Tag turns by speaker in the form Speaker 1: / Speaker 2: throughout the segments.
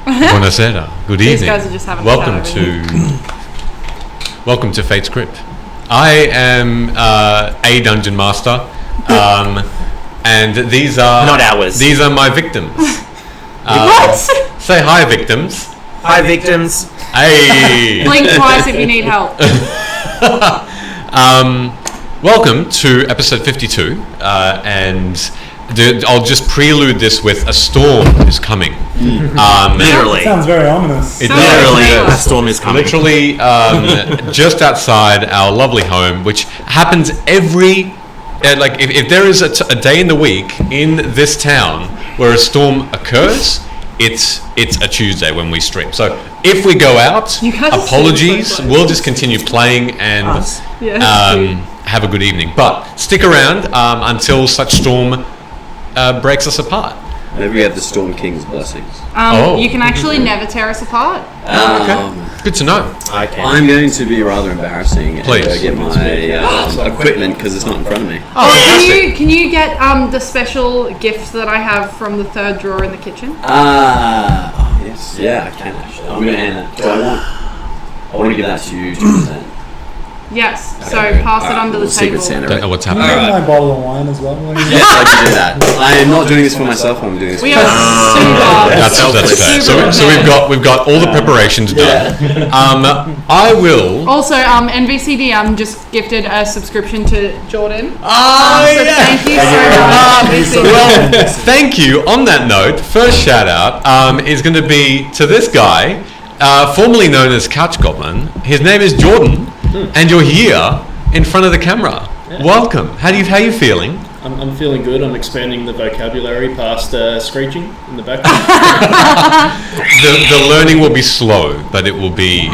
Speaker 1: Buonasera. Good evening.
Speaker 2: These guys are just having
Speaker 1: Welcome to Fate's Crypt. I am a dungeon master, and these are
Speaker 3: not ours.
Speaker 1: These are my victims.
Speaker 2: What?
Speaker 1: Say hi, victims.
Speaker 3: Hi, victims.
Speaker 1: Hey.
Speaker 2: Blink twice if you need help.
Speaker 1: Welcome to episode 52, and I'll just prelude this with a storm is coming.
Speaker 3: Literally.
Speaker 4: Sounds very ominous.
Speaker 1: It
Speaker 3: Literally,
Speaker 1: does.
Speaker 3: a storm is coming.
Speaker 1: Literally, just outside our lovely home, which happens every, if there is a day in the week in this town where a storm occurs, it's a Tuesday when we stream. So if we go out,
Speaker 2: You guys are
Speaker 1: apologies.
Speaker 2: so close.
Speaker 1: We'll just continue playing and
Speaker 2: Yeah.
Speaker 1: have a good evening. But stick around until such storm breaks us apart.
Speaker 5: Maybe we have the Storm King's blessings.
Speaker 2: You can actually never tear us apart.
Speaker 1: Okay. Good to know.
Speaker 3: Okay.
Speaker 5: I'm going to be rather embarrassing
Speaker 1: Please.
Speaker 5: and go get my equipment because it's not in front of me.
Speaker 1: Oh, fantastic.
Speaker 2: Can you get the special gift that I have from the third drawer in the kitchen?
Speaker 5: Yes. Yeah, I can actually. I'm going to hand that. I want to give that to you, 2%.
Speaker 2: Yes.
Speaker 5: Okay,
Speaker 2: So
Speaker 5: good.
Speaker 2: pass it
Speaker 5: Alright,
Speaker 2: under the
Speaker 5: Secret
Speaker 2: table.
Speaker 5: Santa.
Speaker 1: Don't know what's
Speaker 4: Can you
Speaker 1: happening.
Speaker 4: make my bottle of wine as well?
Speaker 5: Yes, I can do that. I am not doing this for myself. I'm doing this
Speaker 2: We
Speaker 5: for
Speaker 2: are super.
Speaker 1: That's fair. So we've got all the preparations done. I will.
Speaker 2: Also, NVCD just gifted a subscription to Jordan. So
Speaker 1: yeah.
Speaker 2: thank you so much, NVCD.
Speaker 1: Well, thank you. On that note, first shout out is going to be to this guy, formerly known as Couch Goblin. His name is Jordan, and you're here in front of the camera.
Speaker 6: Yeah.
Speaker 1: Welcome. How you feeling?
Speaker 6: I'm feeling good. I'm expanding the vocabulary past screeching in the background.
Speaker 1: The learning will be slow, but it will be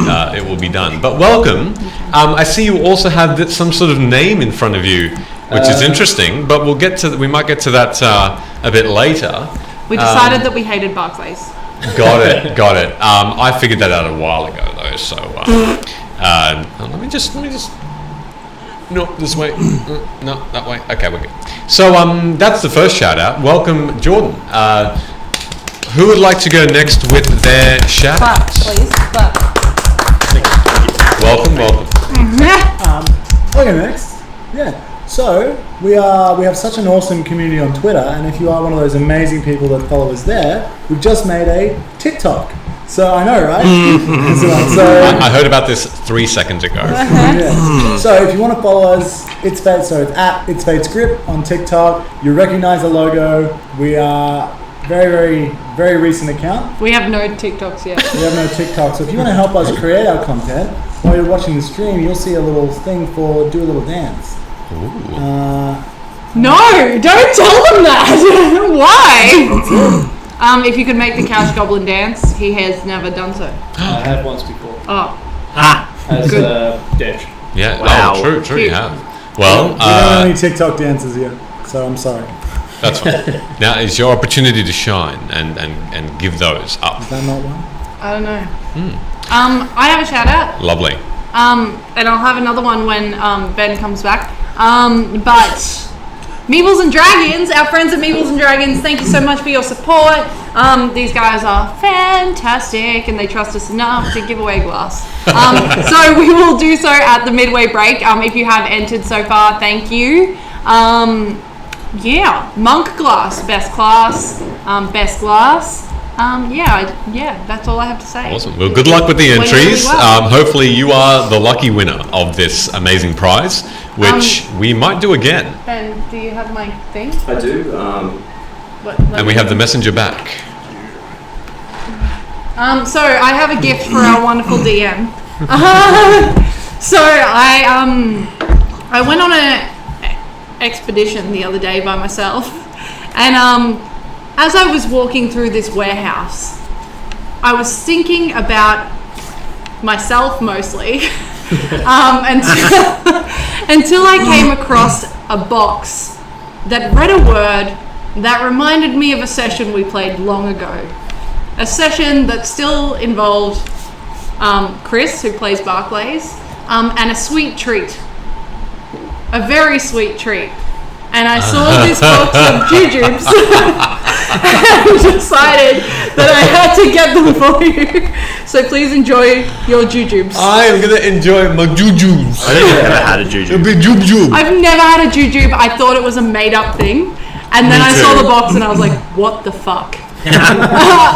Speaker 1: done. But welcome. I see you also have some sort of name in front of you, which is interesting. But we might get to that a bit later.
Speaker 2: We decided that we hated Barclays.
Speaker 1: Got it. I figured that out a while ago, though. So let me just. No, this way. No, that way. Okay, we're good. So that's the first shout out. Welcome, Jordan. Who would like to go next with their shout
Speaker 2: Clap,
Speaker 1: outs?
Speaker 2: please. Clap.
Speaker 1: Welcome.
Speaker 4: Okay, next. Yeah. So we have such an awesome community on Twitter, and if you are one of those amazing people that follow us there, we've just made a TikTok. So I know, right?
Speaker 1: I heard about this 3 seconds ago.
Speaker 4: Yeah. So if you want to follow us, it's Fates. So it's at It's Fates Grip on TikTok. You recognize the logo. We are very, very, very recent account.
Speaker 2: We have no TikToks yet.
Speaker 4: We have no TikTok. So if you want to help us create our content while you're watching the stream, you'll see a little thing for do a little dance.
Speaker 2: No, don't tell them that. Why? If you could make the Couch Goblin dance, he has never done so.
Speaker 6: I have once before.
Speaker 2: Oh.
Speaker 6: As
Speaker 2: Good.
Speaker 6: Dej.
Speaker 1: Yeah.
Speaker 3: Wow.
Speaker 1: Oh, true.
Speaker 2: Cute.
Speaker 1: You have. Well,
Speaker 4: We don't have any TikTok dances yet, so I'm sorry.
Speaker 1: that's fine. Now is your opportunity to shine and give those up.
Speaker 4: Is that not one?
Speaker 2: I don't know. I have a shout out.
Speaker 1: Lovely.
Speaker 2: And I'll have another one when Ben comes back. But Meebles and Dragons, our friends at Meebles and Dragons, thank you so much for your support. These guys are fantastic and they trust us enough to give away glass. So we will do so at the midway break. If you have entered so far, thank you. Monk glass, best class, best glass. That's all I have to say.
Speaker 1: Awesome. Well, good luck with the
Speaker 2: Went really
Speaker 1: entries.
Speaker 2: well.
Speaker 1: Hopefully you are the lucky winner of this amazing prize, which we might do again.
Speaker 2: Ben, do you have my thing?
Speaker 5: I do.
Speaker 1: And we have the messenger back.
Speaker 2: So I have a gift for our wonderful DM. So I went on an expedition the other day by myself, and as I was walking through this warehouse, I was thinking about myself mostly until I came across a box that read a word that reminded me of a session we played long ago. A session that still involved Chris, who plays Barclays, and a sweet treat. A very sweet treat. and I saw this box of jujubes and decided that I had to get them for you. So please enjoy your jujubes.
Speaker 1: I am gonna enjoy my jujubes.
Speaker 3: I don't think I've ever had a juju.
Speaker 1: It'll be jujube.
Speaker 2: I've never had a jujube. I thought it was a made-up thing, and then I saw the box and I was like, "What the fuck?"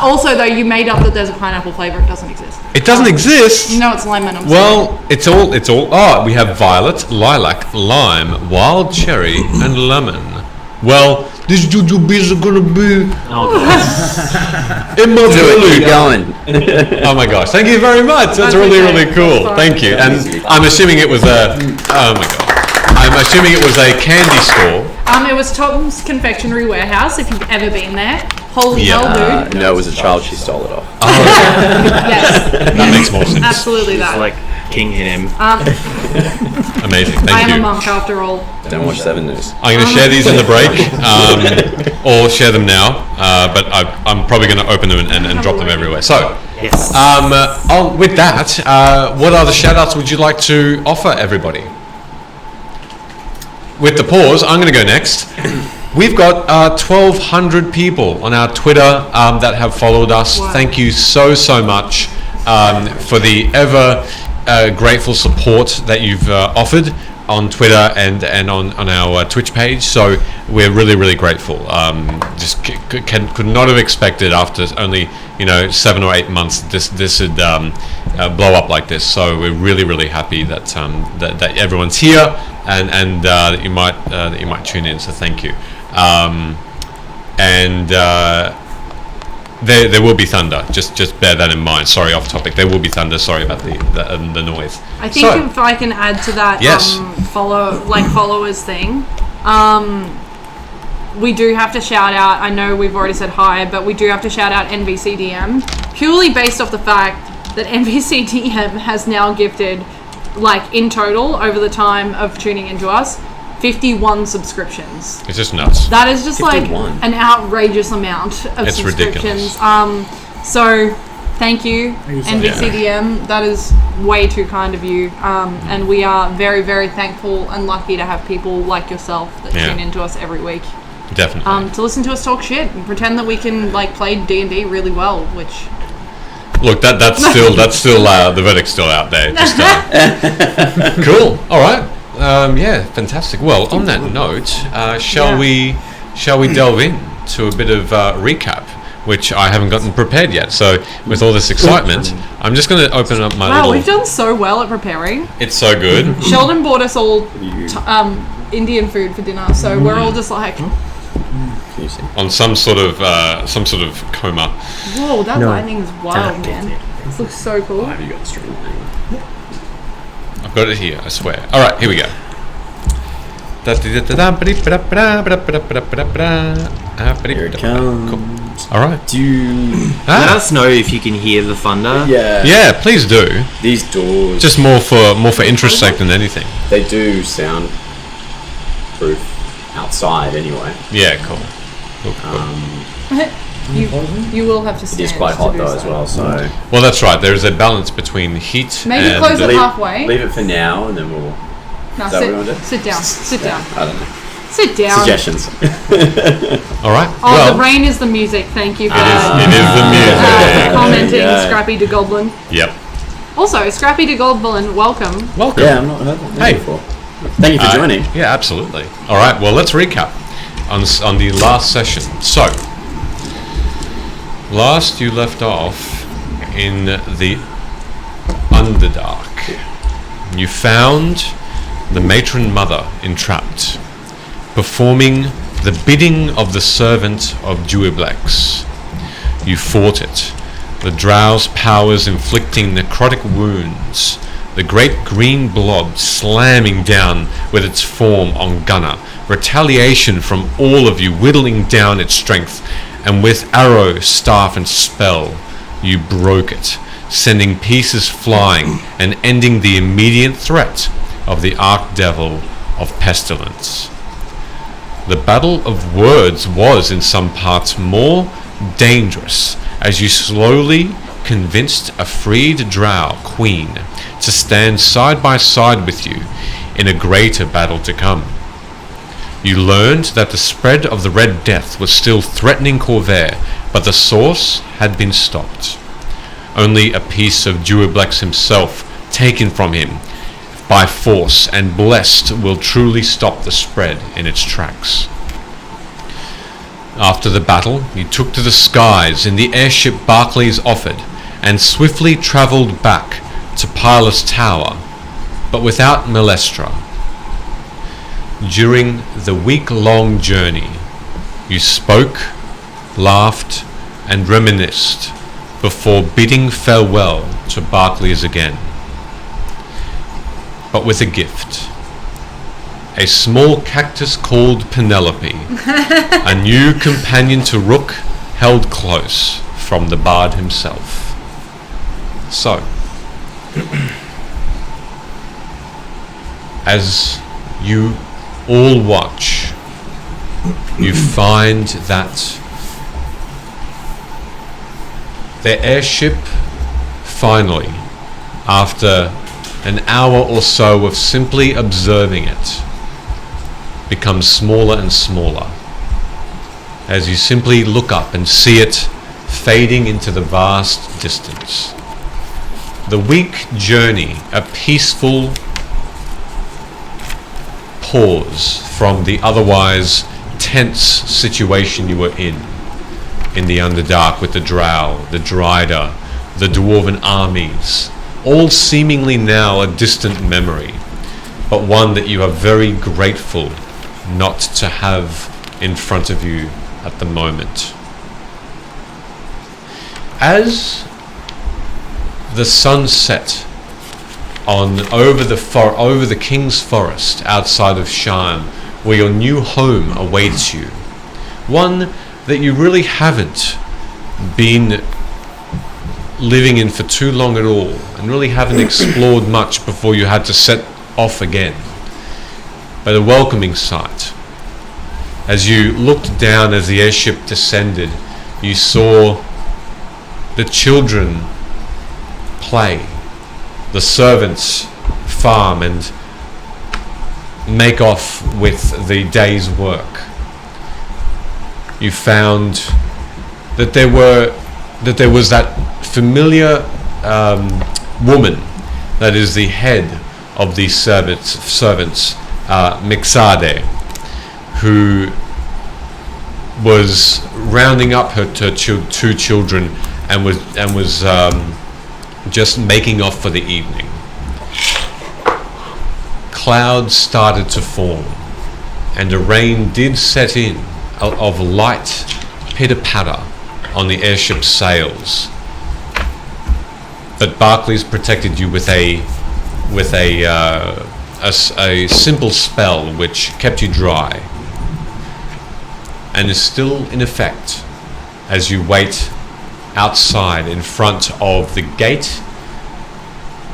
Speaker 2: Also, though, you made up that there's a pineapple flavor. It doesn't exist.
Speaker 1: It doesn't exist.
Speaker 2: No, it's lemon. I'm sorry.
Speaker 1: Well, it's all. Oh, we have violet, lilac, lime, wild cherry, and lemon. Well, these jujubes are gonna be
Speaker 3: Oh, God.
Speaker 1: in my
Speaker 5: Do it,
Speaker 1: belly.
Speaker 5: keep going.
Speaker 1: Oh my gosh! Thank you very much. That's really,
Speaker 2: okay.
Speaker 1: really cool.
Speaker 2: That's
Speaker 1: Thank you. And I'm assuming it was a. Oh my god! I'm assuming it was a candy store.
Speaker 2: It was Tom's Confectionery Warehouse. If you've ever been there, holy
Speaker 1: Yeah.
Speaker 2: hell, dude!
Speaker 5: No, it was a child. She stole it off.
Speaker 2: Yes,
Speaker 1: That makes more sense.
Speaker 2: absolutely
Speaker 3: It's
Speaker 2: that.
Speaker 3: like King hit him.
Speaker 1: Amazing.
Speaker 2: I
Speaker 1: Thank
Speaker 2: am a
Speaker 1: you.
Speaker 2: monk after all.
Speaker 5: Don't watch 7 News.
Speaker 1: I'm going to share these in the break, or share them now. But I'm probably going to open them and drop them everywhere. So,
Speaker 3: Yes.
Speaker 1: with that, what other shout-outs would you like to offer everybody? With the pause, I'm going to go next. We've got 1,200 people on our Twitter that have followed us.
Speaker 2: Wow.
Speaker 1: Thank you so much for the ever grateful support that you've offered on Twitter and on our Twitch page. So we're really, really grateful. Just could not have expected after only 7 or 8 months this would blow up like this. So we're really, really happy that that everyone's here and that you might tune in. So thank you. There will be thunder. Just bear that in mind. Sorry, off topic. There will be thunder. Sorry about the noise.
Speaker 2: I think if I can add to that,
Speaker 1: Yes.
Speaker 2: followers thing, we do have to shout out. I know we've already said hi, but we do have to shout out NVCDM purely based off the fact that NVCDM has now gifted, in total over the time of tuning into us, 51 subscriptions.
Speaker 1: It's just nuts.
Speaker 2: That is just
Speaker 5: 51.
Speaker 2: an outrageous amount of
Speaker 1: It's
Speaker 2: subscriptions.
Speaker 1: ridiculous.
Speaker 2: So thank you,
Speaker 4: you so
Speaker 2: NVCDM. That is way too kind of you. And we are very, very thankful and lucky to have people like yourself that
Speaker 1: Yeah.
Speaker 2: tune into us every week.
Speaker 1: Definitely.
Speaker 2: To listen to us talk shit and pretend that we can play D&D really well, which
Speaker 1: Look, that's still the verdict's still out there. Just, cool. All right. Yeah, fantastic. Well, on that note, shall we delve in to a bit of recap, which I haven't gotten prepared yet. So with all this excitement, I'm just going to open up my
Speaker 2: wow,
Speaker 1: little.
Speaker 2: we've done so well at preparing.
Speaker 1: It's so good.
Speaker 2: Sheldon bought us all Indian food for dinner, so we're all just like,
Speaker 5: Can you see?
Speaker 1: On some sort of coma.
Speaker 2: whoa, that lightning is wild, man. This looks so cool.
Speaker 5: Have you got the stream?
Speaker 1: I've got it here, I swear. All right, here we go.
Speaker 5: Here it comes.
Speaker 1: All right.
Speaker 3: Let us know if you can hear the thunder.
Speaker 5: Yeah.
Speaker 1: Yeah, please do.
Speaker 5: These doors,
Speaker 1: Just more for interest sake than anything.
Speaker 5: they do sound proof outside anyway.
Speaker 1: Yeah, cool. Cool.
Speaker 2: You will have to stand.
Speaker 5: It is quite
Speaker 2: to
Speaker 5: hot
Speaker 2: do
Speaker 5: though as well, so
Speaker 1: Well, that's right. There is a balance between heat
Speaker 2: Maybe
Speaker 1: and
Speaker 2: close it halfway.
Speaker 5: leave it for now and then we'll
Speaker 2: No,
Speaker 5: Is that what we want to do?
Speaker 2: sit down. Sit down.
Speaker 5: I don't know.
Speaker 2: Sit down.
Speaker 5: Suggestions.
Speaker 1: All right.
Speaker 2: Oh,
Speaker 1: well,
Speaker 2: the rain is the music. Thank you for
Speaker 1: it is the music.
Speaker 2: commenting,
Speaker 5: Yeah.
Speaker 2: Scrappy de Goblin.
Speaker 1: Yep.
Speaker 2: Also, Scrappy de Goblin, welcome.
Speaker 1: Welcome.
Speaker 5: Yeah, I've not heard that
Speaker 1: Hey.
Speaker 5: before. Thank you for joining.
Speaker 1: Yeah, absolutely. All right. Well, let's recap on the last session. So, last you left off in the Underdark. You found the matron mother entrapped, performing the bidding of the servant of Duiblex. You fought it, the drow's powers inflicting necrotic wounds, the great green blob slamming down with its form on Gunnar, retaliation from all of you whittling down its strength, and with arrow, staff and spell, you broke it, sending pieces flying and ending the immediate threat of the Archdevil of Pestilence. The battle of words was in some parts more dangerous, as you slowly convinced a freed drow queen to stand side by side with you in a greater battle to come. You learned that the spread of the Red Death was still threatening Corvair, but the source had been stopped. Only a piece of Duoblex himself, taken from him by force and blessed, will truly stop the spread in its tracks. After the battle, you took to the skies in the airship Barclays offered, and swiftly travelled back to Pilas Tower, but without Melestra. During the week-long journey, you spoke, laughed, and reminisced before bidding farewell to Barclays again. But with a gift. A small cactus called Penelope, a new companion to Rook, held close from the bard himself. So, as you all watch, you find that the airship finally, after an hour or so of simply observing it, becomes smaller and smaller as you simply look up and see it fading into the vast distance. The week journey, a peaceful pause from the otherwise tense situation you were in the Underdark with the Drow, the Dryder, the Dwarven armies, all seemingly now a distant memory, but one that you are very grateful not to have in front of you at the moment. As the sun set over the King's Forest outside of Sharn, where your new home awaits you, one that you really haven't been living in for too long at all, and really haven't explored much before you had to set off again, but a welcoming sight. As you looked down as the airship descended, you saw the children play, the servants farm and make off with the day's work. You found that there was that familiar woman that is the head of the servants, Mixade, who was rounding up her two children and was just making off for the evening. Clouds started to form, and a rain did set in of light pitter-patter on the airship's sails. But Barclays protected you with a simple spell which kept you dry, and is still in effect as you wait outside in front of the gate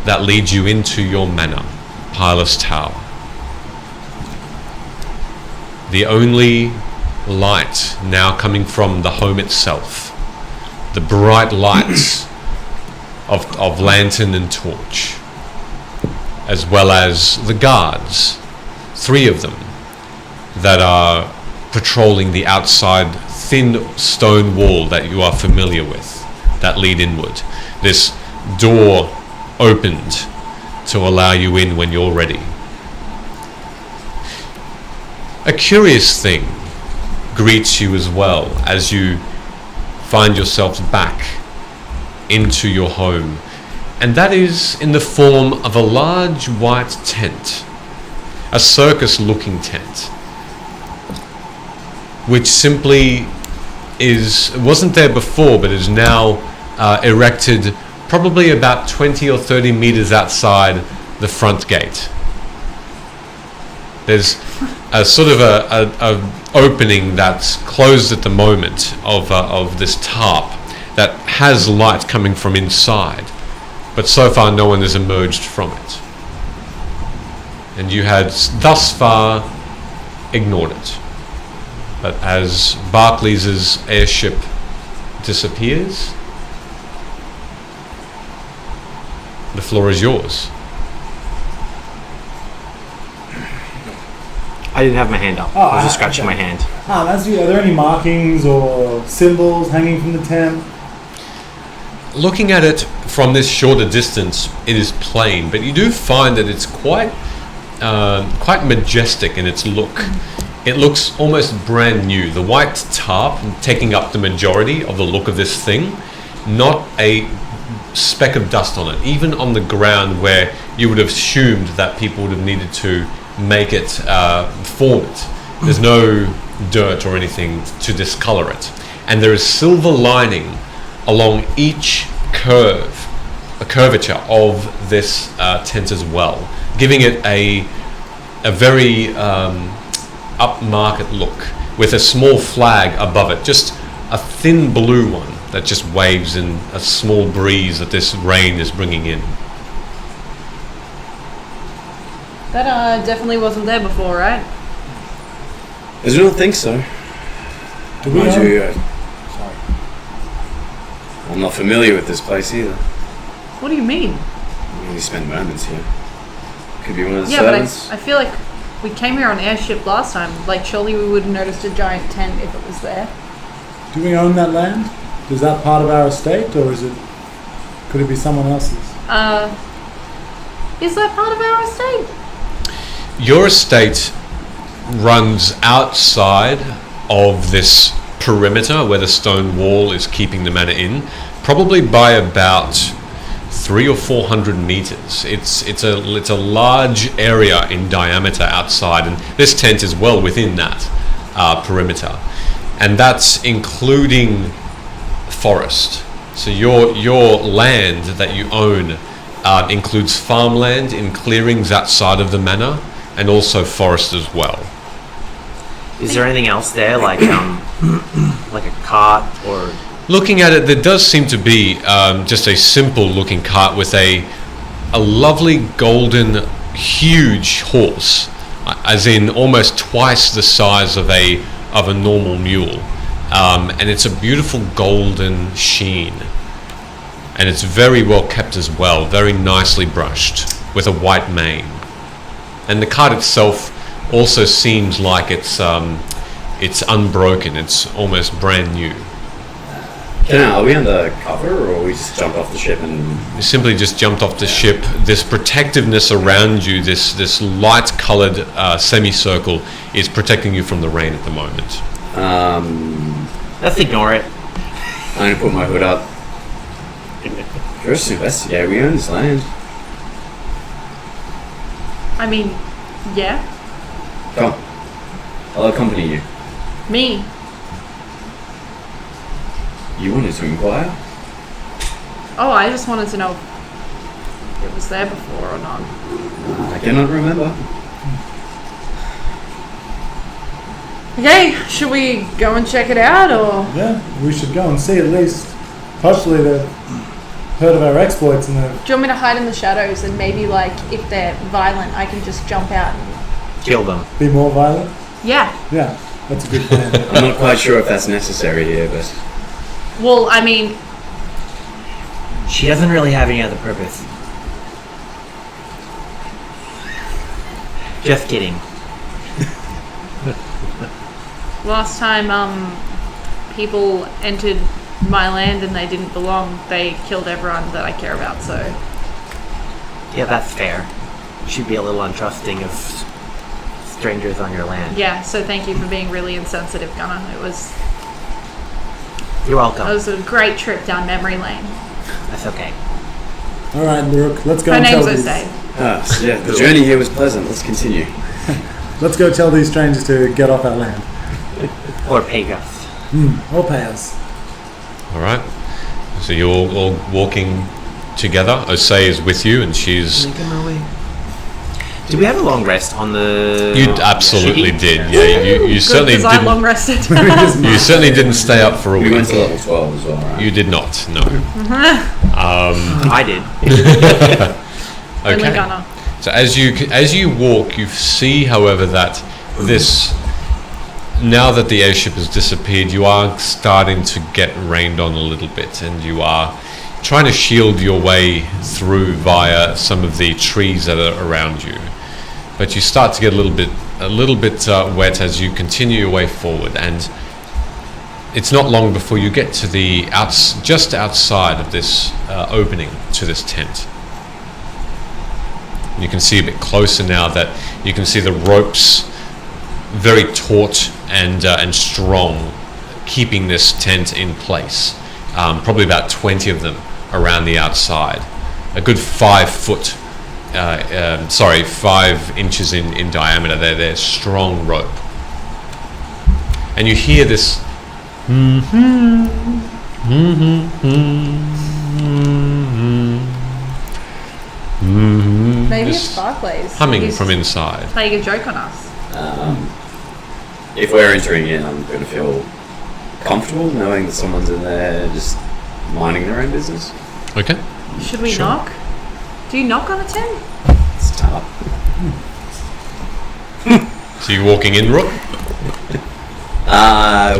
Speaker 1: that leads you into your manor, Pilas Tower. The only light now coming from the home itself, the bright lights of lantern and torch, as well as the guards, 3 of them, that are patrolling the outside thin stone wall that you are familiar with, that lead inward. This door opened to allow you in when you're ready. A curious thing greets you as well as you find yourselves back into your home, and that is in the form of a large white tent, a circus-looking tent, which simply wasn't there before, but is now erected probably about 20 or 30 meters outside the front gate. There's a sort of a opening that's closed at the moment of this tarp that has light coming from inside, but so far no one has emerged from it. And you had thus far ignored it. But as Barclays' airship disappears, the floor is yours.
Speaker 3: I didn't have my hand up.
Speaker 4: Oh,
Speaker 3: I was just scratching
Speaker 4: okay.
Speaker 3: my hand.
Speaker 4: As you, are there any markings or symbols hanging from the tent?
Speaker 1: Looking at it from this shorter distance, it is plain, but you do find that it's quite majestic in its look. It looks almost brand new. The white tarp taking up the majority of the look of this thing, not a speck of dust on it, even on the ground where you would have assumed that people would have needed to make it, form it. There's no dirt or anything to discolor it. And there is silver lining along each curvature of this tent as well, giving it a very upmarket look with a small flag above it, just a thin blue one that just waves in a small breeze that this rain is bringing in.
Speaker 2: That definitely wasn't there before, right?
Speaker 5: I don't think so.
Speaker 4: Do we
Speaker 5: Mind
Speaker 4: know?
Speaker 5: you, sorry. I'm not familiar with this place either.
Speaker 2: What do you mean?
Speaker 5: I only spend moments here. Could be one of the
Speaker 2: Yeah, but
Speaker 5: servants.
Speaker 2: I feel like we came here on airship last time. Like, surely we would have noticed a giant tent if it was there.
Speaker 4: Do we own that land? Is that part of our estate, or could it be someone else's?
Speaker 2: Is that part of our estate?
Speaker 1: Your estate runs outside of this perimeter where the stone wall is keeping the manor in, probably by about 300 or 400 meters. It's a large area in diameter outside, and this tent is well within that perimeter, and that's including forest. So your land that you own includes farmland in clearings outside of the manor, and also forest as well.
Speaker 3: Is there anything else there, like like a cart or?
Speaker 1: Looking at it, there does seem to be just a simple looking cart with a lovely golden huge horse, as in almost twice the size of a normal mule, and it's a beautiful golden sheen, and it's very well kept as well, very nicely brushed with a white mane. And the cart itself also seems like it's unbroken. It's almost brand new.
Speaker 5: Are we under cover, or we just jumped off the ship and...
Speaker 1: You simply just jumped off the ship. This protectiveness around you, this light-coloured semicircle, is protecting you from the rain at the moment.
Speaker 3: Let's ignore it.
Speaker 5: I'm gonna put my hood up. First investigate, we own this land.
Speaker 2: I mean, yeah.
Speaker 5: Come. I'll accompany you.
Speaker 2: Me.
Speaker 5: You wanted to inquire?
Speaker 2: Oh, I just wanted to know if it was there before or not.
Speaker 5: I cannot remember.
Speaker 2: Okay, should we go and check it out, or?
Speaker 4: Yeah, we should go and see at least. Hopefully they've heard of our exploits and they've...
Speaker 2: Do you want me to hide in the shadows and maybe, like, if they're violent, I can just jump out and...
Speaker 3: Kill them.
Speaker 4: be more violent?
Speaker 2: Yeah.
Speaker 4: Yeah, that's a good plan.
Speaker 5: I'm not quite sure if that's necessary here, but...
Speaker 2: Well, I mean,
Speaker 3: She doesn't really have any other purpose. Just kidding.
Speaker 2: last time, people entered my land and they didn't belong, they killed everyone that I care about, so...
Speaker 3: Yeah, that's fair. She'd be a little untrusting of strangers on your land.
Speaker 2: Yeah, so thank you for being really insensitive, Gunnar. It was
Speaker 3: You're welcome.
Speaker 2: a great trip down memory lane.
Speaker 3: That's okay.
Speaker 4: All right, Rook, let's go
Speaker 2: Her
Speaker 4: and tell
Speaker 2: name's
Speaker 4: these...
Speaker 2: Osei.
Speaker 5: So yeah, the journey here was pleasant. Let's continue.
Speaker 4: Let's go tell these strangers to get off our land.
Speaker 3: Or pay us.
Speaker 4: Or pay us.
Speaker 1: All right. So you're all walking together. Osei is with you, and she's...
Speaker 3: Making my way. Did we have a long rest on the...
Speaker 1: You absolutely
Speaker 3: ship?
Speaker 1: did. Yeah, you certainly
Speaker 2: Because I
Speaker 1: didn't.
Speaker 2: long rested.
Speaker 1: You certainly didn't stay up for a
Speaker 5: We
Speaker 1: week.
Speaker 5: went to level 12 as well, right?
Speaker 1: You did not. No.
Speaker 3: I did.
Speaker 2: Only
Speaker 1: Okay.
Speaker 2: Gunnar.
Speaker 1: So as you walk, you see, however, that this, now that the airship has disappeared, you are starting to get rained on a little bit, and you are trying to shield your way through via some of the trees that are around you. But you start to get a little bit a little bit wet as you continue your way forward, and it's not long before you get to the just outside of this opening to this tent. You can see a bit closer now that you can see the ropes very taut and strong, keeping this tent in place. Probably about 20 of them around the outside. A good 5 inches in diameter. They're strong rope. And you hear this
Speaker 2: Maybe
Speaker 1: this
Speaker 2: it's Barclays.
Speaker 1: humming
Speaker 2: He's
Speaker 1: from inside.
Speaker 2: playing a joke on us.
Speaker 5: If we're entering in, I'm going to feel comfortable knowing that someone's in there just minding their own business.
Speaker 1: Okay.
Speaker 2: Should we
Speaker 1: Sure.
Speaker 2: knock? Do you knock on a tent?
Speaker 5: It's tough.
Speaker 1: So you're walking in, Rook?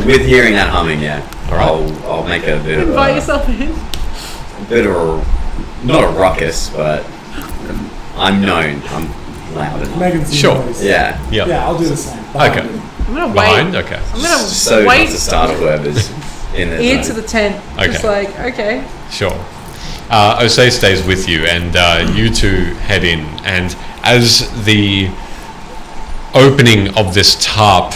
Speaker 5: With hearing that humming, yeah.
Speaker 1: All right.
Speaker 5: I'll make a bit
Speaker 2: Invite
Speaker 5: of
Speaker 2: yourself in.
Speaker 5: not a ruckus, but I'm known. I'm loud enough.
Speaker 4: Making some
Speaker 1: Sure.
Speaker 4: noise.
Speaker 5: Yeah.
Speaker 1: Yeah.
Speaker 4: Yeah, I'll do the same.
Speaker 1: Okay.
Speaker 2: I'm gonna
Speaker 1: Behind?
Speaker 2: wait.
Speaker 1: Okay.
Speaker 2: I'm gonna
Speaker 5: So
Speaker 2: wait
Speaker 5: not to startle whoever's in there.
Speaker 2: ear to the tent. Just
Speaker 1: Okay.
Speaker 2: like, okay.
Speaker 1: Sure. Osei stays with you, and you two head in. And as the opening of this tarp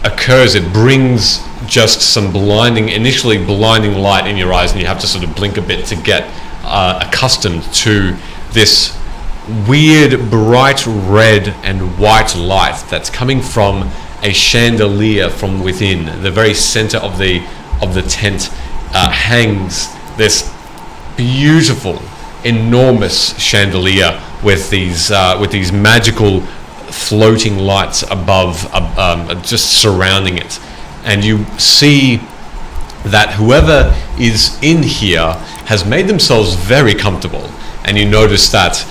Speaker 1: occurs, it brings just some initially blinding light in your eyes, and you have to sort of blink a bit to get accustomed to this weird bright red and white light that's coming from a chandelier from within. The very center of the tent hangs this beautiful, enormous chandelier with these magical floating lights above, just surrounding it. And you see that whoever is in here has made themselves very comfortable. And you notice that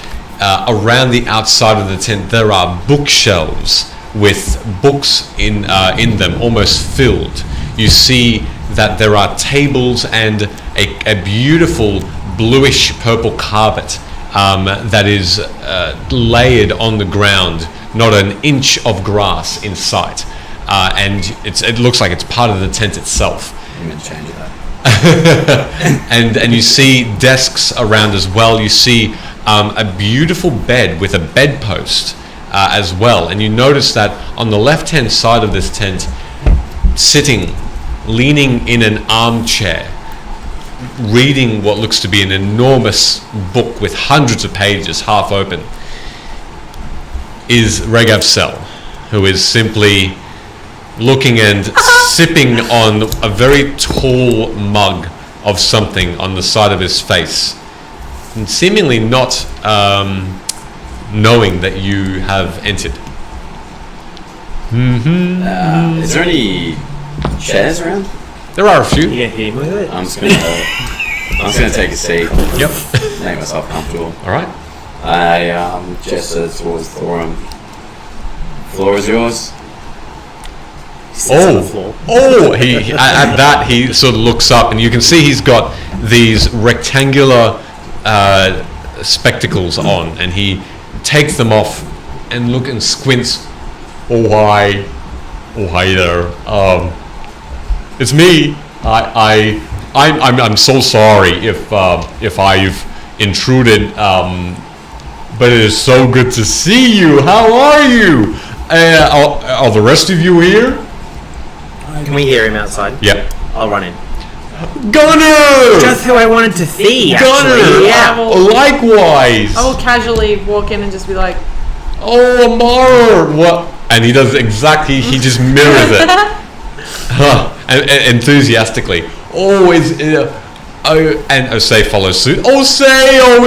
Speaker 1: around the outside of the tent there are bookshelves with books in them, almost filled. You see that there are tables and a beautiful bluish purple carpet that is layered on the ground, not an inch of grass in sight, and it looks like it's part of the tent itself.
Speaker 5: I'm going to change that.
Speaker 1: and you see desks around as well. You see a beautiful bed with a bedpost as well, and you notice that on the left-hand side of this tent, sitting, leaning in an armchair, reading what looks to be an enormous book with hundreds of pages half open, is Regav Sel, who is simply looking and sipping on a very tall mug of something on the side of his face, and seemingly not knowing that you have entered.
Speaker 5: Is there any chairs around?
Speaker 1: There are a few.
Speaker 3: You gonna hit him with it?
Speaker 5: I'm just gonna take a seat,
Speaker 1: Yep.
Speaker 5: make myself comfortable.
Speaker 1: All right.
Speaker 5: I gesture towards the room. Floor is yours.
Speaker 3: Sits on the floor.
Speaker 1: He at that he sort of looks up, and you can see he's got these rectangular spectacles on, and he takes them off and look and squints. Oh hi there. It's me. I'm so sorry if I've intruded. But it is so good to see you. How are you? Are the rest of you here?
Speaker 3: Can we hear him outside?
Speaker 1: Yep.
Speaker 3: I'll run in.
Speaker 1: Gunner!
Speaker 3: Just who I wanted to see,
Speaker 1: Gunner!
Speaker 3: actually. Yeah.
Speaker 1: Likewise!
Speaker 2: I will casually walk in and just be like,
Speaker 1: Oh, Mror! What? And he does exactly, he just mirrors it. And enthusiastically. Oh, and Osei follows suit. Osei! Oh,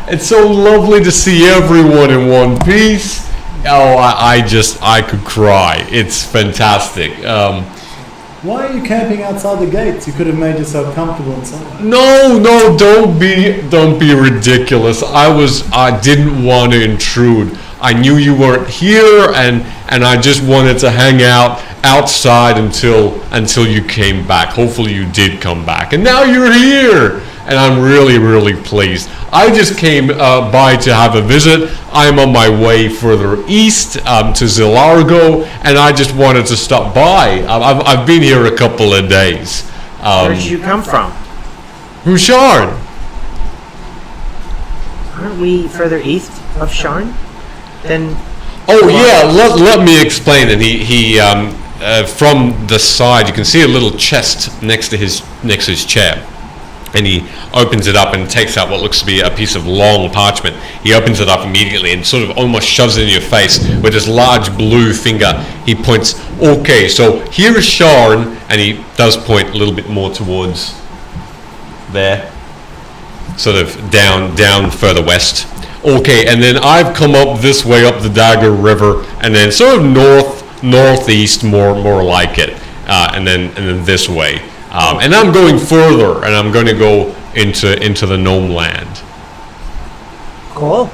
Speaker 1: it's so lovely to see everyone in one piece. Oh, I could cry. It's fantastic.
Speaker 4: Why are you camping outside the gates? You could have made yourself comfortable inside.
Speaker 1: No, don't be ridiculous. I didn't want to intrude. I knew you weren't here, and I just wanted to hang out outside until you came back. Hopefully you did come back, and now you're here. and I'm really, really pleased. I just came by to have a visit. I'm on my way further east to Zilargo, and I just wanted to stop by. I've been here a couple of days.
Speaker 3: Where did you come from?
Speaker 1: Sharn.
Speaker 3: Aren't we further east of Sharn? Then.
Speaker 1: Oh yeah, let me explain it. He from the side you can see a little chest next to his chair, and he opens it up and takes out what looks to be a piece of long parchment. He opens it up immediately and sort of almost shoves it in your face with his large blue finger. He points. Okay, so here is Sharn, and he does point a little bit more towards there, sort of down further west. Okay, and then I've come up this way up the Dagger River, and then sort of northeast, more like it, and then this way, and I'm going further, and I'm going to go into the Gnome Land.
Speaker 3: Cool.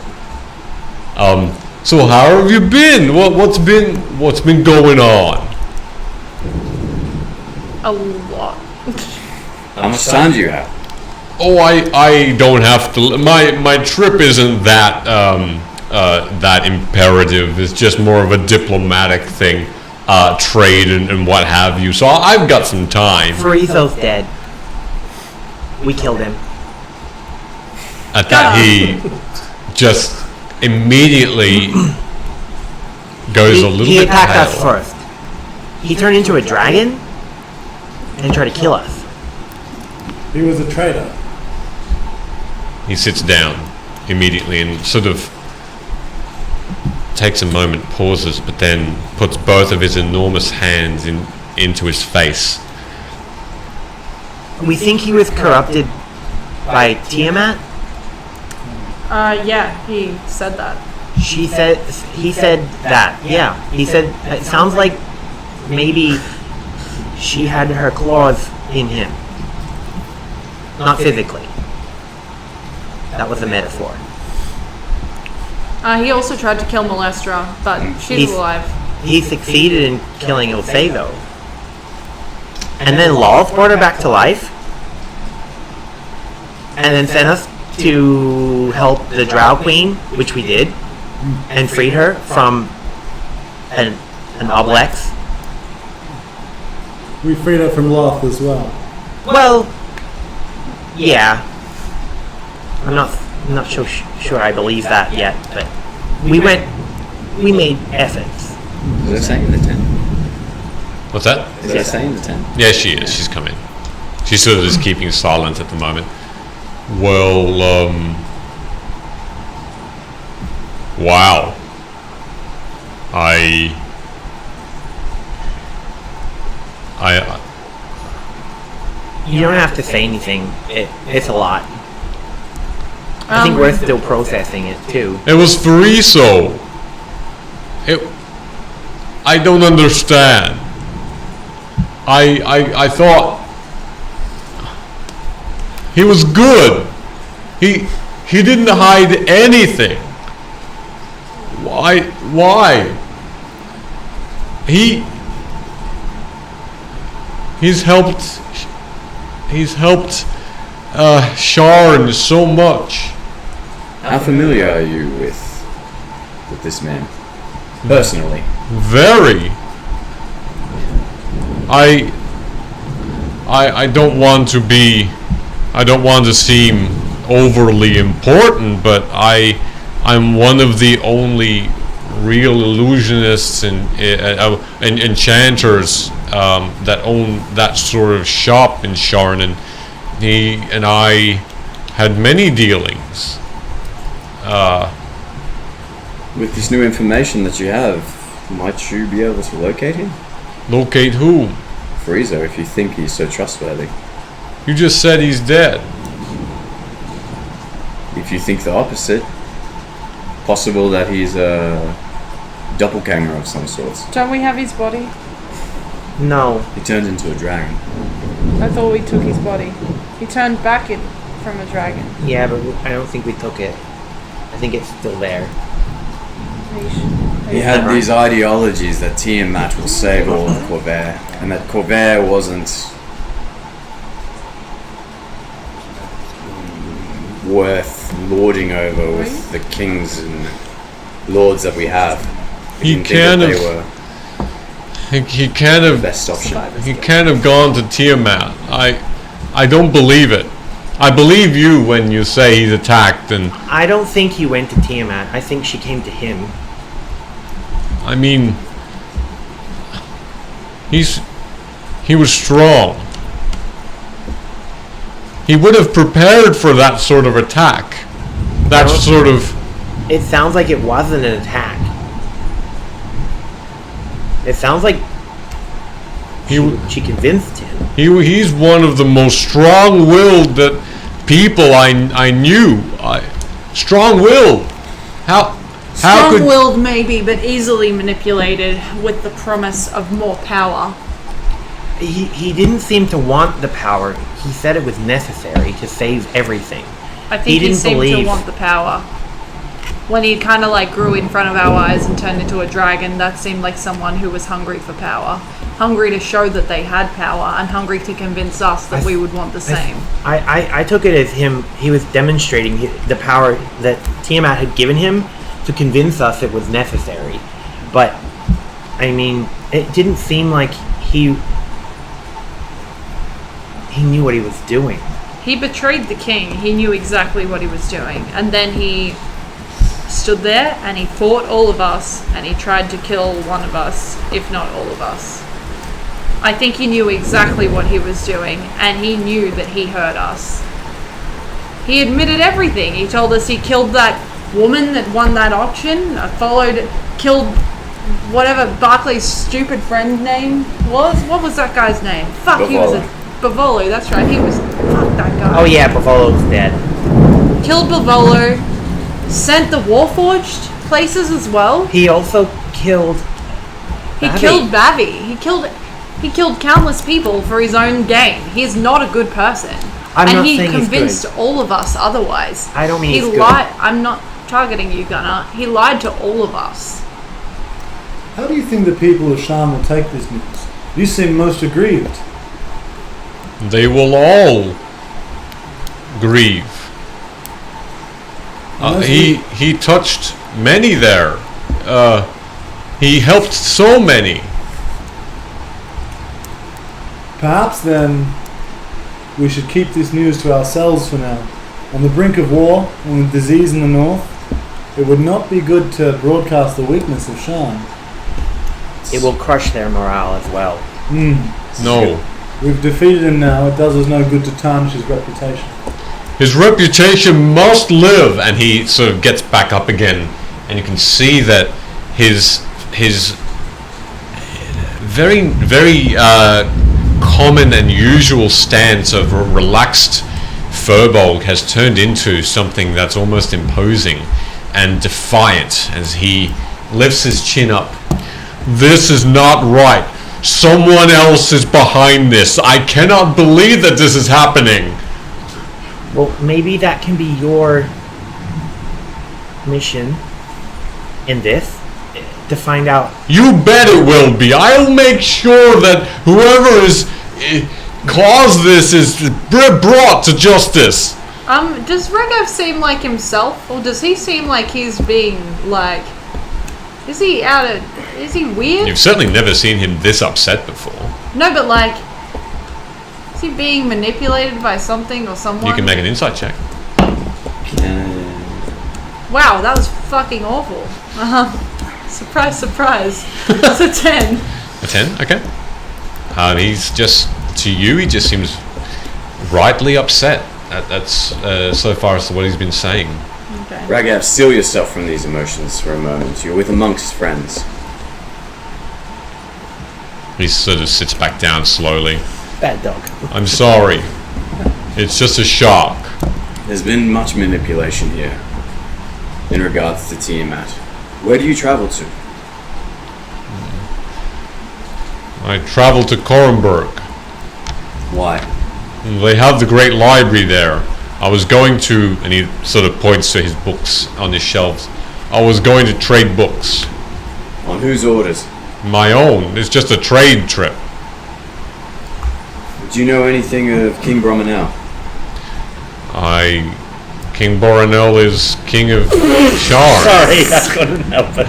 Speaker 1: So how have you been? What's been going on?
Speaker 2: A lot.
Speaker 5: How much time do you have?
Speaker 1: Oh, I don't have to. My trip isn't that that imperative. It's just more of a diplomatic thing, trade and what have you. So I've got some time.
Speaker 3: Frizo's dead. We killed him.
Speaker 1: At that, he just immediately goes a little
Speaker 3: He
Speaker 1: bit
Speaker 3: attacked us
Speaker 1: pale.
Speaker 3: first. He turned into a dragon and tried to kill us.
Speaker 4: He was a traitor.
Speaker 1: He sits down immediately and sort of takes a moment, pauses, but then puts both of his enormous hands into his face.
Speaker 3: We think he was corrupted by Tiamat.
Speaker 2: Yeah, he said that.
Speaker 3: He said that. Yeah, he said it sounds like maybe she had her claws in him. Not physically. That was a metaphor.
Speaker 2: He also tried to kill Molestra, but she's alive.
Speaker 3: He succeeded in killing Ilse though. And then Law's brought her back to life. And then sent us to help the Drow Queen, which we did, and freed her from an oblex.
Speaker 4: We freed her from Loth as well.
Speaker 3: Well, yeah. I'm not sure I believe that yet, but we made efforts.
Speaker 5: Is there saying in the tent?
Speaker 1: What's that?
Speaker 5: Is there saying in the tent?
Speaker 1: Yeah, she is. She's coming. She's sort of just keeping silent at the moment. Well, wow. I
Speaker 3: You don't have to say anything. It's a lot. I think we're still processing it too.
Speaker 1: It was Friso. I don't understand. I thought he was good. He didn't hide anything. Why? He's helped Sharn so much.
Speaker 5: How familiar are you with this man? Personally?
Speaker 1: Very. I don't want to seem overly important, but I'm one of the only real illusionists and enchanters that own that sort of shop in Sharn, and he and I had many dealings.
Speaker 5: With this new information that you have, might you be able to locate him?
Speaker 1: Locate who?
Speaker 5: Frizo, if you think he's so trustworthy.
Speaker 1: You just said he's dead.
Speaker 5: If you think the opposite, possible that he's a doppelganger of some sort.
Speaker 2: Don't we have his body?
Speaker 3: No.
Speaker 5: He turned into a dragon.
Speaker 2: I thought we took his body. He turned back from a dragon.
Speaker 3: Yeah, but I don't think we took it. I think it's still there.
Speaker 5: He had these ideologies that Tiamat will save all of Corvair, and that Corvair wasn't worth lording over with the kings and lords that we have.
Speaker 1: He can't have. He can't have.
Speaker 5: Best option.
Speaker 1: He can't have gone to Tiamat. I don't believe it. I believe you when you say he's attacked, and
Speaker 3: I don't think he went to Tiamat. I think she came to him.
Speaker 1: I mean, he was strong. He would have prepared for that sort of attack. That sort of.
Speaker 3: It sounds like it wasn't an attack. It sounds like she convinced him.
Speaker 1: He's one of the most strong-willed people I knew. Strong-willed. How could
Speaker 2: Strong-willed maybe, but easily manipulated with the promise of more power.
Speaker 3: He didn't seem to want the power. He said it was necessary to save everything.
Speaker 2: I think he seemed to want the power. When he kind of like grew in front of our eyes and turned into a dragon, that seemed like someone who was hungry for power. Hungry to show that they had power and hungry to convince us that we would want the same.
Speaker 3: I took it as he was demonstrating the power that Tiamat had given him to convince us it was necessary. But, I mean, it didn't seem like he knew what he was doing.
Speaker 2: He betrayed the king. He knew exactly what he was doing. And then he stood there and he fought all of us and he tried to kill one of us, if not all of us. I think he knew exactly what he was doing and he knew that he hurt us. He admitted everything. He told us he killed that woman that won that auction, killed whatever Barclay's stupid friend name was. What was that guy's name? Fuck,
Speaker 5: Bavolo.
Speaker 2: He was Bavolo, that's right. Fuck that guy.
Speaker 3: Oh yeah, Bavolo's dead.
Speaker 2: Killed Bavolo. Sent the Warforged places as well.
Speaker 3: He also killed Bavy.
Speaker 2: He killed Bavy. He killed countless people for his own gain. He's not a good person. And he convinced all of us otherwise.
Speaker 3: I don't mean
Speaker 2: he
Speaker 3: he's good.
Speaker 2: I'm not targeting you, Gunnar. He lied to all of us.
Speaker 4: How do you think the people of Shan will take this news? You seem most aggrieved.
Speaker 1: they will all grieve. He touched many there. He helped so many.
Speaker 4: Perhaps then we should keep this news to ourselves for now. On the brink of war and with disease in the north, it would not be good to broadcast the weakness of Shan.
Speaker 3: It will crush their morale as well.
Speaker 1: No.
Speaker 4: We've defeated him now. It does us no good to tarnish his reputation.
Speaker 1: His reputation must live, and he sort of gets back up again, and you can see that his very, very common and usual stance of a relaxed furbolg has turned into something that's almost imposing and defiant as he lifts his chin up. This is not right. Someone else is behind this. I cannot believe that this is happening.
Speaker 3: Well, maybe that can be your mission in this, to find out.
Speaker 1: You bet it will be. I'll make sure that whoever is caused this is brought to justice.
Speaker 2: Does Regav seem like himself, or does he seem like he's being like? Is he weird?
Speaker 1: You've certainly never seen him this upset before.
Speaker 2: No, but like, is he being manipulated by something or someone?
Speaker 1: You can make an insight check.
Speaker 2: Wow, that was fucking awful. Surprise, surprise. That's a 10.
Speaker 1: A 10? Okay. He's just, to you, he just seems rightly upset. That's so far as to what he's been saying.
Speaker 2: Okay.
Speaker 5: Regav, steal yourself from these emotions for a moment. You're with amongst friends.
Speaker 1: He sort of sits back down slowly.
Speaker 3: Bad dog.
Speaker 1: I'm sorry. It's just a shock.
Speaker 5: There's been much manipulation here in regards to Tiamat. Where do you travel to?
Speaker 1: I traveled to Korenberg.
Speaker 5: Why?
Speaker 1: They have the great library there. I was going to, and he sort of points to his books on his shelves. I was going to trade books.
Speaker 5: On whose orders?
Speaker 1: My own. It's just a trade trip.
Speaker 5: Do you know anything of King Bromanel?
Speaker 1: I King Boronel is king of Sharn.
Speaker 3: Sorry, I couldn't help it.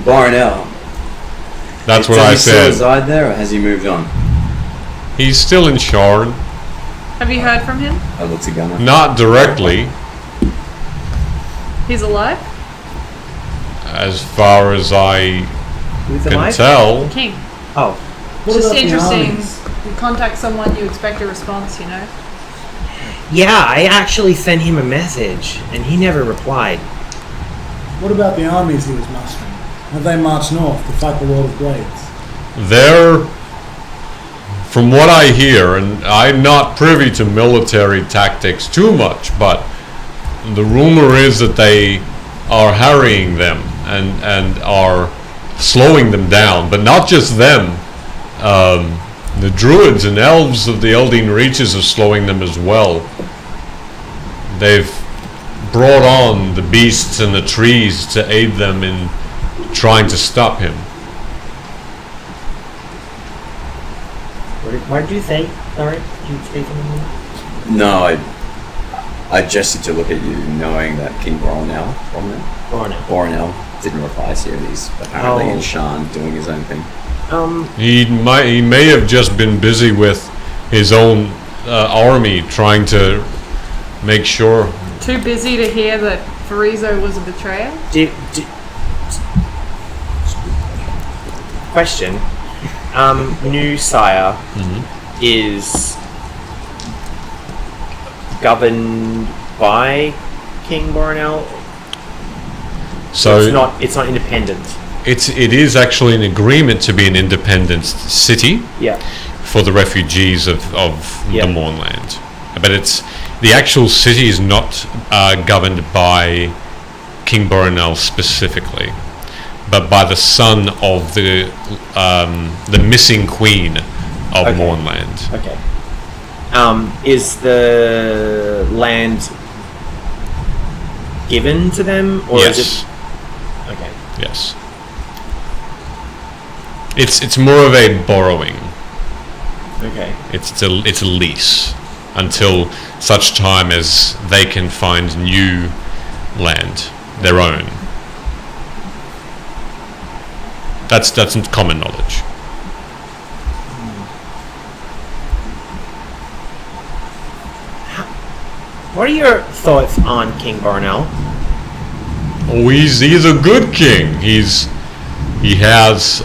Speaker 5: Barnell.
Speaker 1: That's what
Speaker 5: Does
Speaker 1: I
Speaker 5: he still
Speaker 1: said.
Speaker 5: reside there, or has he moved on?
Speaker 1: He's still in Sharn.
Speaker 2: Have you heard from him?
Speaker 5: I looked at Gunnar.
Speaker 1: Not directly,
Speaker 2: He's alive?
Speaker 1: as far as I
Speaker 3: Who's
Speaker 1: can
Speaker 3: alive?
Speaker 1: tell.
Speaker 2: King.
Speaker 3: Oh,
Speaker 4: What
Speaker 2: It's just
Speaker 4: about the
Speaker 2: interesting.
Speaker 4: armies?
Speaker 2: You contact someone, you expect a response, you know?
Speaker 3: yeah, I actually sent him a message, and he never replied.
Speaker 4: What about the armies he was mustering? Have they marched north to fight the Lord of Blades?
Speaker 1: There, from what I hear, and I'm not privy to military tactics too much, but the rumor is that they are harrying them and are slowing them down. But not just them. The druids and elves of the Eldine Reaches are slowing them as well. They've brought on the beasts and the trees to aid them in trying to stop him.
Speaker 3: What did you say? Sorry, did you say something?
Speaker 5: No, I gestured to look at you, knowing that King Boronel didn't reply to you. He's apparently in Sharn doing his own thing.
Speaker 1: He may have just been busy with his own army, trying to make sure.
Speaker 2: Too busy to hear that Farizo was a betrayer?
Speaker 3: Question. New Sire is governed by King Boronel.
Speaker 1: So
Speaker 3: It's not independent.
Speaker 1: it is actually an agreement to be an independent city
Speaker 3: Yeah.
Speaker 1: for the refugees of
Speaker 3: Yeah.
Speaker 1: the Mournland, but the actual city is not governed by King Boronel specifically, but by the son of the missing queen of
Speaker 3: Okay.
Speaker 1: Mournland.
Speaker 3: Okay. Is the land given to them, or is
Speaker 1: Yes.
Speaker 3: it? Okay.
Speaker 1: Yes. It's more of a borrowing.
Speaker 3: Okay.
Speaker 1: It's a lease until such time as they can find new land, their own. That's common knowledge.
Speaker 3: What are your thoughts on King Boronel?
Speaker 1: Oh, he's a good king. He has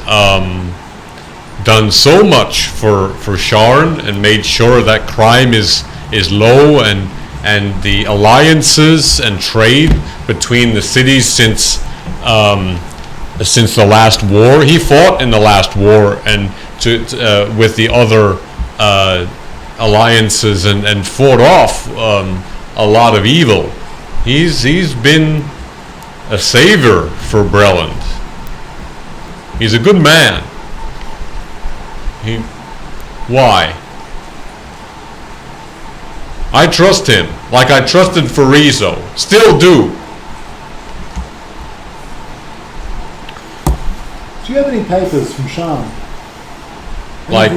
Speaker 1: done so much for Sharn and made sure that crime is low, and the alliances and trade between the cities since the last war. He fought in the last war and with the other alliances and fought off a lot of evil. He's been a savior for Breland. He's a good man. Why? I trust him like I trusted Farizo. Still do.
Speaker 4: Do you have any papers from Sharn?
Speaker 1: Like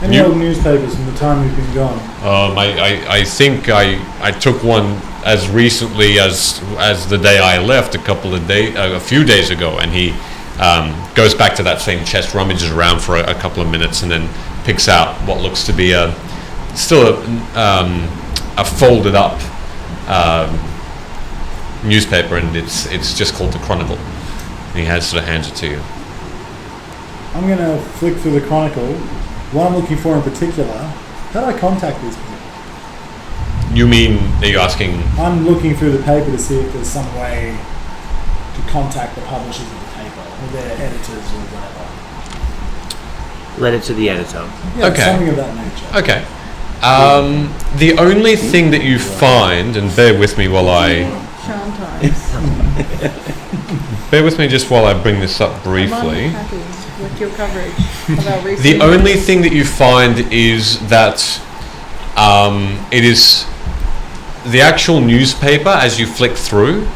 Speaker 4: Any
Speaker 1: new-
Speaker 4: old newspapers from the time we've been gone?
Speaker 1: I think I took one as recently as the day I left, a few days ago, and he goes back to that same chest, rummages around for a couple of minutes, and then picks out what looks to be a folded up newspaper, and it's just called the Chronicle. And he hands it to you.
Speaker 4: I'm going to flick through the Chronicle. What I'm looking for in particular, how do I contact these people?
Speaker 1: You mean, are you asking?
Speaker 4: I'm looking through the paper to see if there's some way to contact the publishers of the paper, or their editors, or whatever.
Speaker 3: Letter to the editor.
Speaker 4: Yeah,
Speaker 1: Okay.
Speaker 4: something of that nature.
Speaker 1: Okay. The only thing that you find, and bear with me while I
Speaker 2: Sean times.
Speaker 1: bear with me just while I bring this up
Speaker 2: I'm
Speaker 1: briefly.
Speaker 2: unhappy with your coverage of our recent
Speaker 1: The only
Speaker 2: events.
Speaker 1: thing that you find is that it is the actual newspaper, as you flick through,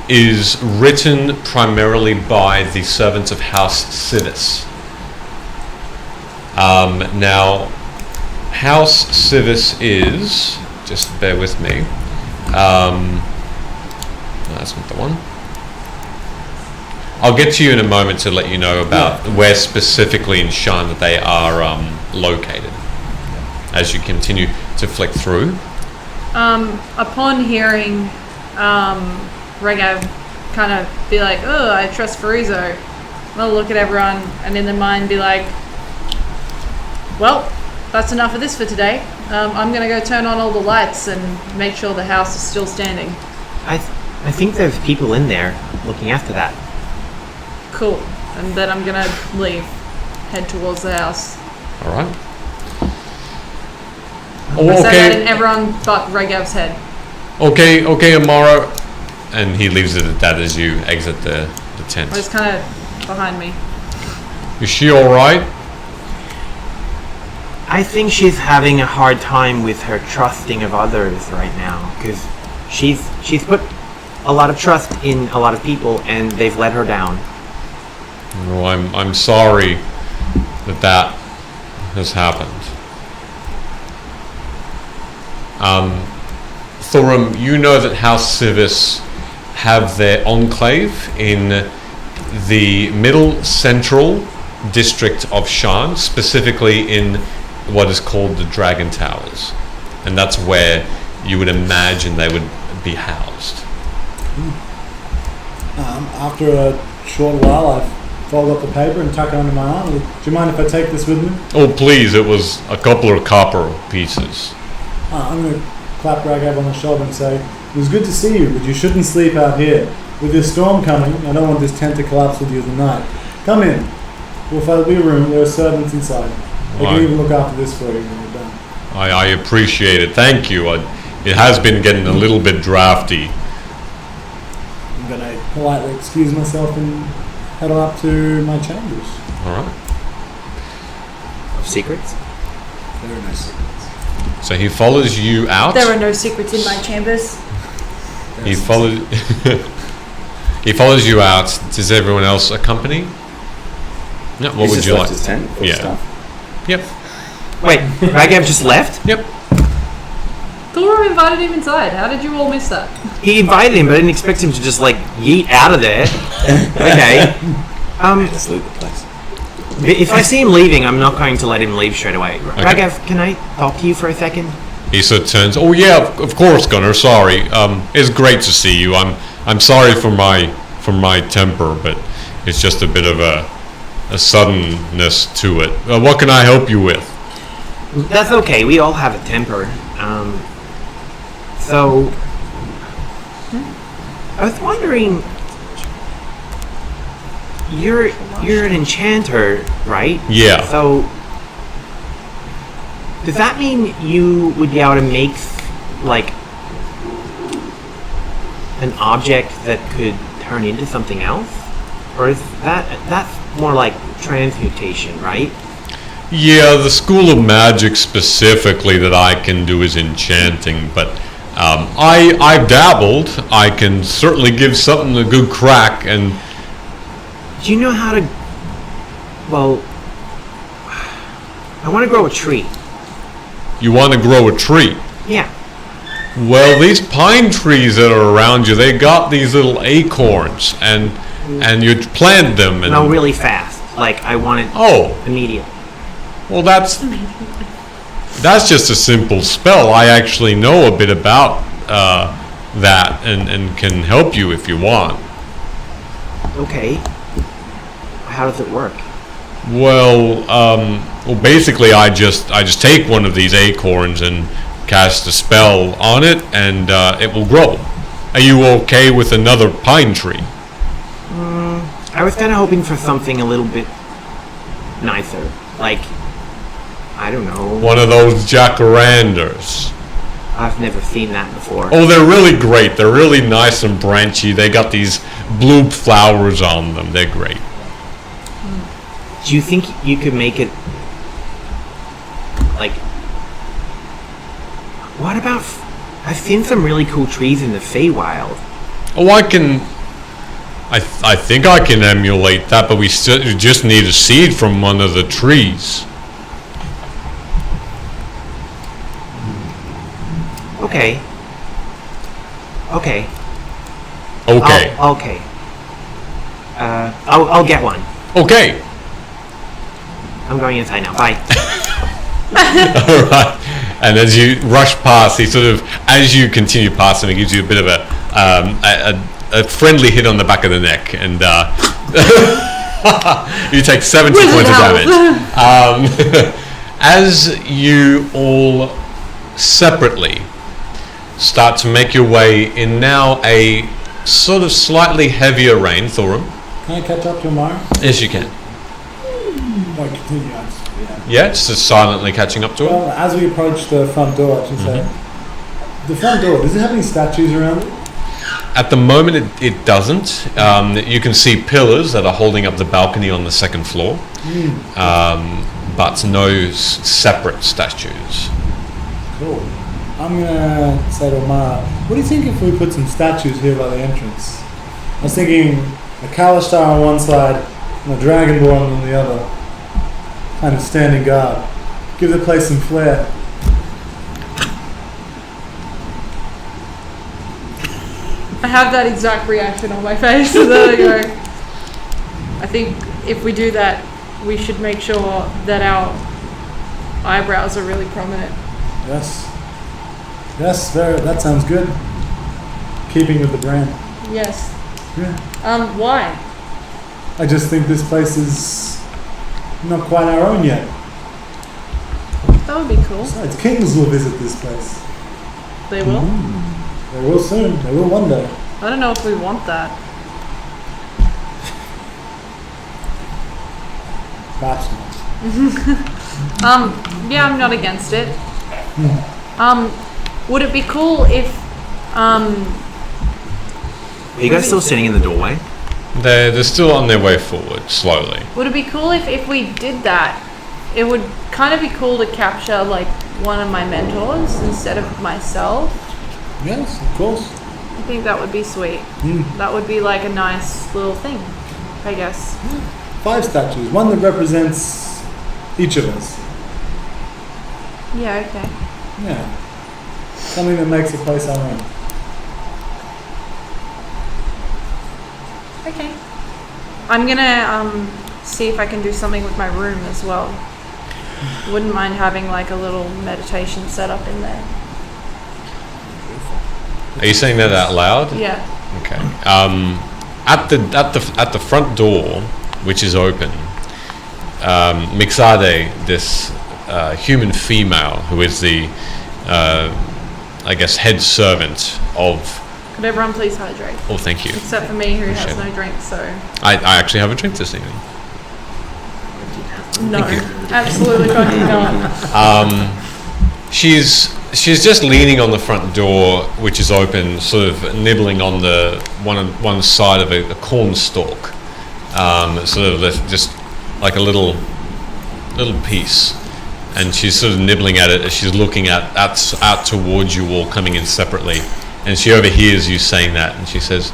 Speaker 1: is written primarily by the servants of House Sidis. Now, House Civis is, just bear with me. No, that's not the one. I'll get to you in a moment to let you know about where specifically in Shan that they are located. As you continue to flick through.
Speaker 2: Upon hearing Regav kind of be like, oh, I trust Farizo, I'll look at everyone and in their mind be like, well, that's enough of this for today. I'm going to go turn on all the lights and make sure the house is still standing.
Speaker 3: I think there's people in there looking after that.
Speaker 2: Cool. And then I'm going to leave, head towards the house.
Speaker 1: All right.
Speaker 2: I say that in everyone but Regav's head.
Speaker 1: Okay, Amara. And he leaves it at that as you exit the tent.
Speaker 2: It's kind of behind me.
Speaker 1: Is she all right?
Speaker 3: I think she's having a hard time with her trusting of others right now, because she's put a lot of trust in a lot of people and they've let her down.
Speaker 1: Oh, I'm sorry that has happened. Thorum, you know that House Civis have their enclave in the middle central district of Shan, specifically in what is called the Dragon Towers. And that's where you would imagine they would be housed.
Speaker 4: After a short while, I fold up the paper and tuck it under my arm. Do you mind if I take this with me?
Speaker 1: Oh, please, it was a couple of copper pieces.
Speaker 4: I'm going to clap Regav on the shoulder and say, it was good to see you, but you shouldn't sleep out here. With this storm coming, I don't want this tent to collapse with you tonight. Come in. We'll find a room. There are servants inside. They can even look after this for you when you're done.
Speaker 1: I appreciate it. Thank you. It has been getting a little bit drafty.
Speaker 4: I'm going to politely excuse myself and head on up to my chambers.
Speaker 1: All right.
Speaker 3: Of secrets?
Speaker 4: There are no secrets.
Speaker 1: So he follows you out.
Speaker 2: There are no secrets in my chambers.
Speaker 1: He follows. He follows you out. Does everyone else accompany? No. What would you like?
Speaker 5: His tent for stuff.
Speaker 1: Yep.
Speaker 3: Wait, Regav just left?
Speaker 1: Yep.
Speaker 2: Thor invited him inside. How did you all miss that?
Speaker 3: He invited him, but I didn't expect him to just like yeet out of there. Okay.
Speaker 5: Just leave the place.
Speaker 3: If I see him leaving, I'm not going to let him leave straight away. Regav, can I talk to you for a second?
Speaker 1: He sort of turns. Oh yeah, of course, Gunnar. Sorry. It's great to see you. I'm sorry for my temper, but it's just a bit of a suddenness to it. What can I help you with?
Speaker 3: That's okay. We all have a temper. So I was wondering, you're an enchanter, right?
Speaker 1: Yeah.
Speaker 3: So does that mean you would be able to make like an object that could turn into something else? Or is that's more like transmutation, right?
Speaker 1: Yeah, the school of magic specifically that I can do is enchanting, but I've dabbled. I can certainly give something a good crack. And
Speaker 3: do you know how to? Well, I want to grow a tree.
Speaker 1: You want to grow a tree?
Speaker 3: Yeah.
Speaker 1: Well, these pine trees that are around you, they got these little acorns, and you plant them. And
Speaker 3: no, really fast. Like I want it. Immediately.
Speaker 1: Well, that's just a simple spell. I actually know a bit about that and can help you if you want.
Speaker 3: Okay. How does it work?
Speaker 1: Well, basically, I just take one of these acorns and cast a spell on it, and it will grow. Are you okay with another pine tree?
Speaker 3: I was kind of hoping for something a little bit nicer, like I don't know.
Speaker 1: One of those jacaranders.
Speaker 3: I've never seen that before.
Speaker 1: Oh, they're really great. They're really nice and branchy. They got these blue flowers on them. They're great.
Speaker 3: Do you think you could make it like? What about? I've seen some really cool trees in the Feywild.
Speaker 1: Oh, I can. I think I can emulate that, but we just need a seed from one of the trees.
Speaker 3: Okay. Okay.
Speaker 1: Okay.
Speaker 3: Okay. I'll get one.
Speaker 1: Okay.
Speaker 3: I'm going inside now. Bye.
Speaker 1: All right. And as you rush past, he sort of, as you continue past him, he gives you a bit of a friendly hit on the back of the neck, and you take 70 points of damage. As you all separately start to make your way in now a sort of slightly heavier rain, Thorum.
Speaker 4: Can I catch up to Mara?
Speaker 1: Yes, you can.
Speaker 4: No, continue.
Speaker 1: Yeah, just silently catching up to it.
Speaker 4: Well, as we approach the front door, I should say, the front door, does it have any statues around it?
Speaker 1: At the moment, it doesn't. You can see pillars that are holding up the balcony on the second floor, but no separate statues.
Speaker 4: Cool. I'm gonna say to Mara, what do you think if we put some statues here by the entrance? I was thinking a Kalistar on one side and a Dragonborn on the other, kind of standing guard. Give the place some flair.
Speaker 2: I have that exact reaction on my face. So there I go. I think if we do that, we should make sure that our eyebrows are really prominent.
Speaker 4: Yes. Yes, that sounds good. Keeping with the brand.
Speaker 2: Yes.
Speaker 4: Yeah.
Speaker 2: Why?
Speaker 4: I just think this place is not quite our own yet.
Speaker 2: That would be cool.
Speaker 4: Besides, kings will visit this place.
Speaker 2: They will?
Speaker 4: They will soon. They will one day.
Speaker 2: I don't know if we want that.
Speaker 4: Perhaps not.
Speaker 2: Yeah, I'm not against it. Would it be cool if,
Speaker 3: Are you guys still sitting in the doorway?
Speaker 1: They're still on their way forward, slowly.
Speaker 2: would it be cool if we did that? It would kind of be cool to capture like one of my mentors instead of myself.
Speaker 4: Yes, of course.
Speaker 2: I think that would be sweet. That would be like a nice little thing, I guess.
Speaker 4: 5 statues. One that represents each of us.
Speaker 2: Yeah, okay.
Speaker 4: Yeah. Something that makes the place our own.
Speaker 2: Okay. I'm gonna see if I can do something with my room as well. Wouldn't mind having like a little meditation set up in there.
Speaker 1: Are you saying that out loud?
Speaker 2: Yeah.
Speaker 1: Okay. At the front door, which is open, Mixade, this human female who is the, I guess, head servant of.
Speaker 2: Could everyone please hydrate?
Speaker 1: Oh, thank you.
Speaker 2: Except for me, who has
Speaker 1: Michele.
Speaker 2: no drink. So.
Speaker 1: I actually have a drink this evening.
Speaker 2: No, absolutely fucking not.
Speaker 1: She's just leaning on the front door, which is open, sort of nibbling on the one side of a corn stalk, sort of just like a little piece, and she's sort of nibbling at it as she's looking out towards you all coming in separately, and she overhears you saying that, and she says,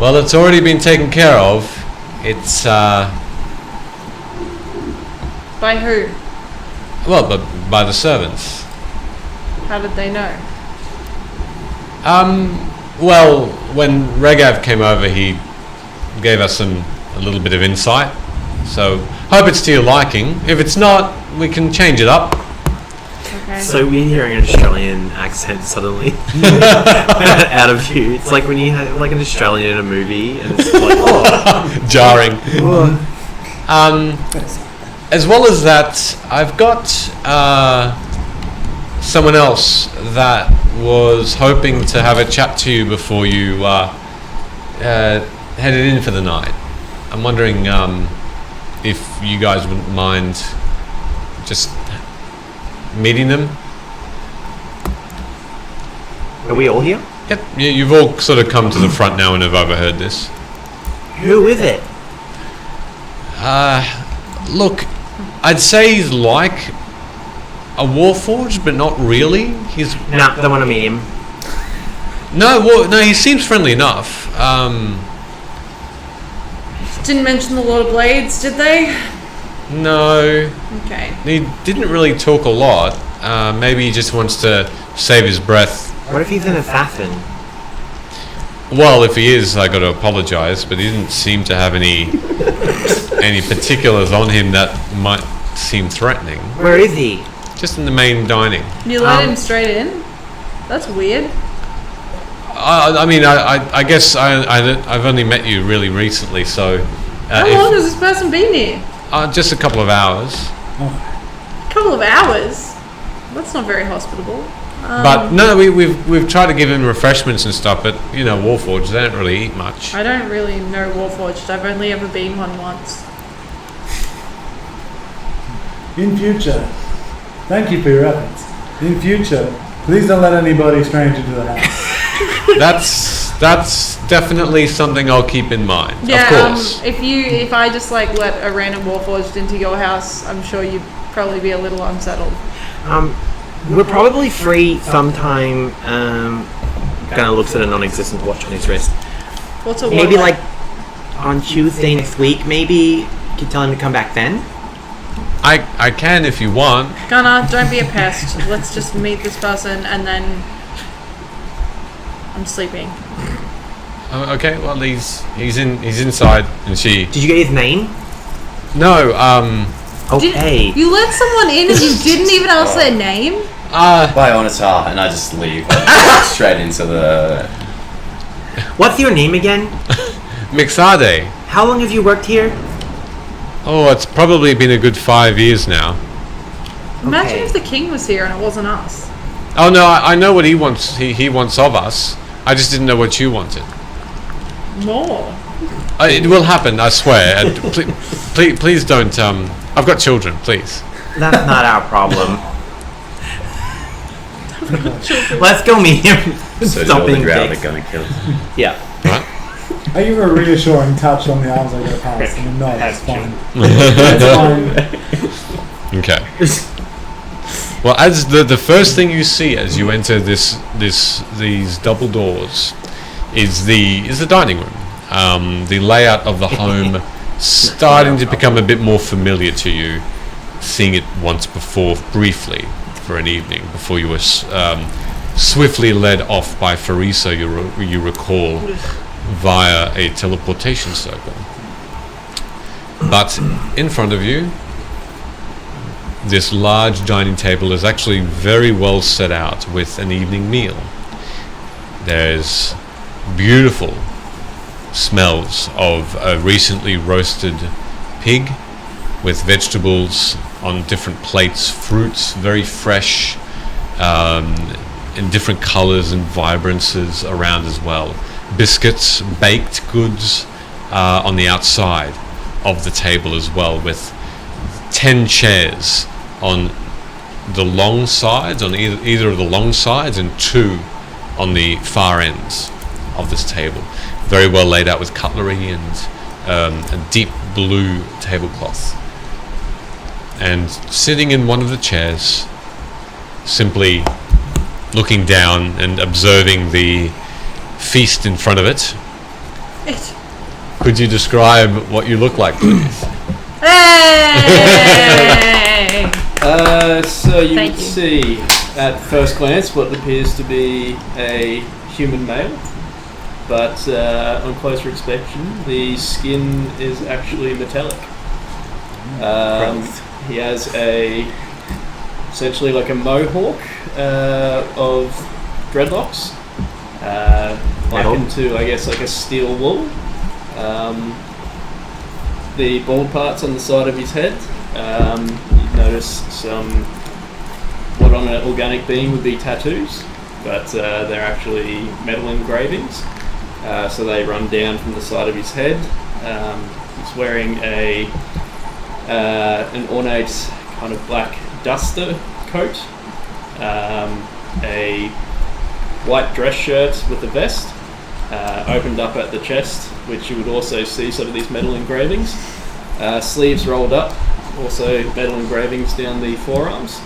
Speaker 1: "Well, it's already been taken care of. It's
Speaker 2: By who?
Speaker 1: well, but by the servants."
Speaker 2: How did they know?
Speaker 1: Well, when Regav came over, he gave us a little bit of insight. So, hope it's to your liking. If it's not, we can change it up.
Speaker 2: Okay.
Speaker 3: So we're hearing an Australian accent suddenly out of you. It's like when you have like an Australian in a movie and it's like, oh.
Speaker 1: Jarring. As well as that, I've got someone else that was hoping to have a chat to you before you headed in for the night. I'm wondering if you guys wouldn't mind just meeting them.
Speaker 3: Are we all here?
Speaker 1: Yep, you've all sort of come to the front now and have overheard this.
Speaker 3: Who is it?
Speaker 1: Look, I'd say he's like a Warforged, but not really. He's
Speaker 3: Nah, don't want to meet him.
Speaker 1: no, he seems friendly enough.
Speaker 2: Didn't mention the Lord of Blades, did they?
Speaker 1: No,
Speaker 2: Okay.
Speaker 1: he didn't really talk a lot. Maybe he just wants to save his breath.
Speaker 3: What if he's an assassin?
Speaker 1: Well, if he is, I got to apologise, but he didn't seem to have any particulars on him that might seem threatening.
Speaker 3: Where is he?
Speaker 1: Just in the main dining.
Speaker 2: You let him straight in? That's weird.
Speaker 1: I guess I've only met you really recently, so.
Speaker 2: How long has this person been here?
Speaker 1: Just a couple of hours.
Speaker 2: A couple of hours? That's not very hospitable.
Speaker 1: But no, we've tried to give him refreshments and stuff, but Warforged, they don't really eat much.
Speaker 2: I don't really know Warforged. I've only ever been one once.
Speaker 4: In future, thank you for your efforts. In future, please don't let anybody strange into the house.
Speaker 1: That's definitely something I'll keep in mind.
Speaker 2: Yeah,
Speaker 1: of course.
Speaker 2: If I just let a random Warforged into your house, I'm sure you'd probably be a little unsettled.
Speaker 3: We're probably free sometime. Kind of looks at a non-existent watch on his wrist.
Speaker 2: What's a
Speaker 3: Maybe like on Tuesday next week. Maybe you could tell him to come back then.
Speaker 1: I can if you want.
Speaker 2: Gunnar, don't be a pest. Let's just meet this person and then I'm sleeping.
Speaker 1: Okay, well he's inside, and she.
Speaker 3: Did you get his name?
Speaker 1: No.
Speaker 3: Okay.
Speaker 2: You let someone in and you didn't even ask their name?
Speaker 5: By honest heart, and I just leave straight into the.
Speaker 3: What's your name again?
Speaker 1: Mixade.
Speaker 3: How long have you worked here?
Speaker 1: Oh, it's probably been a good 5 years now.
Speaker 2: Imagine
Speaker 3: Okay.
Speaker 2: if the king was here and it wasn't us.
Speaker 1: Oh no, I know what he wants. He wants of us. I just didn't know what you wanted.
Speaker 2: More.
Speaker 1: It will happen, I swear. And please don't. I've got children. Please.
Speaker 3: That's not our problem. Let's go meet him.
Speaker 5: So
Speaker 3: Something
Speaker 5: the ground
Speaker 3: big.
Speaker 5: are gonna kill us.
Speaker 3: Yeah.
Speaker 1: Right?
Speaker 4: I give her a reassuring touch on the arms I go past, and a nod. It's fine. It's fine.
Speaker 1: Okay. Well, as the first thing you see as you enter these double doors is the dining room. The layout of the home starting to become a bit more familiar to you, seeing it once before briefly for an evening before you were swiftly led off by Farisa, you recall, via a teleportation circle. But in front of you, this large dining table is actually very well set out with an evening meal. There's beautiful smells of a recently roasted pig with vegetables on different plates, fruits very fresh, in different colors and vibrances around as well. Biscuits, baked goods on the outside of the table as well, with 10 chairs on the long sides, on either of the long sides, and 2 on the far ends of this table. Very well laid out with cutlery and a deep blue tablecloth. And sitting in one of the chairs, simply looking down and observing the feast in front of it. Could you describe what you look like, please?
Speaker 2: Hey!
Speaker 6: So you
Speaker 2: Thank
Speaker 6: would
Speaker 2: you.
Speaker 6: see at first glance what appears to be a human male, but on closer inspection, the skin is actually metallic. He has essentially like a mohawk of dreadlocks, likened to, I guess, like a steel wool. The bald parts on the side of his head, you notice some, what on an organic being would be tattoos, but they're actually metal engravings. So they run down from the side of his head. He's wearing an ornate kind of black duster coat, a white dress shirt with a vest, opened up at the chest, which you would also see sort of these metal engravings. Sleeves rolled up, also metal engravings down the forearms.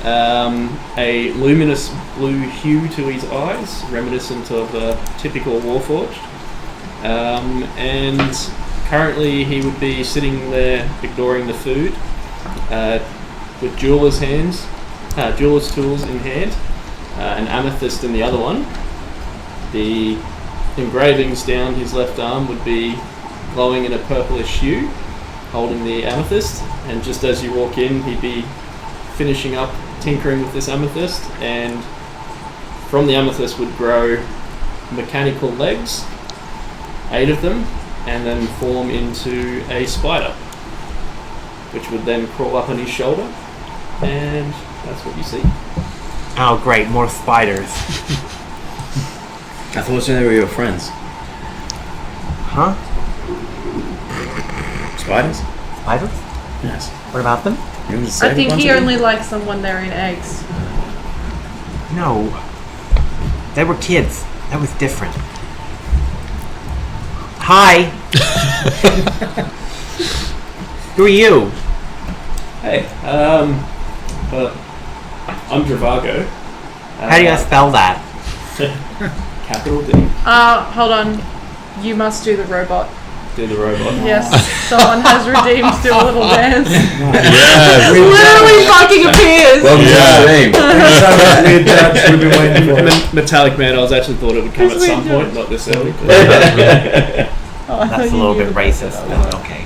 Speaker 6: A luminous blue hue to his eyes, reminiscent of a typical Warforged. And currently he would be sitting there ignoring the food, with jeweler's tools in hand, an amethyst in the other one. The engravings down his left arm would be glowing in a purplish hue, holding the amethyst, and just as you walk in, he'd be finishing up tinkering with this amethyst, and from the amethyst would grow mechanical legs, 8 of them, and then form into a spider, which would then crawl up on his shoulder, and that's what you see.
Speaker 3: Oh, great, more spiders.
Speaker 5: I thought they were your friends.
Speaker 3: Huh?
Speaker 5: Spiders?
Speaker 3: Spiders?
Speaker 5: Yes.
Speaker 3: What about them?
Speaker 5: You want to
Speaker 2: I
Speaker 5: save a
Speaker 2: think
Speaker 5: bunch
Speaker 2: he
Speaker 5: of them?
Speaker 2: only likes them when they're in eggs.
Speaker 3: No. They were kids. That was different. Hi. Who are you?
Speaker 6: Hey, I'm Dravago.
Speaker 3: How do you spell that?
Speaker 6: Capital D.
Speaker 2: Hold on. You must do the robot.
Speaker 6: Do the robot.
Speaker 2: Yes, someone has redeemed. Do a little dance.
Speaker 1: Yes.
Speaker 2: Literally fucking appears.
Speaker 5: Welcome to the team.
Speaker 4: That's weird judge we've been waiting for.
Speaker 6: Metallic Man, I was actually thought it would come at some point, not this early.
Speaker 3: That's a little bit racist, but okay.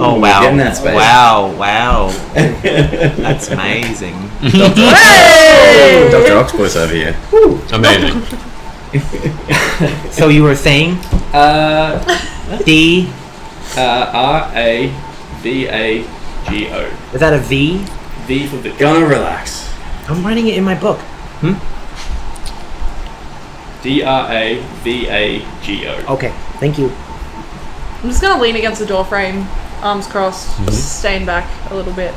Speaker 5: Oh
Speaker 3: wow.
Speaker 5: Get in that space.
Speaker 3: Wow. That's amazing.
Speaker 2: Hey!
Speaker 5: Dr. Octopus over here.
Speaker 1: Amazing.
Speaker 3: So you were saying D
Speaker 6: R-A-V-A-G-O.
Speaker 3: is that a V?
Speaker 6: V for Victor.
Speaker 5: Gonna relax.
Speaker 3: I'm writing it in my book.
Speaker 6: D-R-A-V-A-G-O.
Speaker 3: Okay, thank you.
Speaker 2: I'm just gonna lean against the door frame, arms crossed, just staying back a little bit.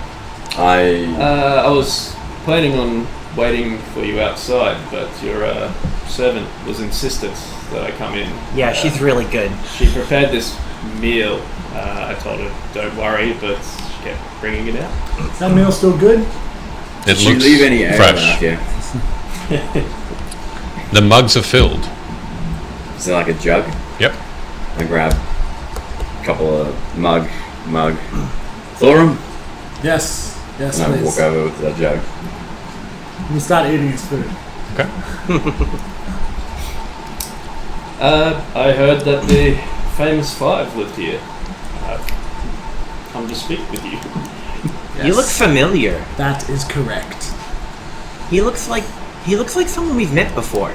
Speaker 5: I
Speaker 6: was planning on waiting for you outside, but your servant was insistent that I come in.
Speaker 3: Yeah, she's really good.
Speaker 6: She prepared this meal. I told her, don't worry, but she kept bringing it out.
Speaker 4: Is that meal still good?
Speaker 1: It
Speaker 5: did you
Speaker 1: looks
Speaker 5: leave any air
Speaker 1: fresh.
Speaker 5: out here?
Speaker 1: The mugs are filled.
Speaker 5: Is there like a jug?
Speaker 1: Yep.
Speaker 5: I grab a couple of mug. Thorum?
Speaker 4: Yes. Yes,
Speaker 5: And I
Speaker 4: please.
Speaker 5: walk over with that jug.
Speaker 4: We start eating his food.
Speaker 1: Okay.
Speaker 6: I heard that the famous 5 lived here. I've come to speak with you.
Speaker 3: You look familiar.
Speaker 4: That is correct.
Speaker 3: He looks like someone we've met before.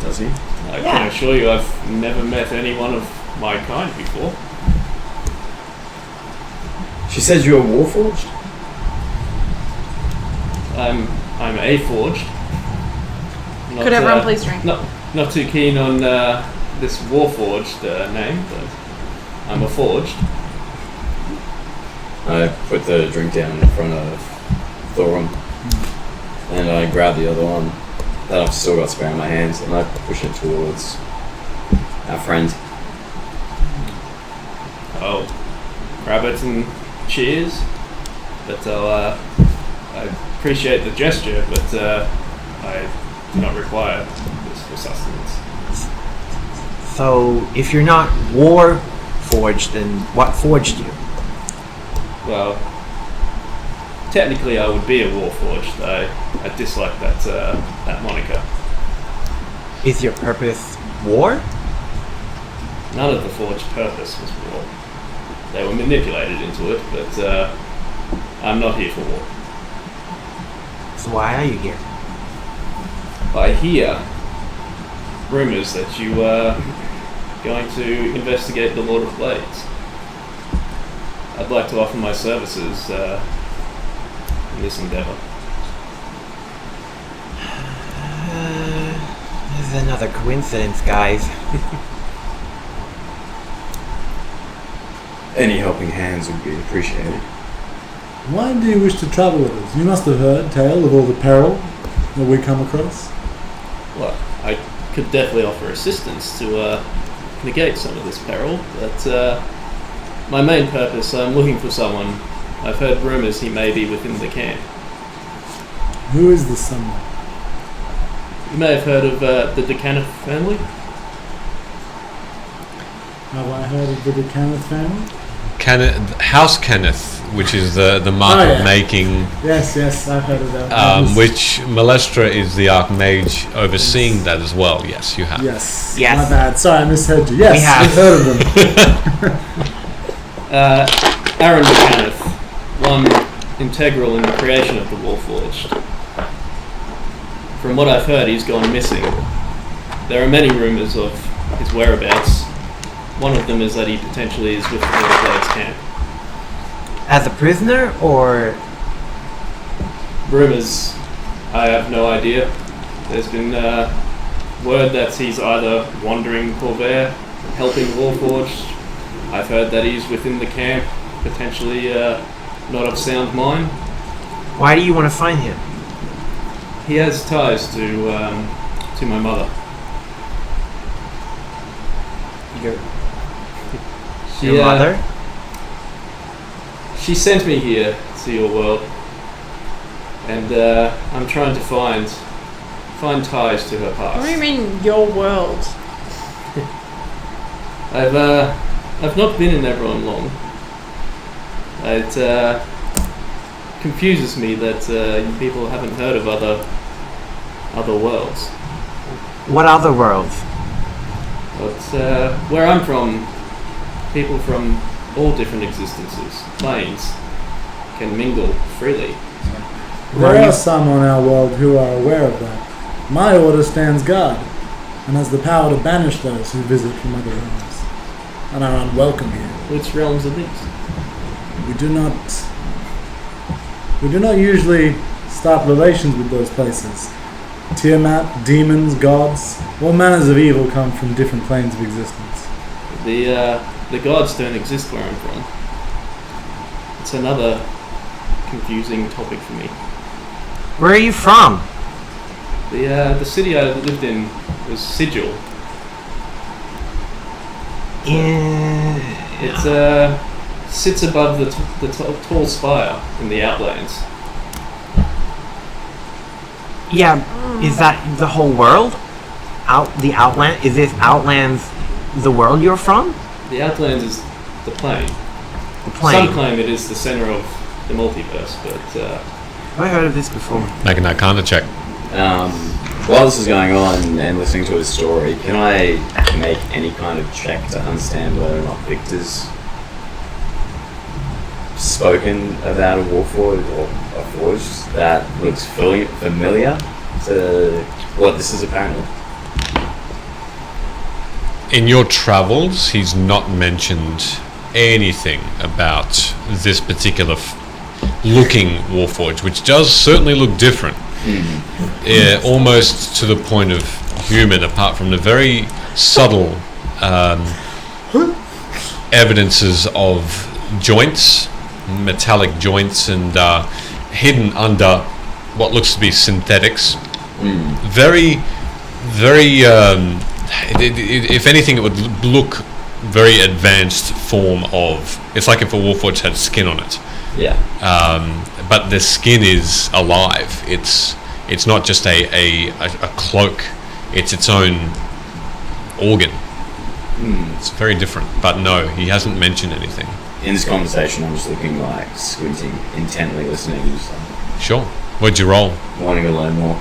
Speaker 5: Does he?
Speaker 6: I can assure you I've never met anyone of my kind before.
Speaker 5: She says you're warforged?
Speaker 6: I'm a forged.
Speaker 2: Could everyone please drink?
Speaker 6: Not too keen on this warforged name, but I'm a forged.
Speaker 5: I put the drink down in front of Thorum, and I grab the other one that I've still got spare in my hands, and I push it towards our friend.
Speaker 6: Oh, grab it and cheers. But I appreciate the gesture, but I do not require this for sustenance.
Speaker 3: So if you're not war forged, then what forged you?
Speaker 6: Well, technically I would be a warforged. I dislike that moniker.
Speaker 3: Is your purpose war?
Speaker 6: None of the forged purpose was war. They were manipulated into it, but I'm not here for war.
Speaker 3: So why are you here?
Speaker 6: I hear rumours that you are going to investigate the Lord of Blades. I'd like to offer my services in this endeavour.
Speaker 3: This is another coincidence, guys.
Speaker 5: Any helping hands would be appreciated.
Speaker 4: Why do you wish to travel with us? You must have heard tale of all the peril that we come across.
Speaker 6: Well, I could definitely offer assistance to negate some of this peril, but my main purpose, I'm looking for someone. I've heard rumours he may be within the camp.
Speaker 4: Who is this someone?
Speaker 6: You may have heard of the Decaniff family.
Speaker 4: Have I heard of the Kenneth family?
Speaker 1: House Kenneth which is the mark
Speaker 4: Oh,
Speaker 1: of
Speaker 4: yeah.
Speaker 1: making,
Speaker 4: Yes, I've heard of that.
Speaker 1: which Malestra is the Archmage overseeing that as well. Yes, you have.
Speaker 4: Yes.
Speaker 3: Yes.
Speaker 4: My bad. Sorry, I misheard you. Yes,
Speaker 3: We have.
Speaker 4: I've heard of them.
Speaker 6: Aaron Mechanic, one integral in the creation of the Warforged. From what I've heard, he's gone missing. There are many rumours of his whereabouts. One of them is that he potentially is with the Everglades camp.
Speaker 3: As a prisoner, or
Speaker 6: Rumours, I have no idea. There's been word that he's either wandering Corvair, helping Warforged. I've heard that he's within the camp, potentially not of sound mind.
Speaker 3: why do you want to find him?
Speaker 6: He has ties to my mother.
Speaker 3: Your mother?
Speaker 6: She sent me here to your world, and I'm trying to find ties to her past.
Speaker 2: What do you mean, your world?
Speaker 6: I've not been in Everon long. It confuses me that you people haven't heard of other worlds.
Speaker 3: What other worlds?
Speaker 6: But where I'm from, people from all different existences, planes, can mingle freely.
Speaker 4: There are some on our world who are aware of that. My order stands guard and has the power to banish those who visit from other realms and are unwelcome here.
Speaker 6: Which realms are these?
Speaker 4: We do not usually start relations with those places. Tiamat, demons, gods, all manners of evil come from different planes of existence.
Speaker 6: The gods don't exist where I'm from. It's another confusing topic for me.
Speaker 3: Where are you from?
Speaker 6: The city I lived in was Sigil. It sits above the tall spire in the Outlands.
Speaker 3: Yeah, is that the whole world? The Outland? Is this Outlands the world you're from?
Speaker 6: The Outlands is the plane.
Speaker 3: The plane.
Speaker 6: Some claim it is the center of the multiverse, but
Speaker 3: Have I heard of this before?
Speaker 1: Make an Arcana check.
Speaker 5: While this is going on and listening to his story, can I make any kind of check to understand whether or not Victor's spoken about a Warforged or a Forged that looks familiar to what this is apparently?
Speaker 1: In your travels, he's not mentioned anything about this particular looking Warforged, which does certainly look different. Almost to the point of human, apart from the very subtle evidences of joints, metallic joints, and hidden under what looks to be synthetics. Very, very, if anything, it would look very advanced form of, it's like if a Warforged had skin on it.
Speaker 5: Yeah.
Speaker 1: But the skin is alive. It's not just a cloak. It's its own organ. It's very different. But no, he hasn't mentioned anything.
Speaker 5: In this conversation, I'm just looking like squinting, intently listening, just like,
Speaker 1: Sure. What'd you roll?
Speaker 5: wanting to learn more.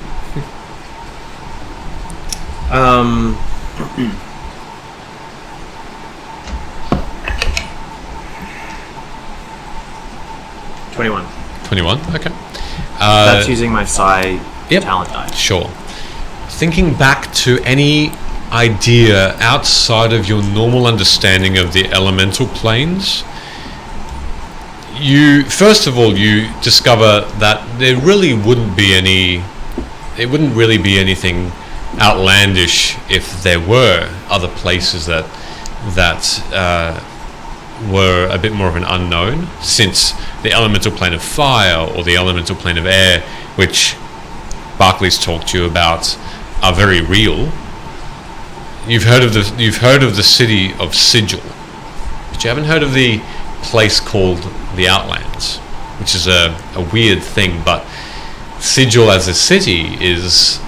Speaker 3: 21.
Speaker 1: 21. Okay.
Speaker 3: That's using my Psi
Speaker 1: Yep.
Speaker 3: talent die.
Speaker 1: Sure. Thinking back to any idea outside of your normal understanding of the elemental planes, you first of all you discover that there really wouldn't be any. It wouldn't really be anything outlandish if there were other places that were a bit more of an unknown, since the elemental plane of fire or the elemental plane of air, which Barclay's talked to you about, are very real. You've heard of the city of Sigil, but you haven't heard of the place called the Outlands, which is a weird thing. But Sigil as a city is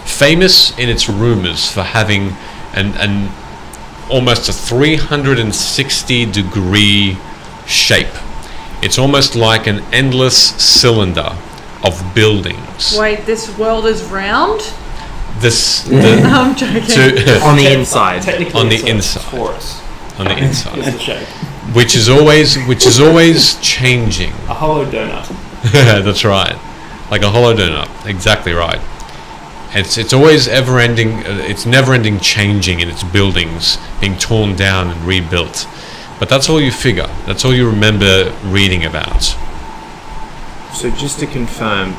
Speaker 1: famous in its rumors for having an almost a 360 degree shape. It's almost like an endless cylinder of buildings.
Speaker 2: Wait, this world is round? I'm joking.
Speaker 3: On the inside.
Speaker 6: Technically,
Speaker 1: On the
Speaker 6: it's a
Speaker 1: inside.
Speaker 6: torus
Speaker 1: On the inside,
Speaker 6: is the shape.
Speaker 1: which is always changing.
Speaker 6: A hollow donut.
Speaker 1: That's right, like a hollow donut. Exactly right. It's always ever ending. It's never ending, changing in its buildings, being torn down and rebuilt. But that's all you figure. That's all you remember reading about.
Speaker 3: So just to confirm,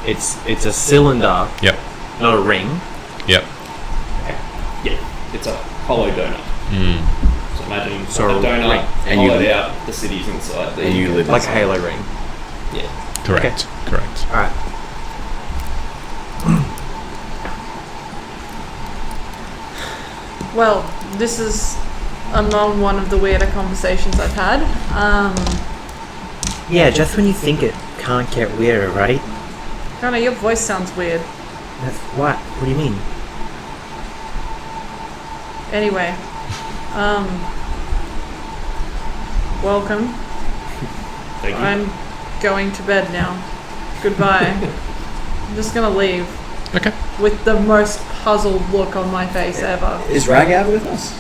Speaker 3: it's a cylinder,
Speaker 1: Yep.
Speaker 3: not a ring.
Speaker 1: Yep.
Speaker 6: Yeah, it's a hollow donut. So imagine
Speaker 3: So
Speaker 6: a donut
Speaker 3: ring.
Speaker 5: And you
Speaker 6: hollowed
Speaker 5: live-
Speaker 6: out the cities inside.
Speaker 5: And you live
Speaker 3: Like a
Speaker 5: inside.
Speaker 3: halo ring.
Speaker 6: Yeah.
Speaker 1: Correct. Correct.
Speaker 3: Alright.
Speaker 2: Well, this is among one of the weirder conversations I've had.
Speaker 3: Yeah, just when you think it can't get weirder, right?
Speaker 2: Connor, your voice sounds weird.
Speaker 3: That's what? What do you mean?
Speaker 2: Anyway, welcome.
Speaker 6: Thank you.
Speaker 2: I'm going to bed now. Goodbye. I'm just gonna leave
Speaker 1: Okay.
Speaker 2: with the most puzzled look on my face ever.
Speaker 5: Is Regav with us?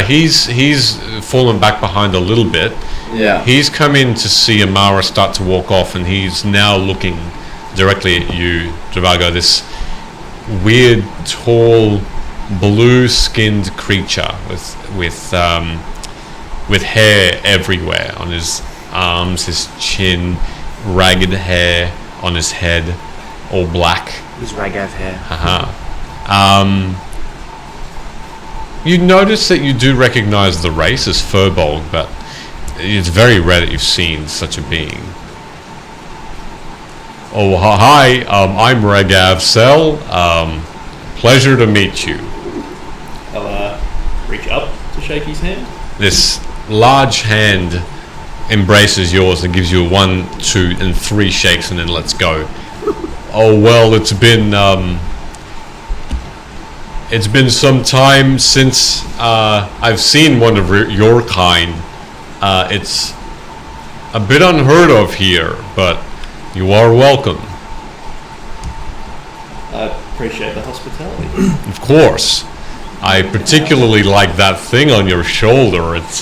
Speaker 1: He's fallen back behind a little bit.
Speaker 5: Yeah.
Speaker 1: He's come in to see Amara start to walk off, and he's now looking directly at you, Travago. This weird, tall, blue-skinned creature with hair everywhere on his arms, his chin, ragged hair on his head, all black.
Speaker 3: Is Regav here?
Speaker 1: You notice that you do recognize the race as Furbolg, but it's very rare that you've seen such a being. Oh, hi, I'm Regav Sel. Pleasure to meet you.
Speaker 6: I'll reach up to shake his hand.
Speaker 1: This large hand embraces yours and gives you a 1, 2, and 3 shakes and then lets go. Oh, well, it's been some time since I've seen one of your kind. It's a bit unheard of here, but you are welcome.
Speaker 6: I appreciate the hospitality.
Speaker 1: Of course. I particularly like that thing on your shoulder. It's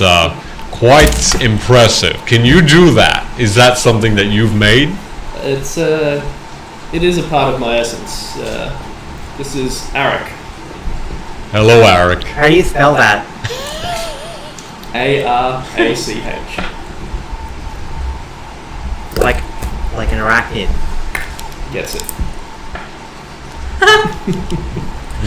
Speaker 1: quite impressive. Can you do that? Is that something that you've made?
Speaker 6: It is a part of my essence. This is Arik.
Speaker 1: Hello, Arik.
Speaker 3: How do you spell that?
Speaker 6: A-R-A-C-H.
Speaker 3: Like an arachnid.
Speaker 6: Gets it.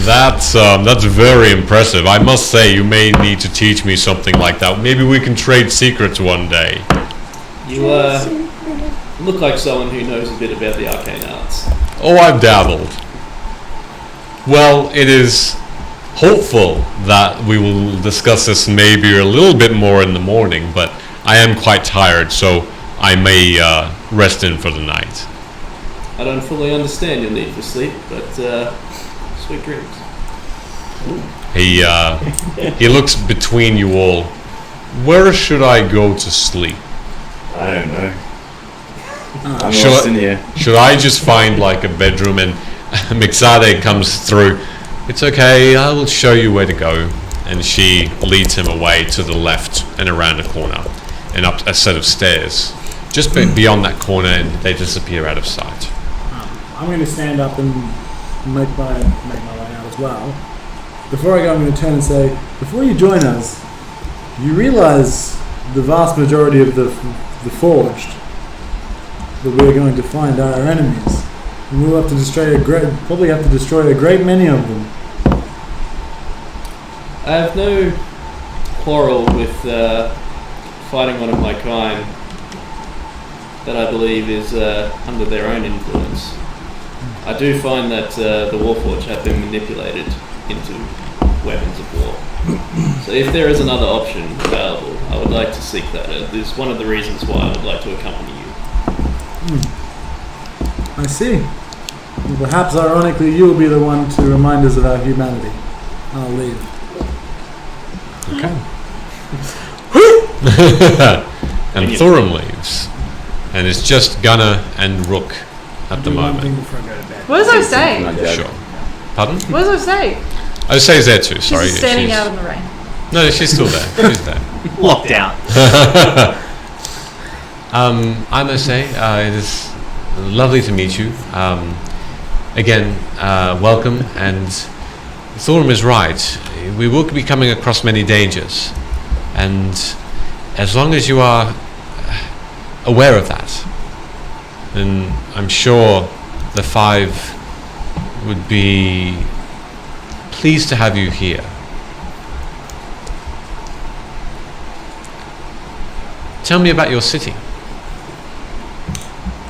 Speaker 1: That's very impressive. I must say, you may need to teach me something like that. Maybe we can trade secrets one day.
Speaker 6: You look like someone who knows a bit about the arcane arts.
Speaker 1: Oh, I've dabbled. Well, it is hopeful that we will discuss this maybe a little bit more in the morning, but I am quite tired, so I may rest in for the night.
Speaker 6: I don't fully understand your need for sleep, but sweet dreams.
Speaker 1: He looks between you all. Where should I go to sleep?
Speaker 5: I don't know. I'm
Speaker 1: Should
Speaker 5: lost
Speaker 1: I-
Speaker 5: in here.
Speaker 1: Should I just find like a bedroom and Mixade comes through? It's okay, I will show you where to go. And she leads him away to the left and around a corner and up a set of stairs. Just beyond that corner, and they disappear out of sight.
Speaker 4: I'm going to stand up and make my way out as well. Before I go, I'm going to turn and say, before you join us, you realise the vast majority of the Forged that we're going to find are our enemies, and we'll have to destroy probably have to destroy a great many of them.
Speaker 6: I have no quarrel with fighting one of my kind that I believe is under their own influence. I do find that the Warforged have been manipulated into weapons of war. So if there is another option available, I would like to seek that. It is one of the reasons why I would like to accompany you.
Speaker 4: I see. Well, perhaps ironically you will be the one to remind us of our humanity. I'll leave.
Speaker 1: Okay. And
Speaker 6: Yes.
Speaker 1: Thorum leaves. And it's just Gunnar and Rook at the
Speaker 7: One thing
Speaker 1: moment.
Speaker 7: before I go to bed.
Speaker 2: What does I say?
Speaker 5: Not yet.
Speaker 1: Sure. Pardon?
Speaker 2: What does I say?
Speaker 1: Osei's there too, sorry.
Speaker 2: She's standing
Speaker 1: she's-
Speaker 2: out in the rain.
Speaker 1: No, she's still there. She's there.
Speaker 3: Locked out.
Speaker 1: I'm Osei. It is lovely to meet you. Again, welcome. And Thorum is right. We will be coming across many dangers. And as long as you are aware of that, then I'm sure the Five would be pleased to have you here. Tell me about your city.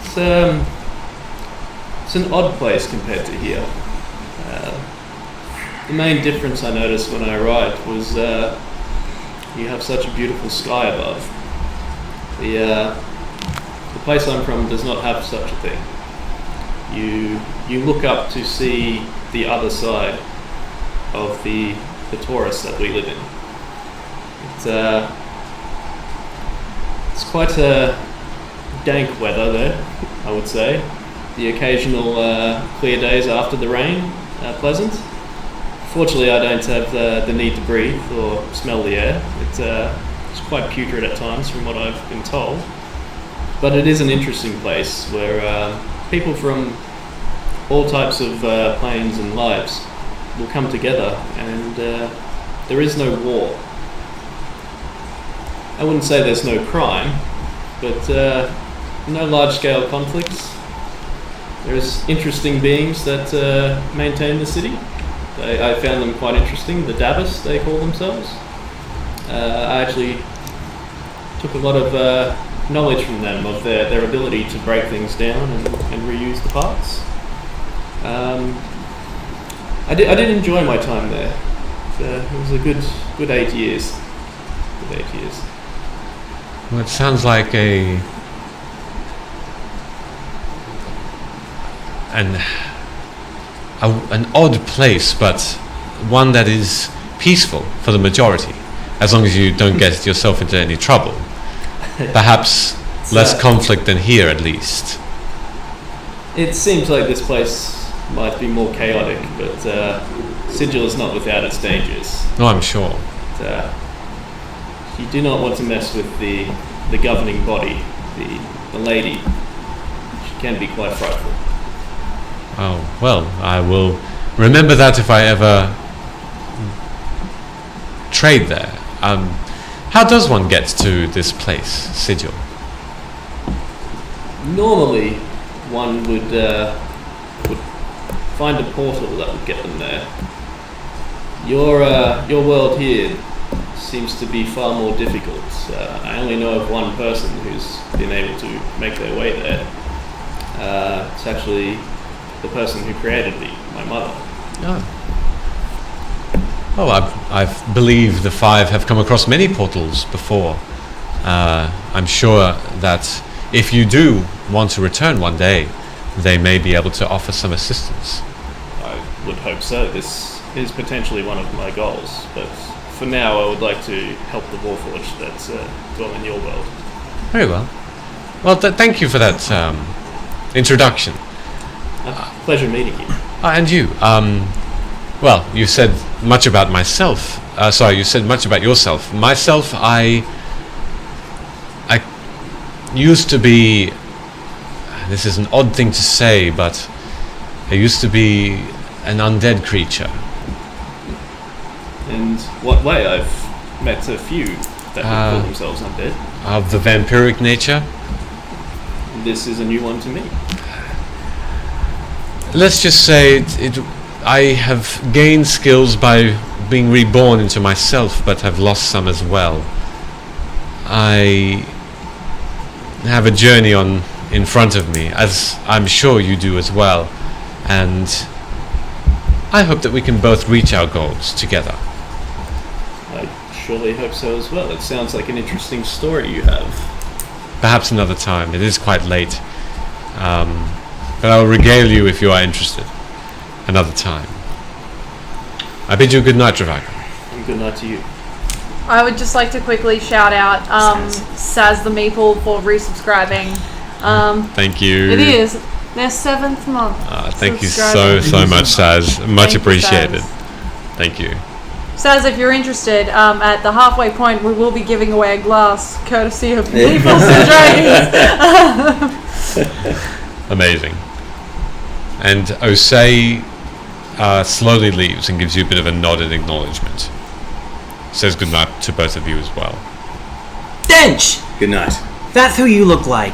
Speaker 6: It's an odd place compared to here. The main difference I noticed when I arrived was you have such a beautiful sky above. The place I'm from does not have such a thing. You look up to see the other side of the torus that we live in. It's quite a dank weather there, I would say. The occasional clear days after the rain are pleasant. Fortunately, I don't have the need to breathe or smell the air. It's quite putrid at times from what I've been told. But it is an interesting place where people from all types of planes and lives will come together, and there is no war. I wouldn't say there's no crime, but no large-scale conflicts. There's interesting beings that maintain the city. I found them quite interesting. The Davis, they call themselves. I actually took a lot of knowledge from them of their ability to break things down and reuse the parts. I did enjoy my time there. It was a good 8 years. Good 8 years.
Speaker 1: Well, it sounds like an odd place, but one that is peaceful for the majority, as long as you don't get yourself into any trouble. Perhaps less conflict than here, at least.
Speaker 6: It seems like this place might be more chaotic, but Sigil is not without its dangers.
Speaker 1: No, I'm sure.
Speaker 6: You do not want to mess with the governing body, the lady. She can be quite frightful.
Speaker 1: Oh, well, I will remember that if I ever trade there. How does one get to this place, Sigil?
Speaker 6: Normally, one would find a portal that would get them there. Your world here seems to be far more difficult. I only know of one person who's been able to make their way there. It's actually the person who created me, my mother.
Speaker 1: Oh, I believe the Five have come across many portals before. I'm sure that if you do want to return one day, they may be able to offer some assistance.
Speaker 6: I would hope so. This is potentially one of my goals, but for now I would like to help the Warforged that's dwell in your world.
Speaker 1: Very well. Well, thank you for that introduction.
Speaker 6: Pleasure meeting you.
Speaker 1: And you. Well, you said much about myself. You said much about yourself. Myself, I used to be... This is an odd thing to say, but I used to be an undead creature.
Speaker 6: In what way? I've met a few that would call themselves undead.
Speaker 1: Of the vampiric nature.
Speaker 6: This is a new one to me.
Speaker 1: Let's just say I have gained skills by being reborn into myself, but have lost some as well. I have a journey in front of me, as I'm sure you do as well, and I hope that we can both reach our goals together.
Speaker 6: I surely hope so as well. It sounds like an interesting story you have.
Speaker 1: Perhaps another time. It is quite late. But I'll regale you if you are interested. Another time. I bid you good night, Ravaka.
Speaker 6: And good night to you.
Speaker 2: I would just like to quickly shout out Saz the Meeple for resubscribing.
Speaker 1: Thank you.
Speaker 2: It is their 7th month.
Speaker 1: Thank you
Speaker 2: subscribing.
Speaker 1: so much, Saz. Much
Speaker 2: Thank you,
Speaker 1: appreciated.
Speaker 2: Saz.
Speaker 1: Thank you.
Speaker 2: Saz, if you're interested, at the halfway point, we will be giving away a glass courtesy of Meeples and Dragons.
Speaker 1: Amazing. And Osei slowly leaves and gives you a bit of a nod in acknowledgement. Says goodnight to both of you as well.
Speaker 3: Dench!
Speaker 5: Good night.
Speaker 3: That's who you look like.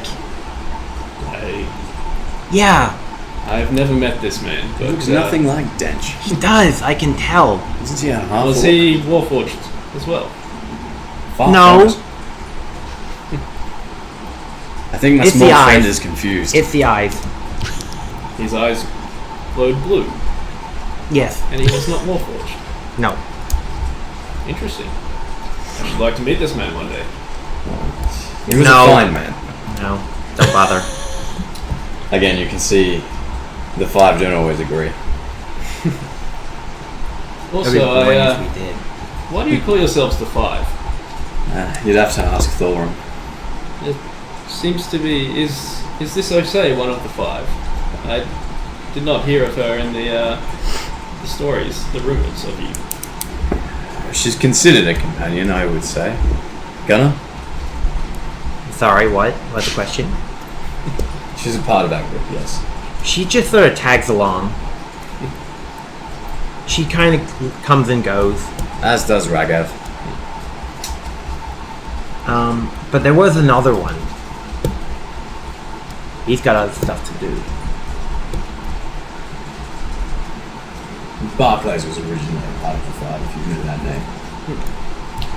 Speaker 3: Yeah,
Speaker 6: I've never met this man,
Speaker 5: He
Speaker 6: but
Speaker 5: looks nothing like Dench.
Speaker 3: he does. I can tell.
Speaker 5: Isn't he a half?
Speaker 6: was he Warforged as well?
Speaker 3: No.
Speaker 5: I think my
Speaker 3: It's
Speaker 5: small
Speaker 3: the
Speaker 5: friend
Speaker 3: eyes.
Speaker 5: is confused.
Speaker 3: It's the eyes.
Speaker 6: His eyes glowed blue,
Speaker 3: Yes.
Speaker 6: and he was not Warforged.
Speaker 3: No.
Speaker 6: Interesting. I should like to meet this man one day.
Speaker 5: He was
Speaker 3: No.
Speaker 5: a fine man.
Speaker 3: No. Don't bother.
Speaker 5: Again, you can see the 5 don't always agree.
Speaker 6: Also,
Speaker 3: Every morning we did.
Speaker 6: why do you call yourselves the 5?
Speaker 5: You'd have to ask Thorum.
Speaker 6: It seems to be. Is this Osei one of the 5? I did not hear of her in the stories, the rumors of you.
Speaker 5: She's considered a companion, I would say. Gunnar?
Speaker 3: Sorry, what? What's the question?
Speaker 5: She's a part of that group, yes.
Speaker 3: She just sort of tags along. She kind of comes and goes.
Speaker 5: As does Regav.
Speaker 3: But there was another one. He's got other stuff to do.
Speaker 5: Barclays was originally a part of the 5, if you knew that name.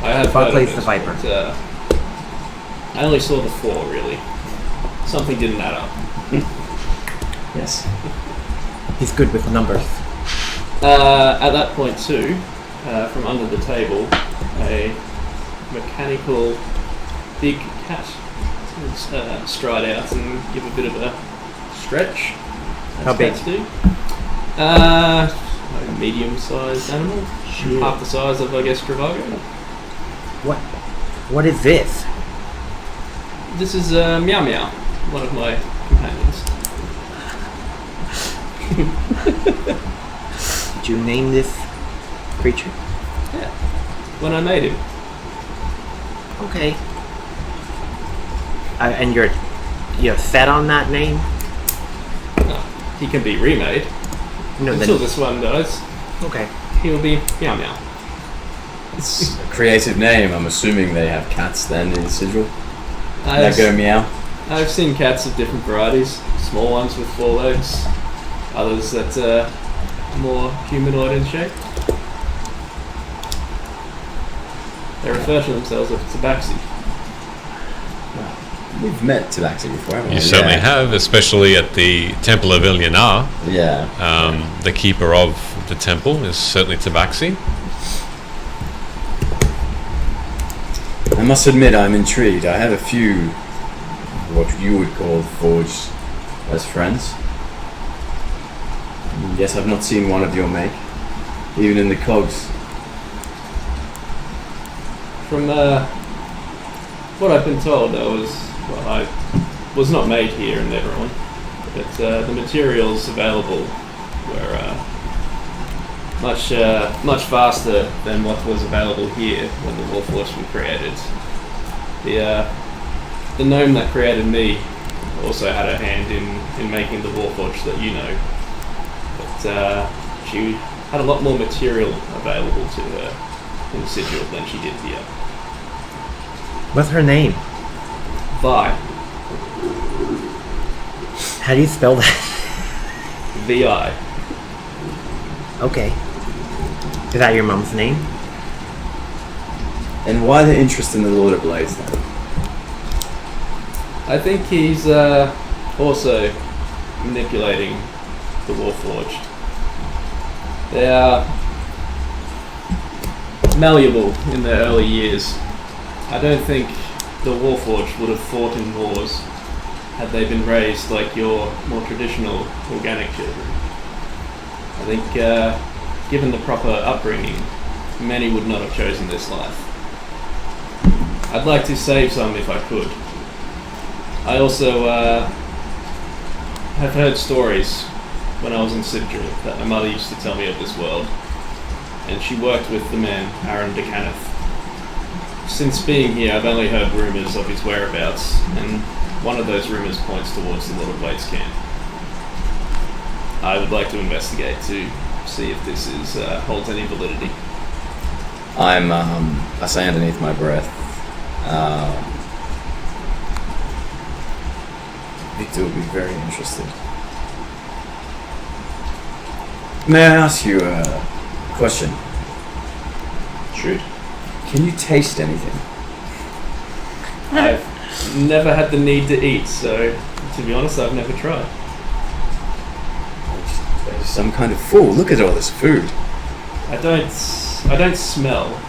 Speaker 6: I have
Speaker 3: Barclays
Speaker 6: heard of
Speaker 3: the
Speaker 6: this,
Speaker 3: Viper.
Speaker 6: but, I only saw the 4 really. Something didn't add up.
Speaker 5: Yes.
Speaker 3: He's good with numbers.
Speaker 6: At that point too, from under the table, a mechanical big cat would stride out and give a bit of a stretch. As
Speaker 3: How big?
Speaker 6: cats do. A medium-sized animal, half the size of, I guess, Travago.
Speaker 3: What is this?
Speaker 6: This is Meow Meow, one of my companions.
Speaker 3: Did you name this creature?
Speaker 6: Yeah, when I made him.
Speaker 3: Okay. And you're set on that name?
Speaker 6: No, he can be remade.
Speaker 3: No,
Speaker 6: Until
Speaker 3: then.
Speaker 6: this one does,
Speaker 3: Okay.
Speaker 6: he'll be Meow Meow.
Speaker 5: It's a creative name. I'm assuming they have cats then in the sigil. That
Speaker 6: I've,
Speaker 5: go meow.
Speaker 6: I've seen cats of different varieties. Small ones with 4 legs, others that are more humanoid in shape. They refer to themselves as Tabaxi.
Speaker 5: We've met Tabaxi before, haven't we?
Speaker 1: You certainly have, especially at the Temple of Ilyanar.
Speaker 5: Yeah.
Speaker 1: The keeper of the temple is certainly Tabaxi.
Speaker 5: I must admit I'm intrigued. I have a few, what you would call forged as friends. Yes, I've not seen one of your make, even in the cogs.
Speaker 6: From what I've been told, I was not made here in Neverone, but the materials available were much faster than what was available here when the Warforged were created. The gnome that created me also had a hand in making the Warforged that you know, but she had a lot more material available to her in the sigil than she did here.
Speaker 3: What's her name?
Speaker 6: Vi.
Speaker 3: How do you spell that?
Speaker 6: VI.
Speaker 3: Okay. Is that your mom's name?
Speaker 5: And why the interest in the Lord of Blades then?
Speaker 6: I think he's also manipulating the Warforged. They are malleable in their early years. I don't think the Warforged would have fought in wars had they been raised like your more traditional organic children. I think given the proper upbringing, many would not have chosen this life. I'd like to save some if I could. I also have heard stories when I was in Sidra that my mother used to tell me of this world, and she worked with the man, Aaron DeCanneth. Since being here, I've only heard rumours of his whereabouts, and one of those rumours points towards the Little Blades camp. I would like to investigate to see if this holds any validity.
Speaker 5: I say underneath my breath, Victor will be very interested. May I ask you a question?
Speaker 6: Shoot.
Speaker 5: Can you taste anything?
Speaker 6: I've never had the need to eat, so to be honest, I've never tried.
Speaker 5: There's some kind of fool. Look at all this food.
Speaker 6: I don't smell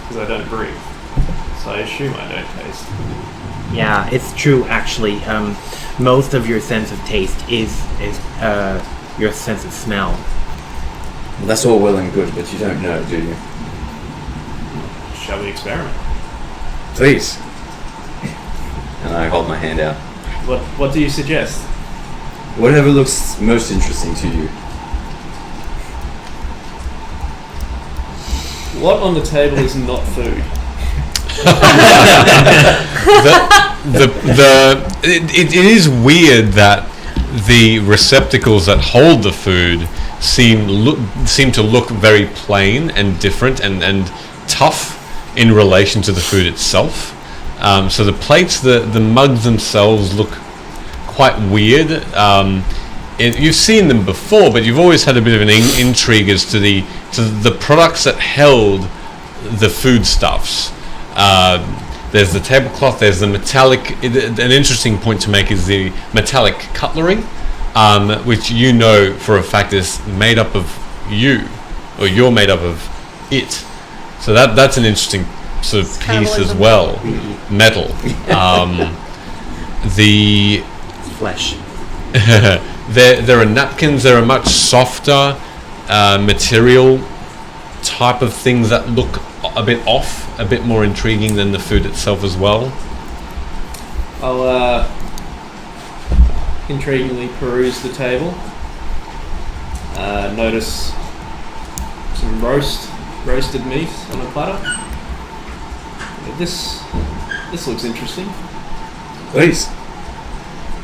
Speaker 6: because I don't breathe, so I assume I don't taste.
Speaker 3: Yeah, it's true actually. Most of your sense of taste is your sense of smell.
Speaker 5: Well, that's all well and good, but you don't know, do you?
Speaker 6: Shall we experiment?
Speaker 5: Please. And I hold my hand out.
Speaker 6: What do you suggest?
Speaker 5: Whatever looks most interesting to you.
Speaker 6: What on the table is not food?
Speaker 1: It is weird that the receptacles that hold the food seem to look very plain and different and tough in relation to the food itself. So the plates, the mugs themselves look quite weird. You've seen them before, but you've always had a bit of an intrigue as to the products that held the foodstuffs. There's the tablecloth. There's the metallic. An interesting point to make is the metallic cutlery, which you know for a fact is made up of you, or you're made up of it. So that's an interesting sort of piece as well. Metal. The
Speaker 3: Flesh.
Speaker 1: there are napkins. There are much softer material type of things that look a bit off, a bit more intriguing than the food itself as well.
Speaker 6: I'll intriguingly peruse the table. Notice some roasted meat on a platter. This looks interesting.
Speaker 5: Please.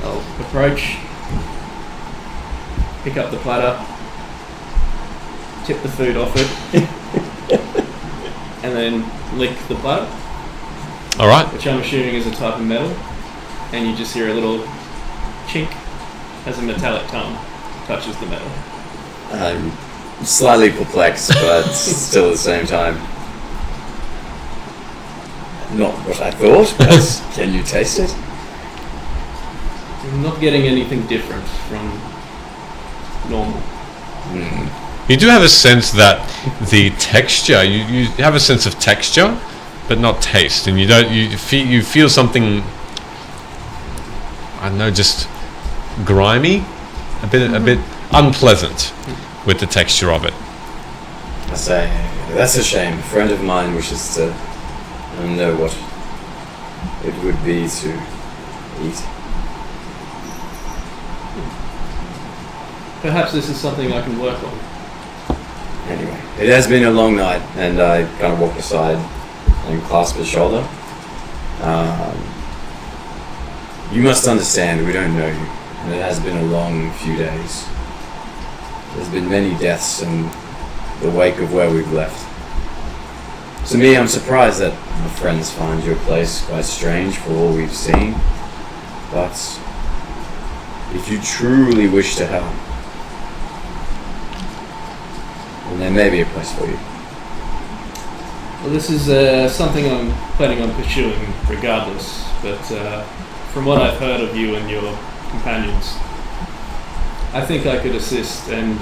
Speaker 6: I'll approach, pick up the platter, tip the food off it, and then lick the platter.
Speaker 1: All right.
Speaker 6: Which I'm assuming is a type of metal, and you just hear a little chink as a metallic tongue touches the metal.
Speaker 5: I'm slightly perplexed, but still at the same time, not what I thought, but can you taste it?
Speaker 6: I'm not getting anything different from normal.
Speaker 1: You do have a sense that the texture, you have a sense of texture, but not taste, and you feel something, I don't know, just grimy, a bit unpleasant with the texture of it.
Speaker 5: I say, that's a shame. A friend of mine wishes to know what it would be to eat.
Speaker 6: Perhaps this is something I can work on.
Speaker 5: Anyway, it has been a long night, and I kind of walk aside and clasp his shoulder. You must understand, we don't know you, and it has been a long few days. There's been many deaths in the wake of where we've left. To me, I'm surprised that my friends find your place quite strange for all we've seen, but if you truly wish to help, then there may be a place for you.
Speaker 6: Well, this is something I'm planning on pursuing regardless, but from what I've heard of you and your companions, I think I could assist, and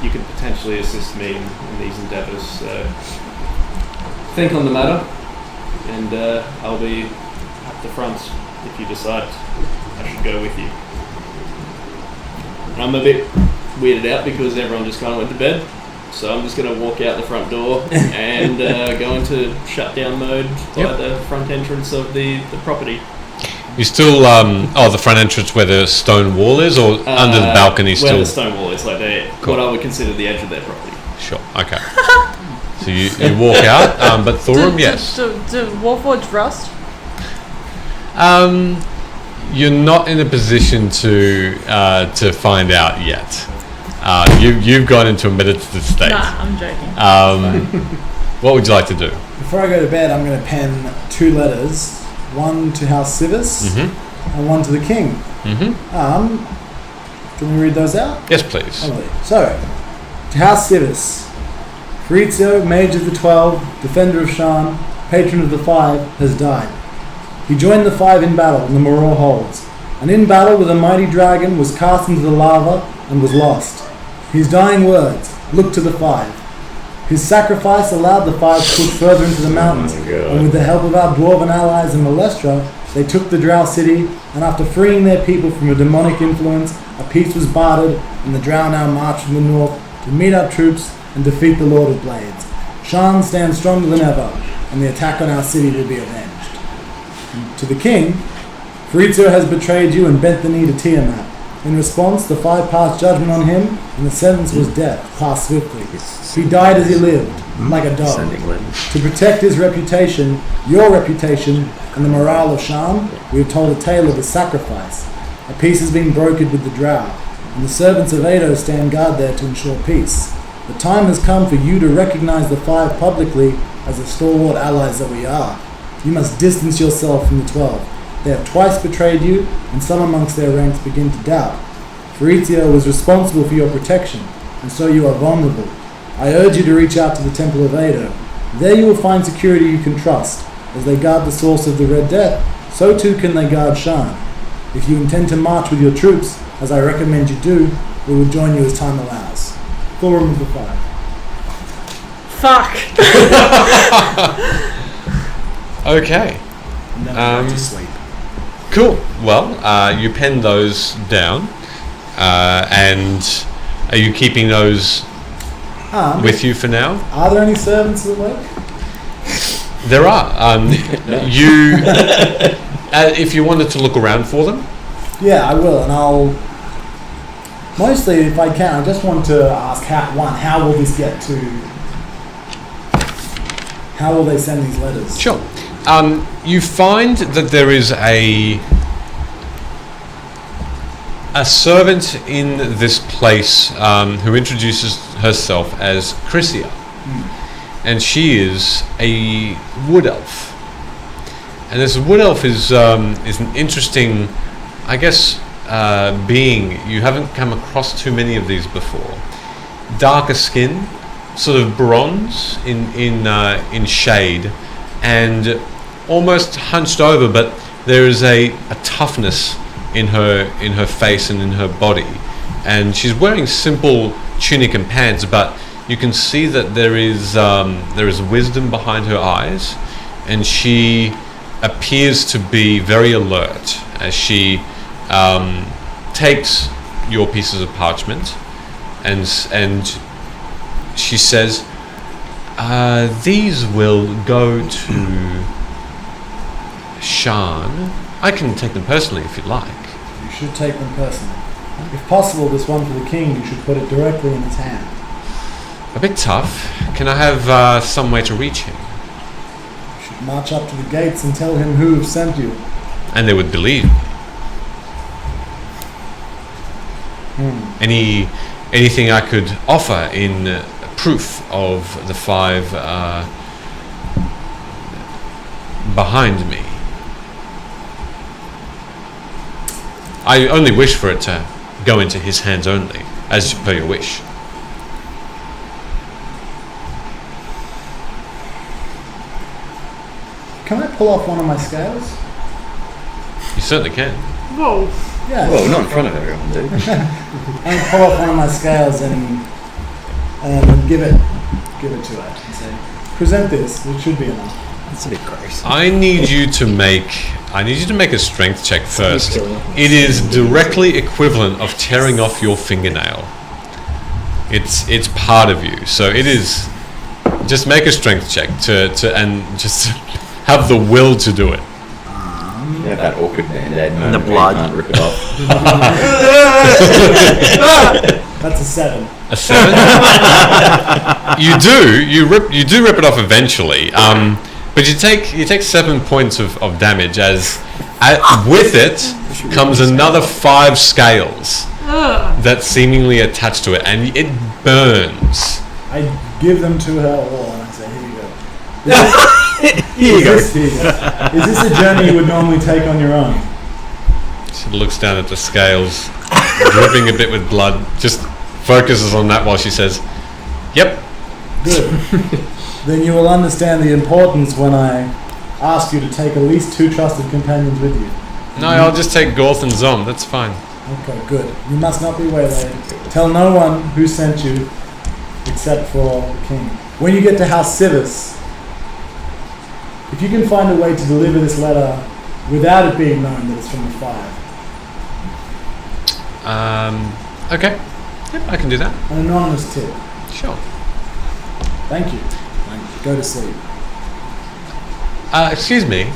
Speaker 6: you could potentially assist me in these endeavours. Think on the matter, and I'll be at the front if you decide I should go with you. I'm a bit weirded out because everyone just kind of went to bed, So I'm just going to walk out the front door and go into shutdown mode by the front entrance of the property.
Speaker 1: You still, the front entrance where the stone wall is, or under the balcony
Speaker 6: where
Speaker 1: still?
Speaker 6: Where the stone wall is, like
Speaker 1: Cool.
Speaker 6: what I would consider the edge of their property.
Speaker 1: Sure, okay. So you walk out, but Thorum, yes.
Speaker 2: Do Warforged rust?
Speaker 1: You're not in a position to find out yet. You've gone into a meditative state.
Speaker 2: Nah, I'm joking.
Speaker 1: What would you like to do?
Speaker 4: Before I go to bed, I'm going to pen 2 letters. One to House Civis and one to the King. Can we read those out?
Speaker 1: Yes, please.
Speaker 4: Lovely. So, to House Civis, Fabrizio, Mage of the 12, Defender of Shan, Patron of the 5, has died. He joined the 5 in battle in the Mror Holds, and in battle with a mighty dragon was cast into the lava and was lost. His dying words, look to the 5. His sacrifice allowed the 5 to push further into the mountains, and with the help of our dwarven allies in Molestra, they took the Drow city, and after freeing their people from a demonic influence, a peace was bartered, and the Drow now march from the north to meet our troops and defeat the Lord of Blades. Shan stands stronger than ever, and the attack on our city will be avenged. And to the King, Fabrizio has betrayed you and bent the knee to Tiamat. In response, the 5 passed judgment on him, and the sentence was death, passed swiftly. He died as he lived, like a dog. To protect his reputation, your reputation, and the morale of Shan, we have told a tale of his sacrifice. A peace has been brokered with the Drow, and the servants of Ado stand guard there to ensure peace. The time has come for you to recognize the 5 publicly as the stalwart allies that we are. You must distance yourself from the 12. They have twice betrayed you, and some amongst their ranks begin to doubt. Fabrizio was responsible for your protection, and so you are vulnerable. I urge you to reach out to the Temple of Ado. There you will find security you can trust. As they guard the source of the Red Death, so too can they guard Shan. If you intend to march with your troops, as I recommend you do, we will join you as time allows. Thorum of the 5.
Speaker 2: Fuck.
Speaker 1: Okay.
Speaker 4: Never go to sleep.
Speaker 1: Cool. Well, you pen those down, and are you keeping those with you for now?
Speaker 4: Are there any servants awake?
Speaker 1: There are. You, if you wanted to look around for them.
Speaker 4: Yeah, I will, and I'll... Mostly, if I can, I just want to ask, how will this get to... How will they send these letters?
Speaker 1: Sure. You find that there is a servant in this place who introduces herself as Chrysia, and she is a wood elf. And this wood elf is an interesting, I guess, being. You haven't come across too many of these before. Darker skin, sort of bronze in shade, and almost hunched over, but there is a toughness in her face and in her body, and she's wearing simple tunic and pants, but you can see that there is wisdom behind her eyes, and she appears to be very alert as she takes your pieces of parchment, and she says, these will go to Shan. I can take them personally if you'd like.
Speaker 4: You should take them personally. If possible, this one for the king, you should put it directly in his hand.
Speaker 1: A bit tough. Can I have some way to reach him?
Speaker 4: You should march up to the gates and tell him who have sent you.
Speaker 1: And they would believe. Anything I could offer in proof of the 5 behind me? I only wish for it to go into his hands only, as per your wish.
Speaker 4: Can I pull off one of my scales?
Speaker 1: You certainly can.
Speaker 2: Whoa.
Speaker 4: Yeah.
Speaker 5: Well, not in front of everyone, dude.
Speaker 4: I'm going to pull off one of my scales and give it to her and say, present this, it should be enough.
Speaker 3: That's a bit gross.
Speaker 1: I need you to make a strength check first. It is directly equivalent of tearing off your fingernail. It's part of you. So it is. Just make a strength check and just have the will to do it.
Speaker 5: You have that awkward band-aid
Speaker 3: the
Speaker 5: moment where you
Speaker 3: blood.
Speaker 5: can't rip it off.
Speaker 4: That's a 7.
Speaker 1: A 7. You do rip it off eventually. But you take 7 points of damage as with it comes another 5 scales that seemingly attach to it, and it burns.
Speaker 4: I give them to her all and I say, here you go. Is this a journey you would normally take on your own?
Speaker 1: She looks down at the scales, dripping a bit with blood, just focuses on that while she says, yep.
Speaker 4: Good. Then you will understand the importance when I ask you to take at least 2 trusted companions with you.
Speaker 1: No, I'll just take Gorth and Zom, that's fine.
Speaker 4: Okay, good. You must not be waylaid. Tell no one who sent you except for the king. When you get to House Civis, if you can find a way to deliver this letter without it being known that it's from the 5.
Speaker 1: Okay. Yep, I can do that.
Speaker 4: An anonymous tip.
Speaker 1: Sure.
Speaker 4: Thank you. Go to sleep.
Speaker 1: Excuse me.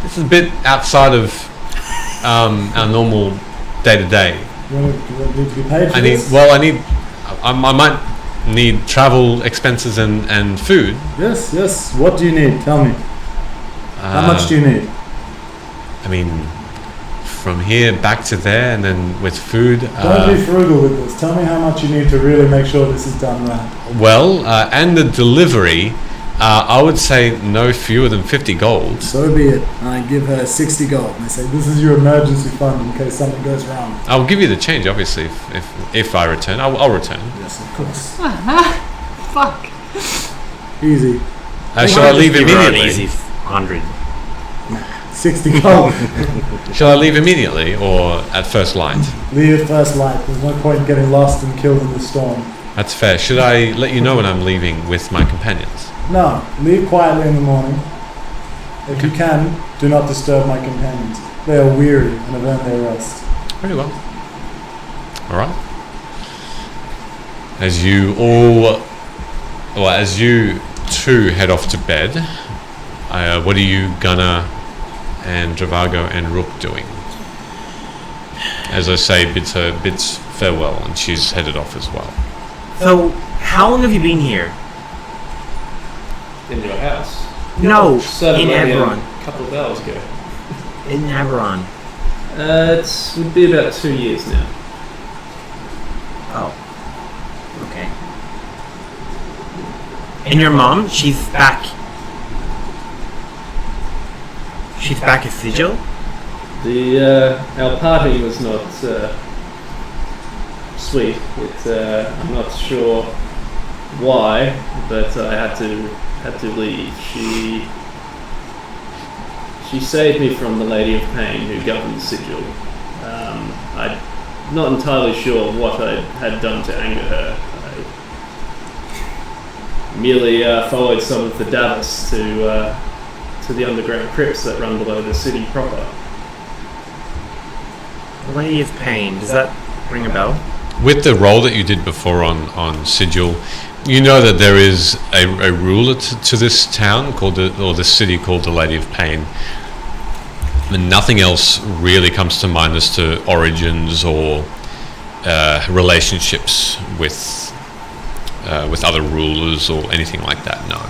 Speaker 1: This is a bit outside of our normal day-to-day.
Speaker 4: Do you want to be paid for this?
Speaker 1: I might need travel expenses and food.
Speaker 4: Yes. What do you need? Tell me. How much do you need?
Speaker 1: I mean, from here back to there, and then with food.
Speaker 4: Don't be frugal with this. Tell me how much you need to really make sure this is done right.
Speaker 1: Well, and the delivery, I would say no fewer than 50 gold.
Speaker 4: So be it. I give her 60 gold. And I say, this is your emergency fund in case something goes wrong.
Speaker 1: I'll give you the change, obviously, if I return. I'll return.
Speaker 4: Yes, of course.
Speaker 2: Fuck.
Speaker 4: Easy.
Speaker 1: Shall I leave
Speaker 3: Give her an
Speaker 1: immediately?
Speaker 3: easy 100.
Speaker 4: 60 gold.
Speaker 1: Shall I leave immediately or at first light?
Speaker 4: Leave at first light. There's no point in getting lost and killed in the storm.
Speaker 1: That's fair. Should I let you know when I'm leaving with my companions?
Speaker 4: No, leave quietly in the morning. If you can, do not disturb my companions. They are weary and have earned their rest.
Speaker 1: Very well. All right. As you two head off to bed, what are you, Gunnar and Dravago and Rook doing? As I say, bids farewell, and she's headed off as well.
Speaker 3: So, how long have you been here?
Speaker 6: In your house.
Speaker 3: No,
Speaker 6: Started
Speaker 3: in
Speaker 6: maybe
Speaker 3: Eberron.
Speaker 6: a couple of hours ago.
Speaker 3: In Eberron.
Speaker 6: It would be about 2 years now.
Speaker 3: Oh. Okay. And your mom, she's back. She's back at Sigil?
Speaker 6: Our party was not sweet. I'm not sure why, but I had to leave. She saved me from the Lady of Pain who governs Sigil. I'm not entirely sure what I had done to anger her. I merely followed some of the Davos to the underground crypts that run below the city proper.
Speaker 3: Lady of Pain, does that ring a bell?
Speaker 1: With the role that you did before on Sigil, you know that there is a ruler to this town or this city called the Lady of Pain. And nothing else really comes to mind as to origins or relationships with other rulers or anything like that. No.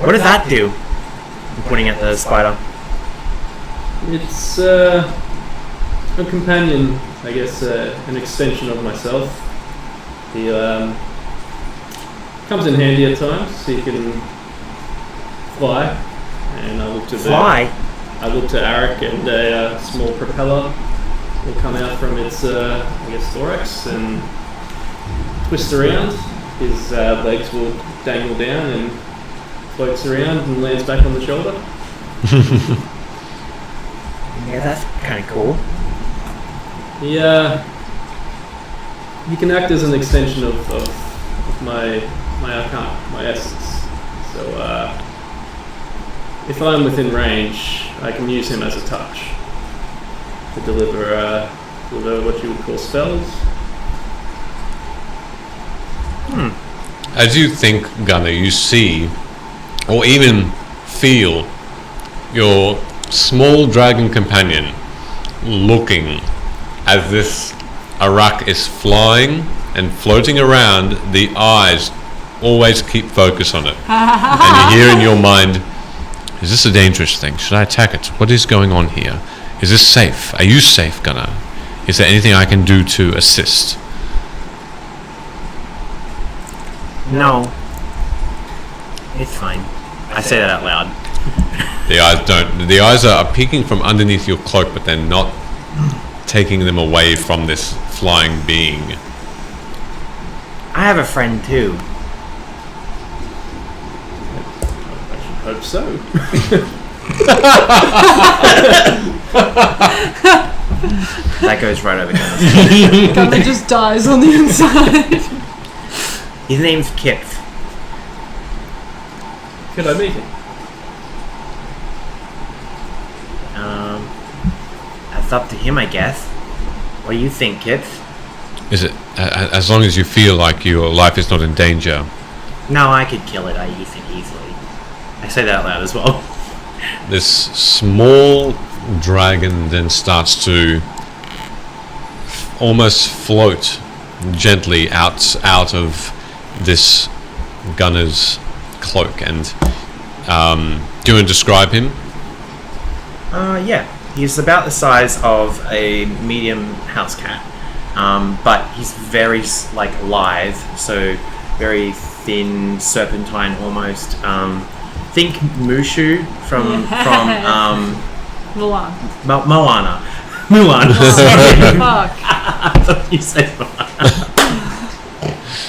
Speaker 3: What does that do? I'm pointing at the spider.
Speaker 6: It's a companion, I guess, an extension of myself. He comes in handy at times. He can fly, and I look to
Speaker 3: Fly?
Speaker 6: I look to Arik, and a small propeller will come out from its, thorax and twist around. His legs will dangle down and floats around and lands back on the shoulder.
Speaker 3: Yeah, that's kind of cool.
Speaker 6: He can act as an extension of my arcana, my essence. So If I'm within range, I can use him as a touch to deliver what you would call spells.
Speaker 1: As you think, Gunner, you see, or even feel, your small dragon companion looking as this Arak is flying and floating around. The eyes always keep focus on it. And you hear in your mind, is this a dangerous thing? Should I attack it? What is going on here? Is this safe? Are you safe, Gunner? Is there anything I can do to assist?
Speaker 3: No. It's fine. I say that out loud.
Speaker 1: The eyes don't. The eyes are peeking from underneath your cloak, but they're not taking them away from this flying being.
Speaker 3: I have a friend too.
Speaker 6: I should hope so.
Speaker 3: That goes right over Gunner's head.
Speaker 2: Gunner just dies on the inside.
Speaker 3: His name's Kip.
Speaker 6: Could I meet him?
Speaker 3: That's up to him, I guess. What do you think, Kip?
Speaker 1: Is it as long as you feel like your life is not in danger?
Speaker 3: No, I could kill it. I think easily. I say that out loud as well.
Speaker 1: This small dragon then starts to almost float gently out of this gunner's cloak. And do you want to describe him?
Speaker 3: Yeah. He's about the size of a medium house cat, but he's very lithe, so very thin, serpentine almost. Think Mushu from
Speaker 2: Mulan.
Speaker 3: Moana. Mulan.
Speaker 2: Fuck.
Speaker 3: I thought you said Moana.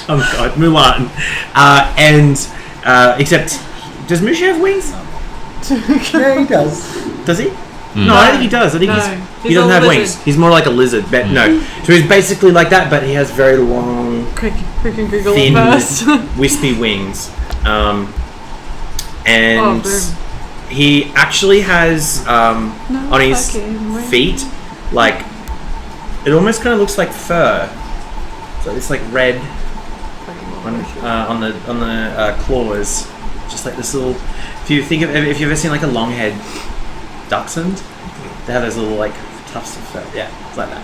Speaker 3: Oh god, Mulan. Except, does Mushu have wings?
Speaker 4: Yeah, he does.
Speaker 3: Does he? No, I don't think he does. I think he doesn't have wings. He's more like a lizard. But no, so he's basically like that, but he has very long,
Speaker 2: Quick and giggle
Speaker 3: thin,
Speaker 2: first.
Speaker 3: wispy wings. And he actually has on his feet, like, it almost kind of looks like fur. So it's like red on the claws, just like this little. If you've ever seen like a long-haired dachshund, they have those little like tufts of fur. Yeah, it's like that.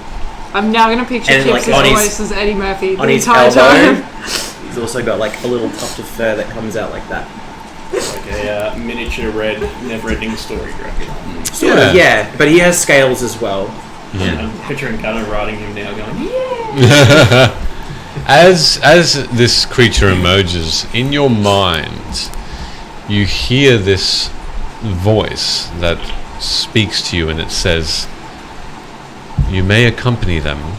Speaker 2: I'm now gonna picture
Speaker 3: And,
Speaker 2: Kip's
Speaker 3: like, on his-
Speaker 2: voice as Eddie Murphy
Speaker 3: On
Speaker 2: the
Speaker 3: his
Speaker 2: entire
Speaker 3: elbow,
Speaker 2: time.
Speaker 3: he's also got like a little tuft of fur that comes out like that.
Speaker 6: Like a miniature red, never-ending story dragon.
Speaker 3: Sort of, yeah, but he has scales as well.
Speaker 6: I'm picturing Gunner riding him now, going, yeah.
Speaker 1: As this creature emerges in your mind, you hear this voice that speaks to you, and it says, "You may accompany them,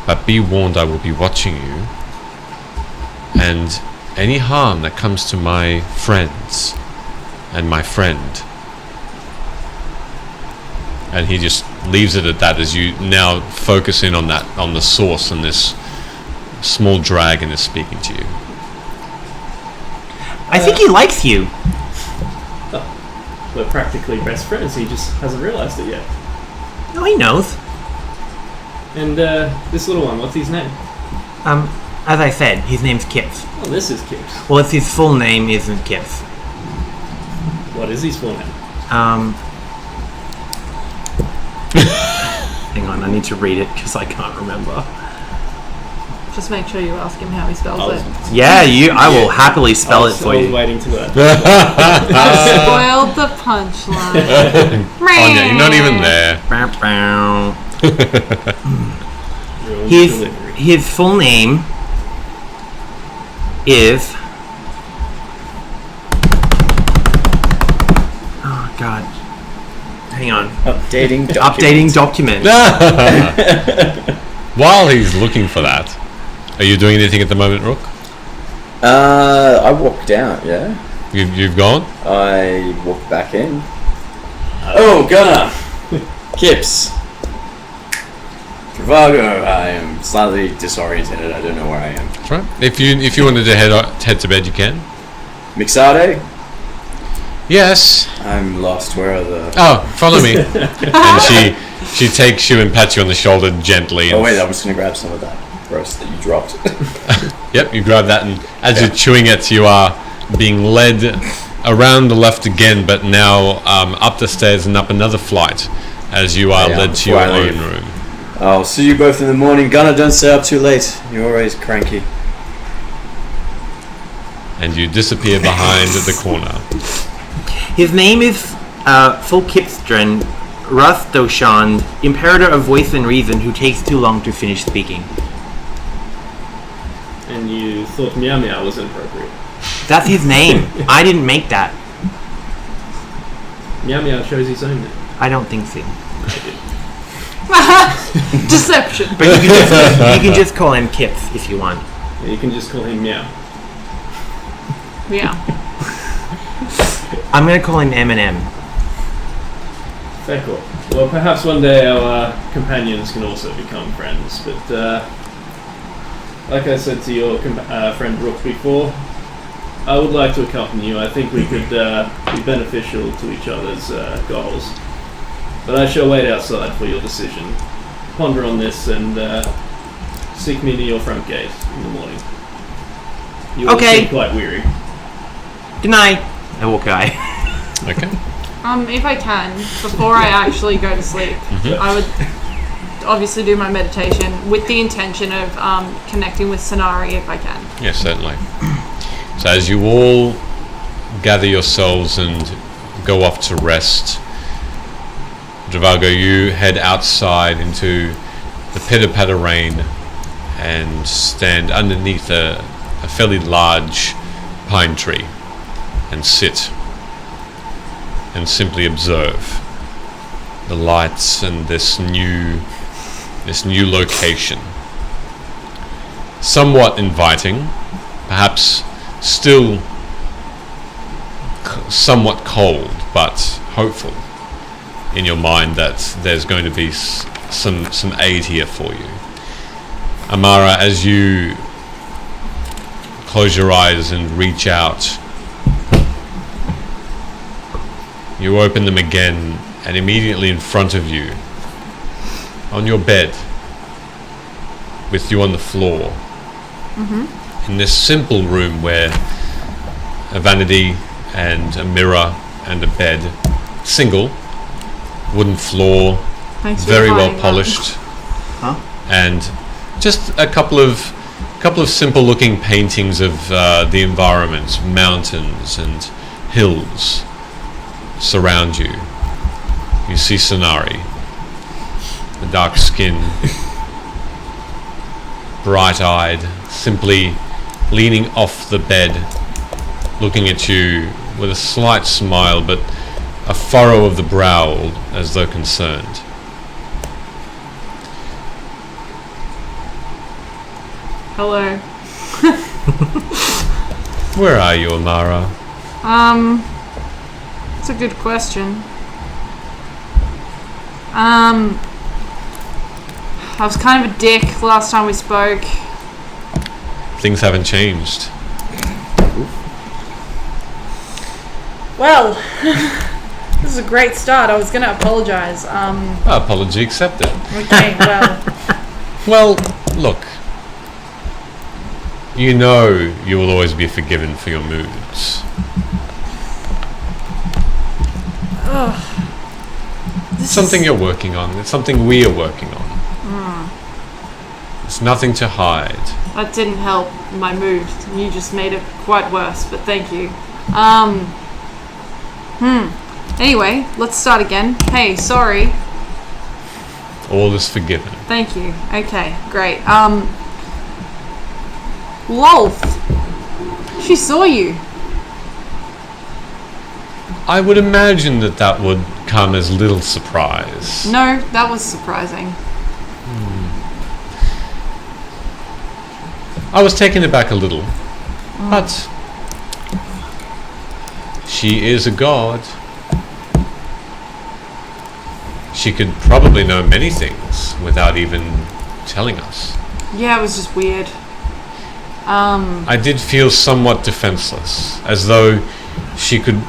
Speaker 1: but be warned, I will be watching you, and any harm that comes to my friends and my friend." And he just leaves it at that as you now focus in on the source, and this small dragon is speaking to you.
Speaker 3: I think he likes you.
Speaker 6: We're practically best friends, he just hasn't realised it yet.
Speaker 3: No, he knows.
Speaker 6: And this little one, what's his name?
Speaker 3: As I said, his name's Kips.
Speaker 6: Oh, this is Kip's.
Speaker 3: Well, if his full name isn't Kips.
Speaker 6: What is his full name?
Speaker 3: Hang on, I need to read it because I can't remember.
Speaker 2: Just make sure you ask him how he spells it.
Speaker 3: Yeah, I will happily spell it for
Speaker 6: I was
Speaker 3: you.
Speaker 6: waiting to that.
Speaker 2: Spoiled the punchline.
Speaker 1: Oh yeah, you're not even there.
Speaker 6: Ruined delivery.
Speaker 3: His full name is. Oh God. Hang on.
Speaker 5: Updating
Speaker 3: Updating document.
Speaker 1: While he's looking for that, are you doing anything at the moment, Rook?
Speaker 5: I walked out, yeah.
Speaker 1: You've gone?
Speaker 5: I walked back in. Oh, Gunner! Kips! Travago, I am slightly disoriented. I don't know where I am.
Speaker 1: That's right. If you wanted to head to bed, you can.
Speaker 5: Mixade?
Speaker 1: Yes.
Speaker 5: I'm lost. Where are the...
Speaker 1: Oh, follow me. And she takes you and pats you on the shoulder gently.
Speaker 5: Oh wait, I was going to grab some of that roast that you dropped.
Speaker 1: Yep, you grab that, and as you're chewing it, you are being led around the left again, but now up the stairs and up another flight as you are led to your own room.
Speaker 5: I'll see you both in the morning. Gunnar, don't stay up too late. You're always cranky.
Speaker 1: And you disappear behind the corner.
Speaker 3: His name is Fulkipstren Rustoshan, Imperator of Voice and Reason, who takes too long to finish speaking.
Speaker 6: And you thought Meow Meow was inappropriate.
Speaker 3: That's his name. I didn't make that.
Speaker 6: Meow Meow chose his own name.
Speaker 3: I don't think so.
Speaker 2: Deception.
Speaker 3: But you can just call him Kips if you want.
Speaker 6: Yeah, you can just call him Meow.
Speaker 2: Yeah.
Speaker 3: I'm gonna call him M&M.
Speaker 6: Fair call. Well, perhaps one day our companions can also become friends, but like I said to your friend Rook before, I would like to accompany you. I think we could be beneficial to each other's goals. But I shall wait outside for your decision. Ponder on this and seek me near your front gate in the morning. You all seem quite weary.
Speaker 3: Good night. I walk away.
Speaker 1: Okay.
Speaker 2: If I can, before I actually go to sleep, I would obviously do my meditation with the intention of connecting with Sonari if I can.
Speaker 1: Yes, certainly. So as you all gather yourselves and go off to rest, Dravago, you head outside into the pitter-patter rain and stand underneath a fairly large pine tree and sit and simply observe the lights and this new location. Somewhat inviting, perhaps still somewhat cold, but hopeful in your mind that there's going to be some aid here for you. Amara, as you close your eyes and reach out, you open them again, and immediately in front of you, on your bed, with you on the floor, in this simple room where a vanity and a mirror and a bed, single, wooden floor, very well polished, and just a couple of simple looking paintings of the environment, mountains and hills surround you. You see Sonari, the dark skin, bright-eyed, simply leaning off the bed, looking at you with a slight smile, but a furrow of the brow as though concerned.
Speaker 2: Hello.
Speaker 1: Where are you, Amara?
Speaker 2: That's a good question. I was kind of a dick last time we spoke.
Speaker 1: Things haven't changed.
Speaker 2: Well, this is a great start. I was going to apologize.
Speaker 1: Apology accepted.
Speaker 2: Okay, well.
Speaker 1: Well, look. You know you will always be forgiven for your moods. It's something you're working on. It's something we are working on. There's nothing to hide.
Speaker 2: That didn't help my mood. You just made it quite worse, but thank you. Anyway, let's start again. Hey, sorry.
Speaker 1: All is forgiven.
Speaker 2: Thank you. Okay, great. Lolth. She saw you.
Speaker 1: I would imagine that would come as little surprise.
Speaker 2: No, that was surprising.
Speaker 1: I was taken aback a little, but she is a god. She could probably know many things without even telling us.
Speaker 2: Yeah, it was just weird.
Speaker 1: I did feel somewhat defenseless, as though she could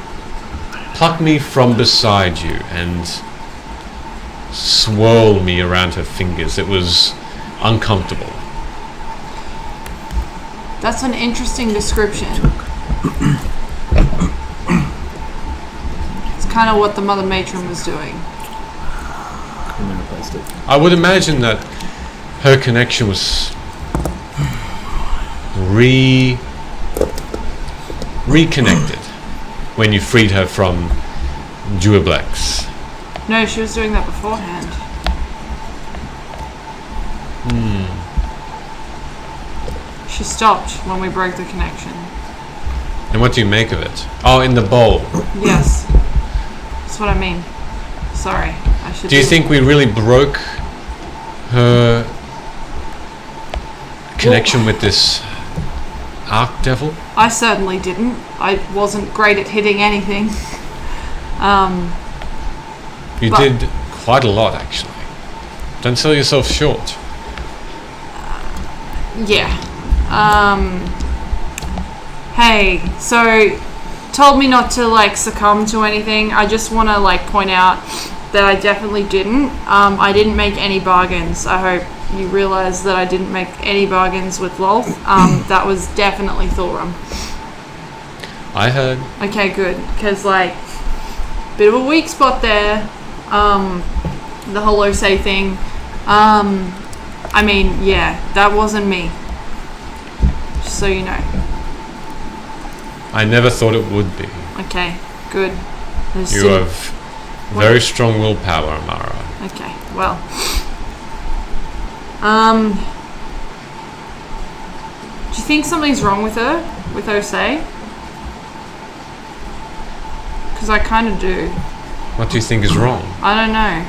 Speaker 1: pluck me from beside you and swirl me around her fingers. It was uncomfortable.
Speaker 2: That's an interesting description. It's kind of what the Mother Matron was doing.
Speaker 3: And then replaced it.
Speaker 1: I would imagine that her connection was reconnected when you freed her from Duoblex.
Speaker 2: No, she was doing that beforehand. She stopped when we broke the connection.
Speaker 1: And what do you make of it? Oh, in the bowl.
Speaker 2: Yes. That's what I mean. Sorry. I should
Speaker 1: Do you think we really broke her connection with this Arc Devil?
Speaker 2: I certainly didn't. I wasn't great at hitting anything.
Speaker 1: You
Speaker 2: But-
Speaker 1: did quite a lot, actually. Don't sell yourself short.
Speaker 2: Yeah. Hey, so told me not to like succumb to anything. I just want to like point out that I definitely didn't. I didn't make any bargains. I hope you realize that I didn't make any bargains with Lolth. That was definitely Thorum.
Speaker 1: I heard.
Speaker 2: Okay, good. Because like, bit of a weak spot there. The holo say thing. I mean, yeah, that wasn't me. Just so you know.
Speaker 1: I never thought it would be.
Speaker 2: Okay, good. There's
Speaker 1: You
Speaker 2: still-
Speaker 1: have very strong willpower, Amara.
Speaker 2: Okay, well. Do you think something's wrong with her? With Osei? Because I kind of do.
Speaker 1: What do you think is wrong?
Speaker 2: I don't know.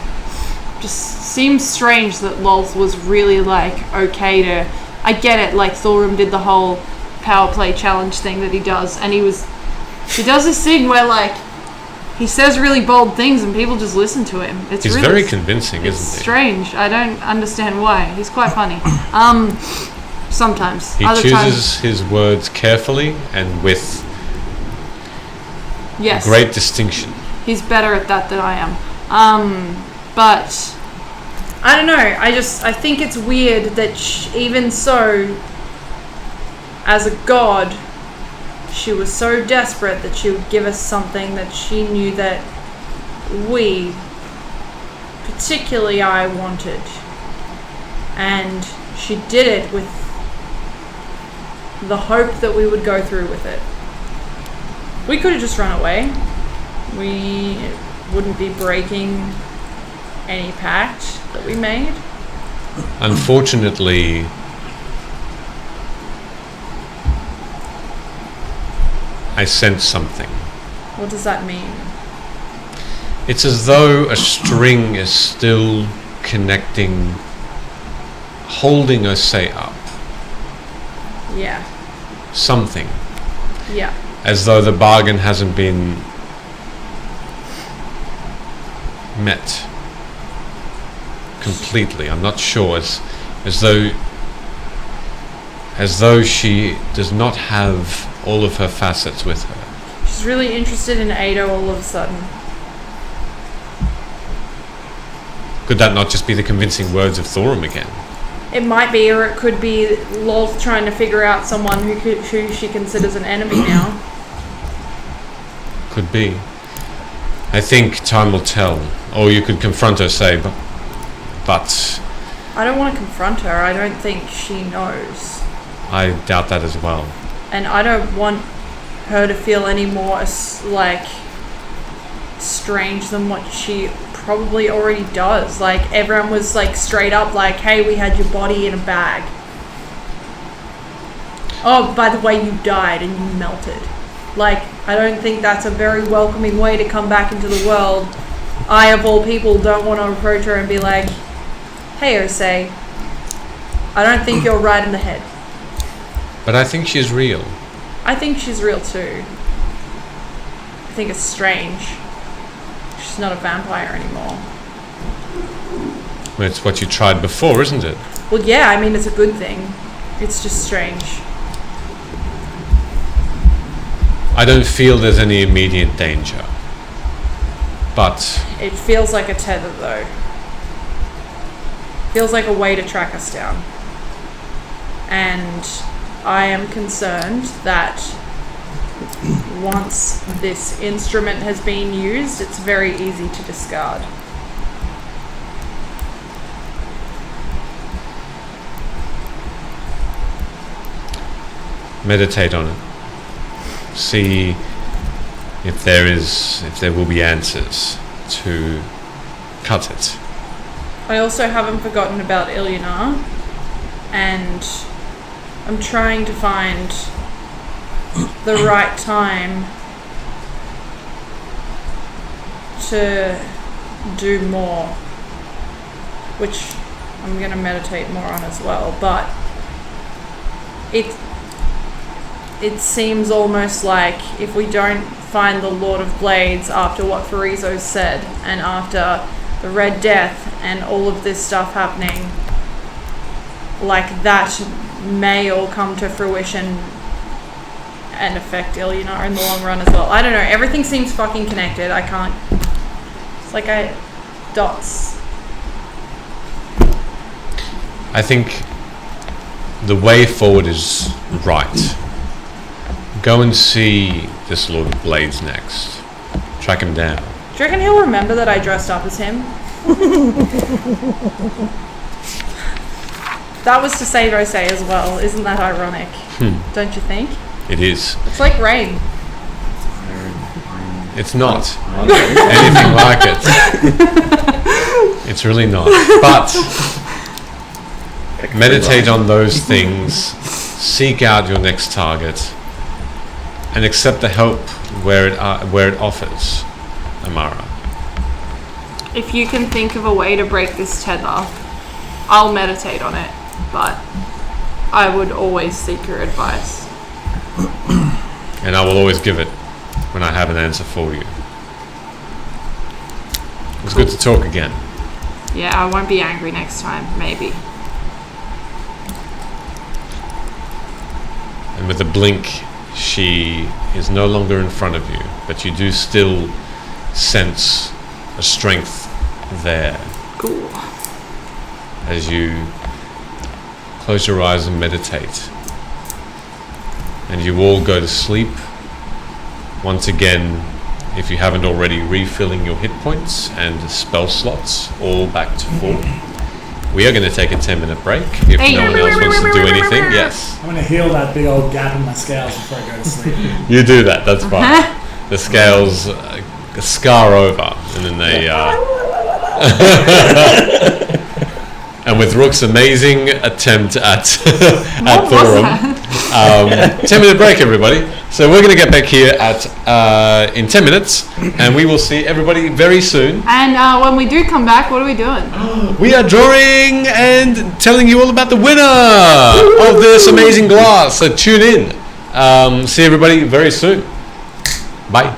Speaker 2: Just seems strange that Lolth was really like okay to. I get it, like Thorum did the whole power play challenge thing that he does, and he does this thing where like he says really bold things and people just listen to him. It's
Speaker 1: He's
Speaker 2: really
Speaker 1: very convincing,
Speaker 2: it's
Speaker 1: isn't he?
Speaker 2: strange. I don't understand why. He's quite funny. Sometimes.
Speaker 1: He
Speaker 2: Other
Speaker 1: chooses
Speaker 2: times,
Speaker 1: his words carefully and with
Speaker 2: yes.
Speaker 1: great distinction.
Speaker 2: He's better at that than I am. But I don't know. I think it's weird that even so, as a god, she was so desperate that she would give us something that she knew that we, particularly I, wanted. And she did it with the hope that we would go through with it. We could have just run away. We wouldn't be breaking any pact that we made.
Speaker 1: Unfortunately, I sense something.
Speaker 2: What does that mean?
Speaker 1: It's as though a string is still connecting, holding Osei up.
Speaker 2: Yeah.
Speaker 1: Something.
Speaker 2: Yeah.
Speaker 1: As though the bargain hasn't been met completely. I'm not sure. As though she does not have all of her facets with her.
Speaker 2: She's really interested in Ado all of a sudden.
Speaker 1: Could that not just be the convincing words of Thorum again?
Speaker 2: It might be, or it could be Lolth trying to figure out someone who she considers an enemy now.
Speaker 1: Could be. I think time will tell. Or you could confront her, say, but
Speaker 2: I don't want to confront her. I don't think she knows.
Speaker 1: I doubt that as well.
Speaker 2: And I don't want her to feel any more like strange than what she probably already does. Like everyone was like straight up like, hey, we had your body in a bag. Oh, by the way, you died and you melted. Like, I don't think that's a very welcoming way to come back into the world. I, of all people, don't want to approach her and be like, hey, Osei, I don't think you're right in the head.
Speaker 1: But I think she's real.
Speaker 2: I think she's real too. I think it's strange. She's not a vampire anymore.
Speaker 1: Well, it's what you tried before, isn't it?
Speaker 2: Well, yeah, I mean, it's a good thing. It's just strange.
Speaker 1: I don't feel there's any immediate danger. But
Speaker 2: It feels like a tether, though. Feels like a way to track us down. And I am concerned that once this instrument has been used, it's very easy to discard.
Speaker 1: meditate on it. See if there will be answers to cut it.
Speaker 2: I also haven't forgotten about Ilyana, and I'm trying to find the right time to do more, which I'm going to meditate more on as well, but it seems almost like if we don't find the Lord of Blades after what Farizo said and after the Red Death and all of this stuff happening, like that may all come to fruition and affect Ilyana in the long run as well. I don't know, everything seems fucking connected. I can't, it's like dots.
Speaker 1: I think the way forward is right. Go and see this Lord of Blades next. Track him down.
Speaker 2: Do you reckon he'll remember that I dressed up as him? That was to say Rose as well. Isn't that ironic? Don't you think?
Speaker 1: It is.
Speaker 2: It's like rain.
Speaker 1: It's not anything like it. It's really not. But meditate on those things, seek out your next target, and accept the help where it offers, Amara.
Speaker 2: If you can think of a way to break this tether, I'll meditate on it, but I would always seek your advice.
Speaker 1: And I will always give it when I have an answer for you. It was good to talk again.
Speaker 2: Yeah, I won't be angry next time, maybe.
Speaker 1: And with a blink, she is no longer in front of you, but you do still sense a strength there.
Speaker 2: Cool.
Speaker 1: As you close your eyes and meditate. And you all go to sleep. Once again, if you haven't already, refilling your hit points and spell slots, all back to full. We are going to take a 10-minute break if no one else wants to do anything. Yes.
Speaker 4: I'm going to heal that big old gap in my scales before I go to sleep.
Speaker 1: You do that, that's fine. The scales scar over, and then they... and with Rook's amazing attempt at Thorum. 10-minute break, everybody. So we're going to get back here at in 10 minutes, and we will see everybody very soon.
Speaker 2: And when we do come back, what are we doing?
Speaker 1: We are drawing and telling you all about the winner of this amazing glass. So tune in. See everybody very soon. Bye.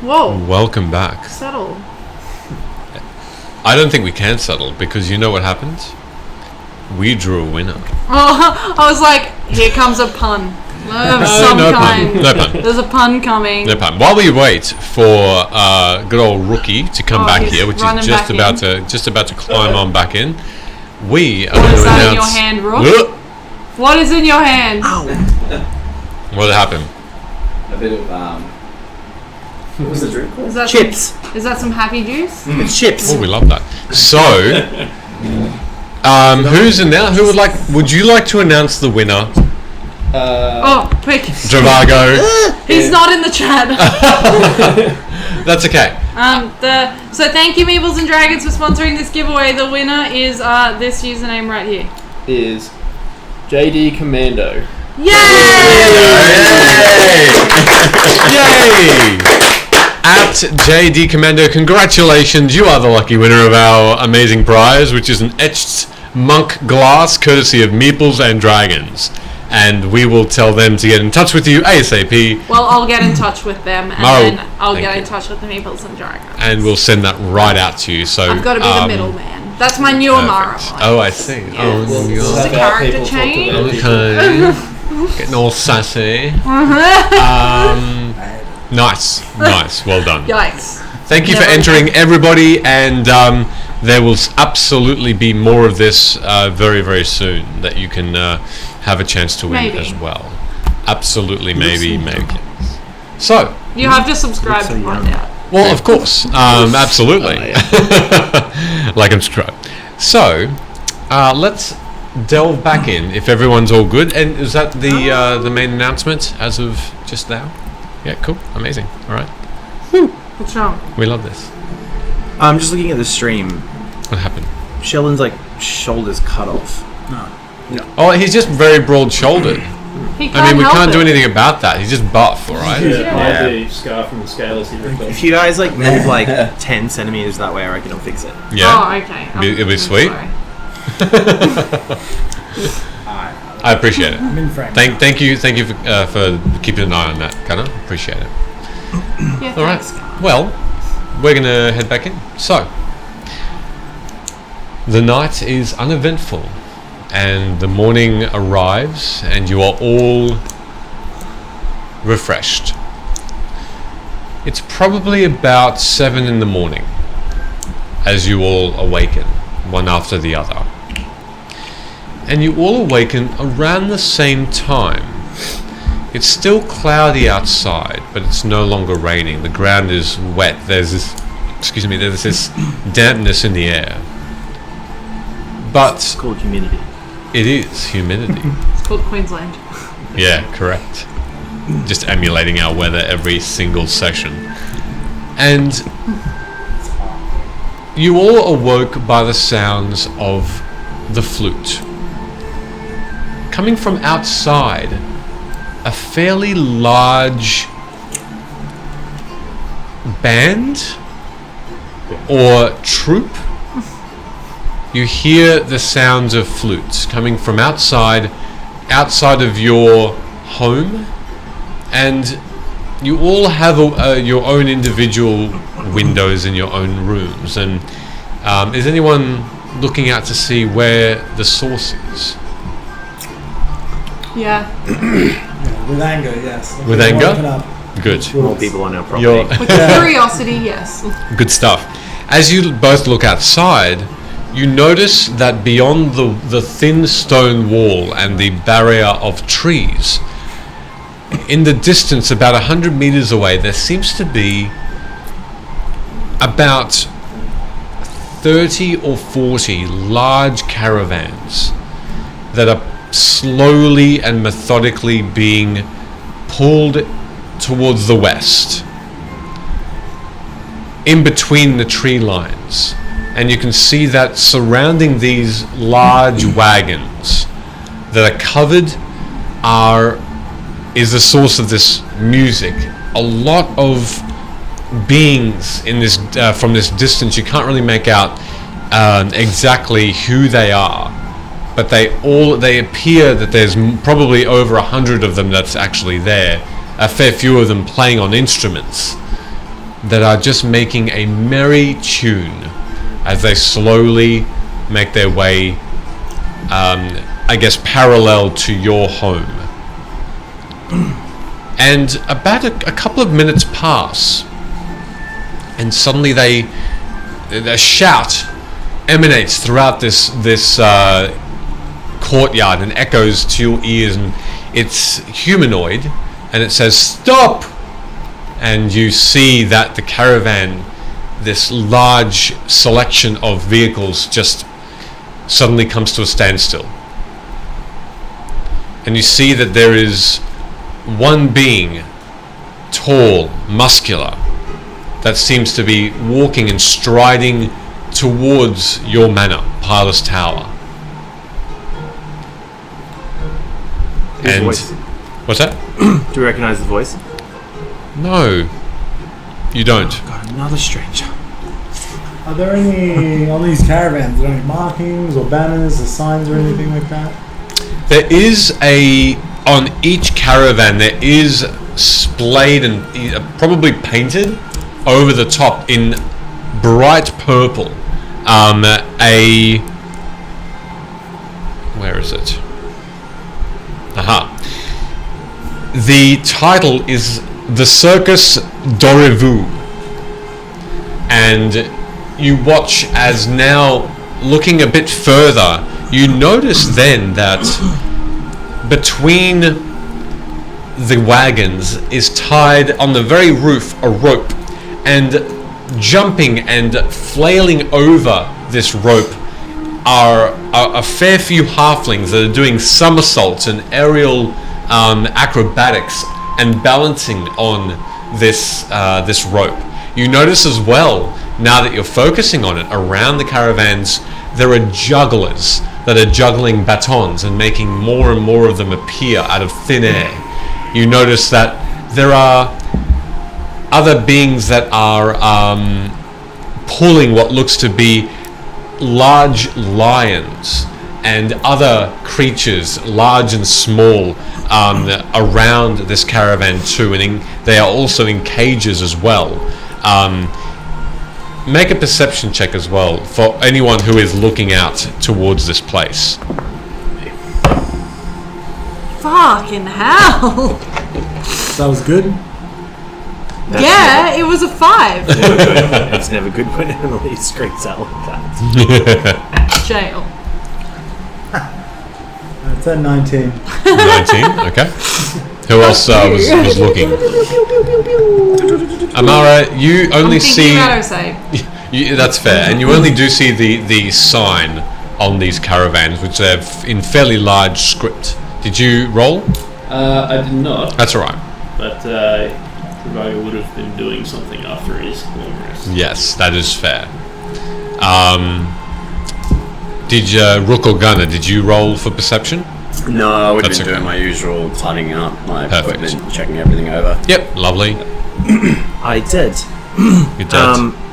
Speaker 2: Whoa.
Speaker 1: Welcome back.
Speaker 2: Settle.
Speaker 1: I don't think we can settle because you know what happens? We drew a winner.
Speaker 2: Oh, I was like, here comes a pun. Of some
Speaker 1: no
Speaker 2: kind.
Speaker 1: pun. No pun.
Speaker 2: There's a pun coming.
Speaker 1: No pun. While we wait for good old Rookie to come back
Speaker 2: he's
Speaker 1: here, which is
Speaker 2: running
Speaker 1: just
Speaker 2: back
Speaker 1: about to climb on back in, we are
Speaker 2: What
Speaker 1: going
Speaker 2: is
Speaker 1: to
Speaker 2: that in
Speaker 1: announce.
Speaker 2: your hand, Rook? What is in your hand?
Speaker 1: What happened?
Speaker 5: A bit of what was the drink called?
Speaker 2: Is that
Speaker 3: Chips.
Speaker 2: Is that some happy juice?
Speaker 3: It's chips.
Speaker 1: Oh, we love that. So, who's in there? Would you like to announce the winner?
Speaker 2: Oh, quick.
Speaker 1: Dravago.
Speaker 2: He's not in the chat.
Speaker 1: That's okay.
Speaker 2: So thank you, Meebles and Dragons, for sponsoring this giveaway. The winner is this username right here.
Speaker 6: Is JD Commando.
Speaker 1: Yay! At JD Commando, congratulations, you are the lucky winner of our amazing prize, which is an etched monk glass courtesy of Meeples and Dragons. And we will tell them to get in touch with you ASAP.
Speaker 2: Well, I'll get in touch with them, and then I'll get in touch with the Meeples and Dragons.
Speaker 1: And we'll send that right out to you. So
Speaker 2: I've got to be the middleman. That's my new Amara.
Speaker 1: Oh, I see. Oh,
Speaker 6: We'll
Speaker 1: you're
Speaker 6: have
Speaker 2: a
Speaker 6: our
Speaker 2: character
Speaker 6: people talk to
Speaker 2: change.
Speaker 6: them.
Speaker 1: okay. Getting all sassy. Nice. Well done.
Speaker 2: Yikes.
Speaker 1: Thank you for
Speaker 2: Never
Speaker 1: entering, everybody, and there will absolutely be more of this very, very soon that you can have a chance to win
Speaker 2: Maybe.
Speaker 1: as well. Absolutely, maybe. So,
Speaker 2: You have to subscribe to find out.
Speaker 1: well, of course, absolutely. Like and subscribe. So, let's delve back in if everyone's all good. And is that the main announcement as of just now? Yeah, cool, amazing. All right,
Speaker 2: What's wrong?
Speaker 1: we love this.
Speaker 3: I'm just looking at the stream.
Speaker 1: What happened?
Speaker 3: Sheldon's like shoulders cut off.
Speaker 1: Oh, he's just very broad-shouldered.
Speaker 2: He can't
Speaker 1: I mean, we
Speaker 2: help
Speaker 1: can't do
Speaker 2: it.
Speaker 1: anything about that. He's just buff, all right?
Speaker 6: Yeah, the scar from the scales he ripped off.
Speaker 3: If you guys like move like 10 centimeters that way, I reckon it'll fix it.
Speaker 1: Yeah.
Speaker 2: Oh, okay.
Speaker 1: It'll be
Speaker 2: I'm
Speaker 1: sweet.
Speaker 2: sorry.
Speaker 1: I appreciate it.
Speaker 4: I'm in frame.
Speaker 1: Thank you for keeping an eye on that, Gunnar. Appreciate it.
Speaker 2: Yeah,
Speaker 1: All right.
Speaker 2: thanks.
Speaker 1: Well, we're gonna head back in. So, the night is uneventful, and the morning arrives, and you are all refreshed. It's probably about 7 in the morning as you all awaken, one after the other. And you all awaken around the same time. It's still cloudy outside, but it's no longer raining. The ground is wet. There's this dampness in the air. But
Speaker 3: It's called humidity.
Speaker 1: it is humidity.
Speaker 2: It's called Queensland.
Speaker 1: Yeah, correct. Just emulating our weather every single session. And you all awoke by the sounds of the flute. Coming from outside, a fairly large band or troop. You hear the sounds of flutes coming from outside of your home, and you all have your own individual windows in your own rooms. And is anyone looking out to see where the source is?
Speaker 2: Yeah.
Speaker 4: With anger, yes.
Speaker 1: With
Speaker 4: Okay,
Speaker 1: anger?
Speaker 4: open up.
Speaker 1: Good.
Speaker 3: More people on our property.
Speaker 1: You're
Speaker 2: With curiosity, yes.
Speaker 1: good stuff. As you both look outside, you notice that beyond the thin stone wall and the barrier of trees, in the distance, about 100 meters away, there seems to be about 30 or 40 large caravans that are slowly and methodically being pulled towards the west, in between the tree lines. And you can see that surrounding these large wagons that are covered is the source of this music. A lot of beings in this from this distance. You can't really make out exactly who they are, but they appear that there's probably over 100 of them that's actually there. A fair few of them playing on instruments, that are just making a merry tune as they slowly make their way, I guess, parallel to your home. And about a couple of minutes pass, and suddenly a shout emanates throughout this courtyard and echoes to your ears, and it's humanoid, and it says, "Stop!" And you see that the caravan, this large selection of vehicles, just suddenly comes to a standstill. And you see that there is one being, tall, muscular, that seems to be walking and striding towards your manor, Pilas Tower.
Speaker 3: His
Speaker 1: And
Speaker 3: voice.
Speaker 1: what's that?
Speaker 3: Do you recognize his voice?
Speaker 1: No, you don't.
Speaker 3: God, another stranger.
Speaker 4: Are there any on these caravans? Are there any markings or banners or signs or anything like that?
Speaker 1: There is on each caravan there is splayed and probably painted over the top in bright purple. Where is it? Aha. The title is The Circus d'Aurevu. And you watch as, now looking a bit further, you notice then that between the wagons is tied on the very roof a rope, and jumping and flailing over this rope are a fair few halflings that are doing somersaults and aerial acrobatics and balancing on this rope. You notice as well, now that you're focusing on it, around the caravans there are jugglers that are juggling batons and making more and more of them appear out of thin air. You notice that there are other beings that are pulling what looks to be large lions and other creatures, large and small, around this caravan too, and they are also in cages as well. Make a perception check as well for anyone who is looking out towards this place.
Speaker 2: Fucking hell.
Speaker 4: That was good.
Speaker 2: Yeah, it was a 5.
Speaker 3: It's never good when Emily screams out like that.
Speaker 2: Jail.
Speaker 4: It's at 19.
Speaker 1: 19, okay. Who else was looking? Amara, you only
Speaker 2: I'm
Speaker 1: see...
Speaker 2: thinking about Osei.
Speaker 1: That's fair, and you only do see the sign on these caravans, which are in fairly large script. Did you roll?
Speaker 6: I did not,
Speaker 1: That's all right.
Speaker 6: but Regav would have been doing something after his long rest.
Speaker 1: Yes, that is fair. Did Rook or Gunner, did you roll for perception?
Speaker 5: No, I would have
Speaker 1: That's
Speaker 5: been
Speaker 1: okay.
Speaker 5: doing my usual tidying up my
Speaker 1: Perfect.
Speaker 5: equipment, checking everything over.
Speaker 1: Yep, lovely.
Speaker 3: I did.
Speaker 1: You did.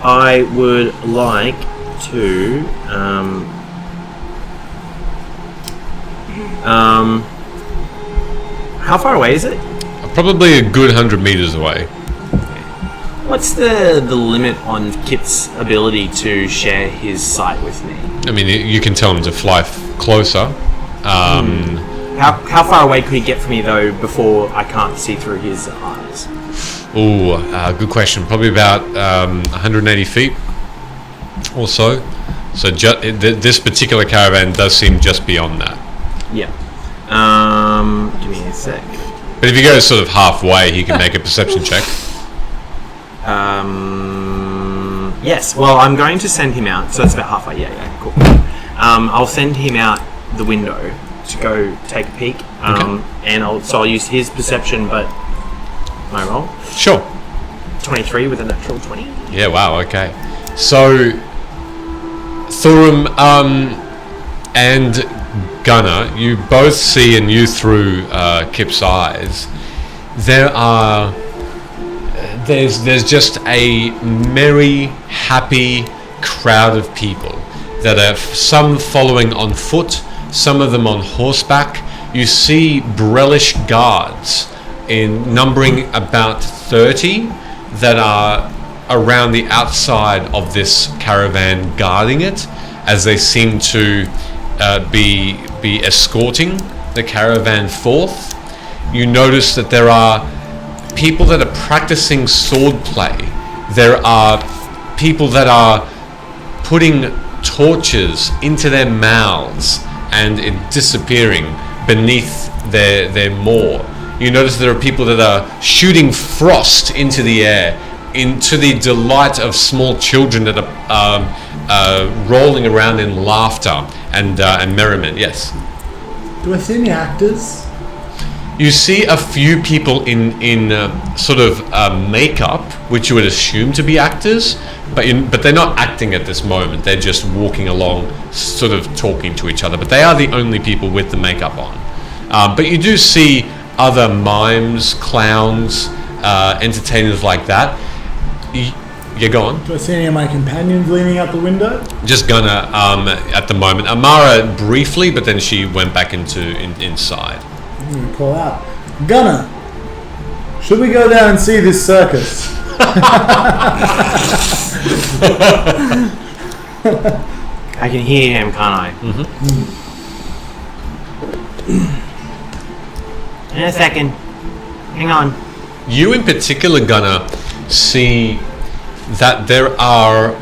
Speaker 3: I would like to how far away is it?
Speaker 1: Probably a good 100 meters away.
Speaker 3: What's the limit on Kit's ability to share his sight with me?
Speaker 1: I mean, you can tell him to fly closer.
Speaker 3: How far away could he get from me though before I can't see through his eyes?
Speaker 1: Ooh, good question. Probably about 180 feet or so. So this particular caravan does seem just beyond that.
Speaker 3: Yeah. Give me a sec.
Speaker 1: But if you go sort of halfway, he can make a perception check.
Speaker 3: Yes. Well, I'm going to send him out. So that's about halfway. Yeah. Cool. I'll send him out the window to go take a peek.
Speaker 1: Okay.
Speaker 3: And I'll use his perception, but my roll
Speaker 1: Sure.
Speaker 3: 23 with a natural 20.
Speaker 1: Yeah, wow, okay. So, Thurum and Gunner, you both see, and you through Kip's eyes, there's just a merry, happy crowd of people that are some following on foot, some of them on horseback. You see Brellish guards in numbering about 30 that are around the outside of this caravan guarding it, as they seem to be escorting the caravan forth. You notice that there are people that are practicing sword play. There are people that are putting torches into their mouths and it disappearing beneath their Mror. You notice there are people that are shooting frost into the air, into the delight of small children that are rolling around in laughter and merriment. Yes.
Speaker 4: Do I see any actors?
Speaker 1: You see a few people in sort of makeup, which you would assume to be actors, but they're not acting at this moment. They're just walking along, sort of talking to each other. But they are the only people with the makeup on. But you do see other mimes, clowns, entertainers like that. You're gone.
Speaker 4: Do I see any of my companions leaning out the window?
Speaker 1: Just Gunnar at the moment. Amara briefly, but then she went back inside.
Speaker 4: I'm going to call out, Gunnar, should we go down and see this circus?
Speaker 3: I can hear him, can't I? In a second. Hang on.
Speaker 1: You in particular, Gunnar, see that there are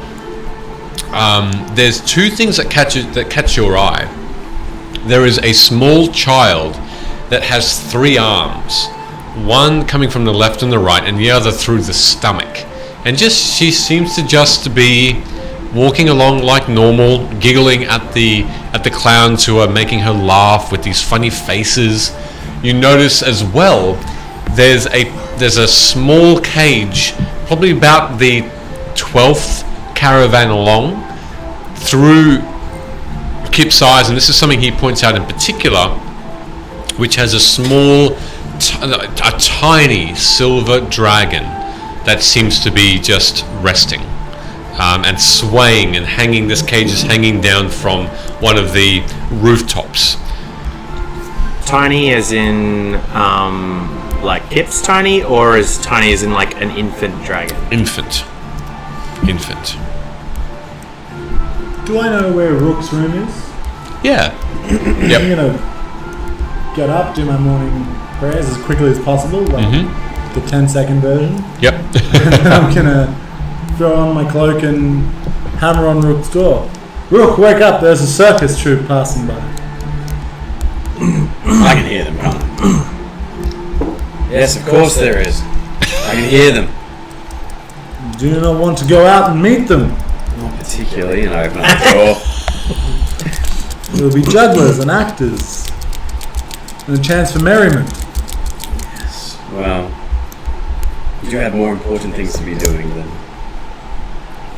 Speaker 1: there's two things that catch your eye. There is a small child that has 3 arms, one coming from the left and the right, and the other through the stomach. And she seems to just be walking along like normal, giggling at the clowns who are making her laugh with these funny faces. You notice as well, there's a small cage, probably about the 12th caravan along, through Kip's eyes, and this is something he points out in particular, which has a small, a tiny silver dragon that seems to be just resting and swaying and hanging. This cage is hanging down from one of the rooftops.
Speaker 3: Tiny as in like Kip's tiny, or as tiny as in like an infant dragon?
Speaker 1: Infant.
Speaker 4: Do I know where Rook's room is?
Speaker 1: Yeah.
Speaker 4: I'm going to get up, do my morning prayers as quickly as possible, like the 10-second version.
Speaker 1: Yep.
Speaker 4: And I'm going to throw on my cloak and hammer on Rook's door. Rook, wake up, there's a circus troupe passing by.
Speaker 5: I can hear them, can't I? Yes, of course there is. I can hear them.
Speaker 4: Do you not want to go out and meet them?
Speaker 5: Not particularly, and I open up the door.
Speaker 4: There'll be jugglers and actors. And a chance for merriment.
Speaker 5: Yes, well, you do have more important things to be doing than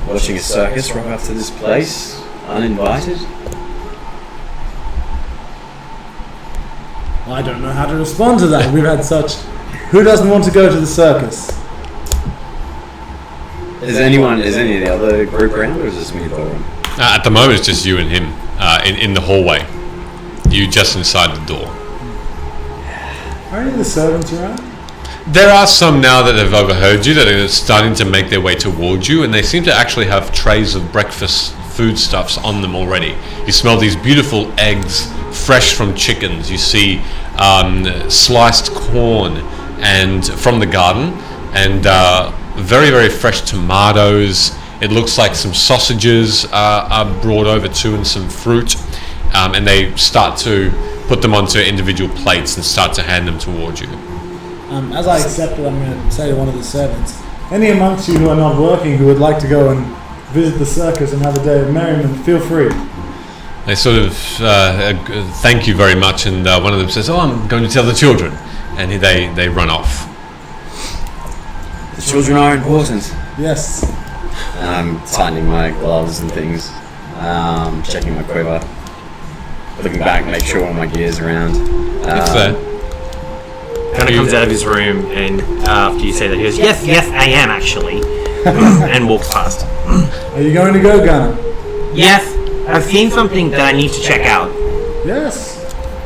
Speaker 5: watching a circus rock up to this place, uninvited.
Speaker 4: I don't know how to respond to that. We've had such... Who doesn't want to go to the circus?
Speaker 5: Is any of the other group around, or is this me, Thorin?
Speaker 1: At the moment, it's just you and him in the hallway. You just inside the door.
Speaker 4: Are any of the servants around?
Speaker 1: There are some now that have overheard you that are starting to make their way towards you, and they seem to actually have trays of breakfast foodstuffs on them already. You smell these beautiful eggs, fresh from chickens. You see sliced corn and from the garden, and very, very fresh tomatoes. It looks like some sausages are brought over too, and some fruit, and they start to put them onto individual plates and start to hand them towards you.
Speaker 4: As I accept it, I'm going to say to one of the servants, any amongst you who are not working who would like to go and visit the circus and have a day of merriment, feel free.
Speaker 1: They sort of thank you very much, and one of them says, "Oh, I'm going to tell the children," and they run off.
Speaker 5: The children are important.
Speaker 4: Yes.
Speaker 5: And I'm tightening my gloves and things, checking my quiver, looking back, make sure all my gear's around.
Speaker 1: It's there.
Speaker 3: Kind of comes out of his room, and after you say that, he goes, yes, I am actually, and walks past.
Speaker 4: Are you going to go, Gunnar?
Speaker 3: Yes, I've seen something that I need to check out.
Speaker 4: Yes.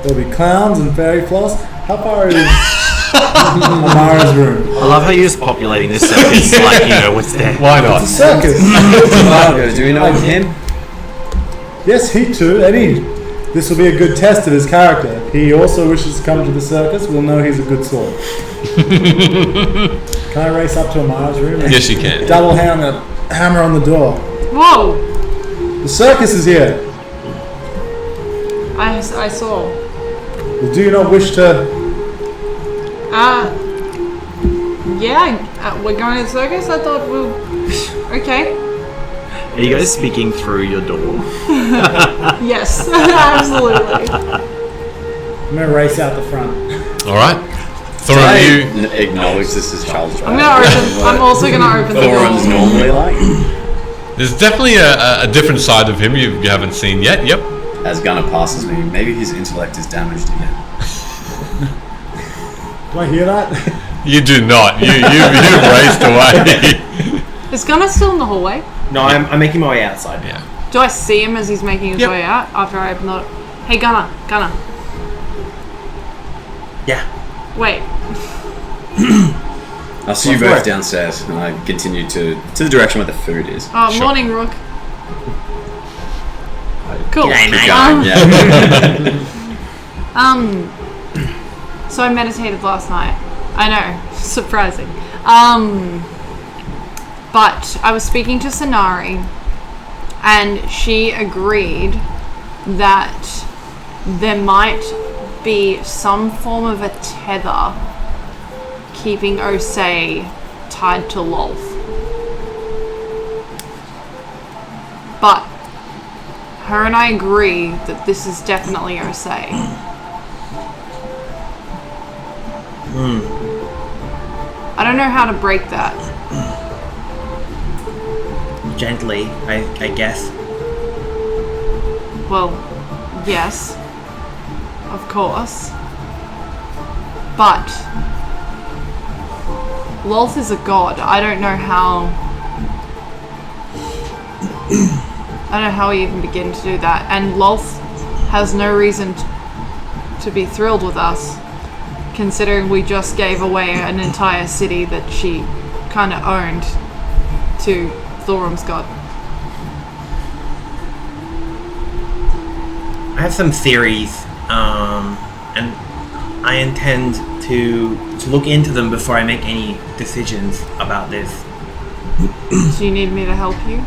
Speaker 4: There'll be clowns and fairy floss. How far is Amara's room?
Speaker 3: I love how you're just populating this circus like you know what's there.
Speaker 1: Why not?
Speaker 4: Circus.
Speaker 5: Do we know him?
Speaker 4: Yes, he too. This will be a good test of his character. If he also wishes to come to the circus, we'll know he's a good sword. Can I race up to Amara's room? And
Speaker 1: Yes, you can.
Speaker 4: double hammer on the door.
Speaker 2: Whoa!
Speaker 4: The circus is here.
Speaker 2: I saw.
Speaker 4: Well, do you not wish to?
Speaker 2: Yeah, we're going to the circus? I thought okay.
Speaker 3: Are you guys speaking through your door?
Speaker 2: Yes, absolutely.
Speaker 4: I'm gonna race out the front.
Speaker 1: All right.
Speaker 5: Can
Speaker 1: Thorum,
Speaker 5: I
Speaker 1: you.
Speaker 5: acknowledge this is childish.
Speaker 2: I'm also going to open the
Speaker 5: Thorum's
Speaker 2: door.
Speaker 5: normally like.
Speaker 1: There's definitely a different side of him you haven't seen yet. Yep.
Speaker 5: As Gunnar passes me, maybe his intellect is damaged again.
Speaker 4: Do I hear that?
Speaker 1: You do not. You raced away.
Speaker 2: Is Gunnar still in the hallway?
Speaker 3: No, I'm making my way outside.
Speaker 1: Yeah.
Speaker 2: Do I see him as he's making his way out after I open the door? Hey, Gunnar.
Speaker 3: Yeah.
Speaker 2: Wait.
Speaker 5: I'll see you both downstairs, and I continue to the direction where the food is.
Speaker 2: Oh,
Speaker 1: Sure.
Speaker 2: morning, Rook. Cool.
Speaker 3: G'day, mate.
Speaker 5: Yeah.
Speaker 2: So I meditated last night. I know, surprising. But I was speaking to Sanari, and she agreed that there might be some form of a tether keeping Osei tied to Lolth. But her and I agree that this is definitely Osei. I don't know how to break that.
Speaker 3: Gently, I guess.
Speaker 2: Well, yes, of course. But Lolth is a god. I don't know how we even begin to do that. And Lolth has no reason to be thrilled with us, considering we just gave away an entire city that she kind of owned to Thorum's god.
Speaker 3: I have some theories, and I intend to look into them before I make any decisions about this.
Speaker 2: Do you need me to help you?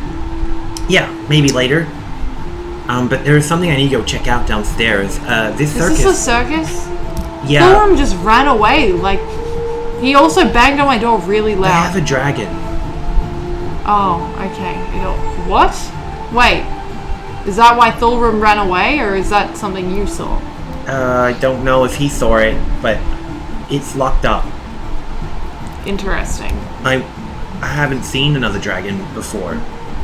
Speaker 3: Yeah, maybe later. But there is something I need to go check out downstairs. This circus.
Speaker 2: Is this a circus?
Speaker 3: Yeah,
Speaker 2: Thorum just ran away. Like, he also banged on my door really
Speaker 3: I
Speaker 2: loud.
Speaker 3: have a dragon.
Speaker 2: Oh, okay. What? Wait. Is that why Thulrum ran away, or is that something you saw?
Speaker 3: I don't know if he saw it, but it's locked up.
Speaker 2: Interesting.
Speaker 3: I haven't seen another dragon before,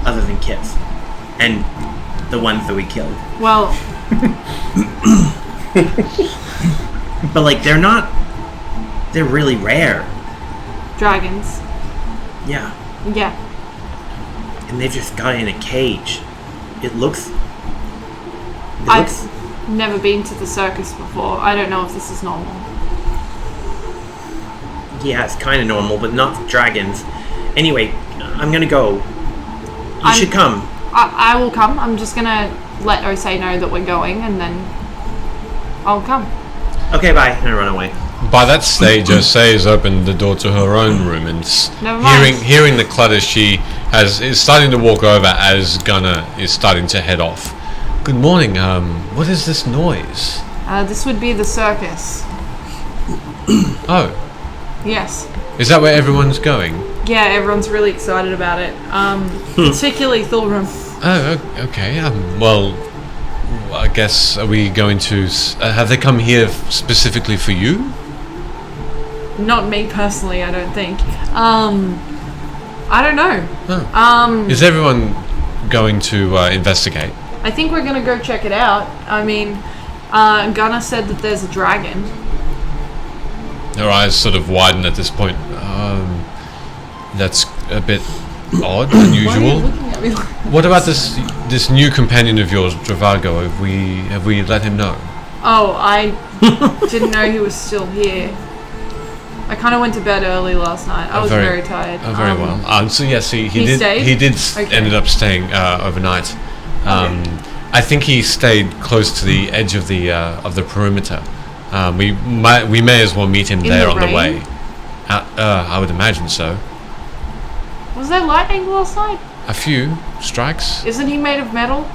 Speaker 3: other than Kip's, and the ones that we killed.
Speaker 2: Well,
Speaker 3: But like, they're really rare.
Speaker 2: dragons.
Speaker 3: Yeah,
Speaker 2: Yeah.
Speaker 3: and they've just got in a cage. It looks.
Speaker 2: I've never been to the circus before. I don't know if this is normal.
Speaker 3: Yeah, it's kind of normal, but not for dragons. Anyway, I'm gonna go. You should come.
Speaker 2: I will come. I'm just gonna let Osei know that we're going, and then I'll come.
Speaker 3: Okay, bye. And I run away.
Speaker 1: By that stage, Osei has opened the door to her own room and
Speaker 2: Never mind.
Speaker 1: hearing the clutter, she is starting to walk over as Gunnar is starting to head off. Good morning. What is this noise?
Speaker 2: This would be the circus.
Speaker 1: Oh,
Speaker 2: Yes.
Speaker 1: is that where everyone's going?
Speaker 2: Yeah, everyone's really excited about it. Particularly Thulrum.
Speaker 1: Oh, okay. Well, I guess are we going to? Have they come here specifically for you?
Speaker 2: Not me personally, I don't think. I don't know.
Speaker 1: Oh. Is everyone going to investigate?
Speaker 2: I think we're gonna go check it out. I mean, Gunnar said that there's a dragon.
Speaker 1: Her eyes sort of widen at this point. That's a bit odd, unusual.
Speaker 2: Why are you looking at me like
Speaker 1: What about this new companion of yours, Dravago? Have we let him know?
Speaker 2: Oh, I didn't know he was still here. I kind of went to bed early last night. I was very tired.
Speaker 1: Oh, very well. So yes, he
Speaker 2: stayed?
Speaker 1: He did
Speaker 2: Okay.
Speaker 1: ended up staying overnight. I think he stayed close to the edge of the perimeter. We may as well meet him
Speaker 2: In
Speaker 1: there
Speaker 2: the
Speaker 1: on the
Speaker 2: rain?
Speaker 1: way. I would imagine so.
Speaker 2: Was there lightning last night?
Speaker 1: A few strikes.
Speaker 2: Isn't he made of metal?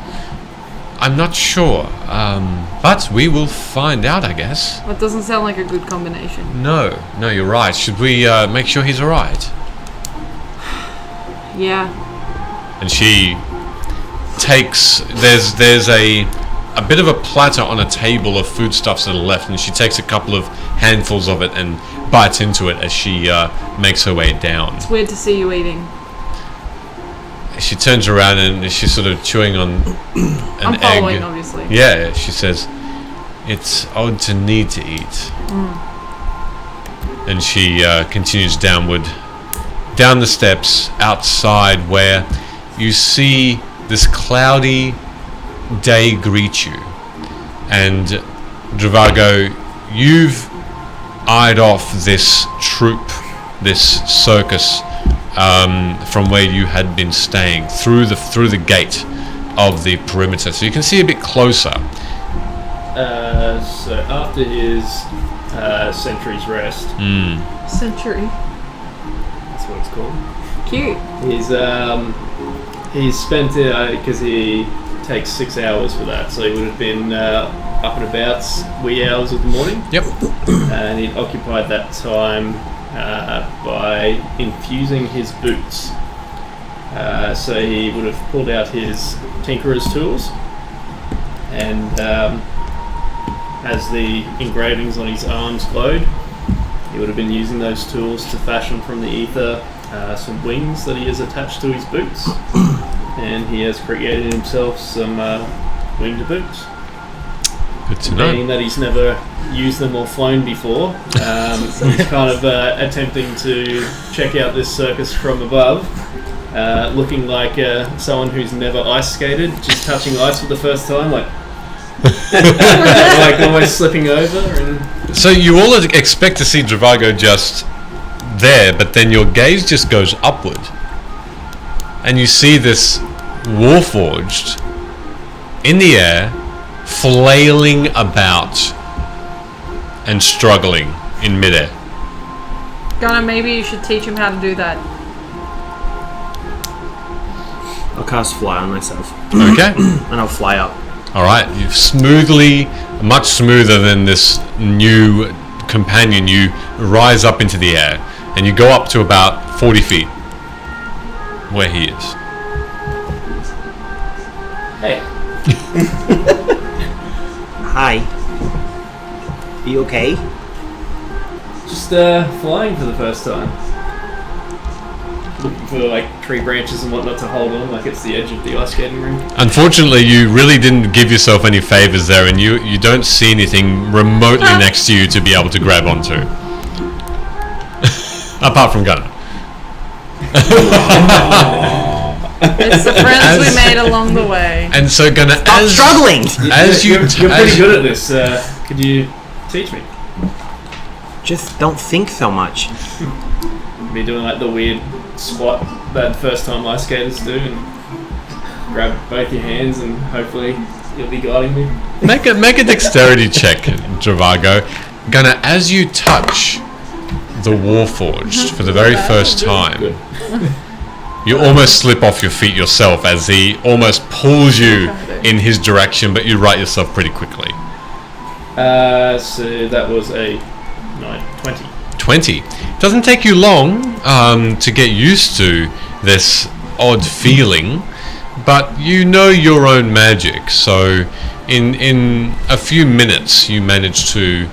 Speaker 1: I'm not sure, but we will find out, I guess.
Speaker 2: That doesn't sound like a good combination.
Speaker 1: No, you're right. Should we make sure he's all right?
Speaker 2: Yeah.
Speaker 1: And she takes there's a bit of a platter on a table of foodstuffs that are left, and she takes a couple of handfuls of it and bites into it as she makes her way down.
Speaker 2: It's weird to see you eating.
Speaker 1: She turns around and she's sort of chewing on an
Speaker 2: I'm following,
Speaker 1: egg.
Speaker 2: obviously.
Speaker 1: Yeah, she says, "It's odd to need to eat." And she continues downward, down the steps outside, where you see this cloudy day greet you. And Dravago, you've eyed off this troupe, this circus, from where you had been staying through the gate of the perimeter, so you can see a bit closer.
Speaker 6: So after his century's rest,
Speaker 2: Century.
Speaker 6: that's what it's called.
Speaker 2: Cute.
Speaker 6: He's spent because he takes 6 hours for that, so he would have been up and about wee hours of the morning.
Speaker 1: Yep.
Speaker 6: And he'd occupied that time by infusing his boots. So he would have pulled out his tinkerer's tools, and as the engravings on his arms glowed, he would have been using those tools to fashion from the ether some wings that he has attached to his boots, and he has created himself some winged boots.
Speaker 1: Good to know.
Speaker 6: Meaning that he's never used them or flown before. He's kind of attempting to check out this circus from above, looking like someone who's never ice skated, just touching ice for the first time, like like almost slipping over. And
Speaker 1: So you all expect to see Dravago just there, but then your gaze just goes upward, and you see this Warforged in the air, flailing about and struggling in midair.
Speaker 2: Gunnar, maybe you should teach him how to do that.
Speaker 3: I'll cast fly on myself,
Speaker 1: Okay.
Speaker 3: and I'll fly up.
Speaker 1: All right. You smoothly, much smoother than this new companion, you rise up into the air, and you go up to about 40 feet, where he is.
Speaker 6: hey,
Speaker 3: Hi. Are you okay?
Speaker 6: just flying for the first time. Looking for like tree branches and whatnot to hold on, like it's the edge of the ice skating rink.
Speaker 1: Unfortunately, you really didn't give yourself any favors there, and you don't see anything remotely next to you to be able to grab onto. Apart from Gunnar.
Speaker 2: It's the friends we made along the way.
Speaker 1: And so Gunnar,
Speaker 3: Stop struggling!
Speaker 6: You're pretty good at this. Could you teach me?
Speaker 3: Just don't think so much.
Speaker 6: Be doing like the weird squat that first time ice skaters do, and grab both your hands, and hopefully you'll be guiding me.
Speaker 1: Make a dexterity check, Dravago. Gunnar, as you touch the Warforged for the very first time,
Speaker 6: Good.
Speaker 1: you almost slip off your feet yourself as he almost pulls you in his direction, but you right yourself pretty quickly.
Speaker 6: So that was a 20.
Speaker 1: 20. Doesn't take you long to get used to this odd feeling, but you know your own magic, so in a few minutes you manage to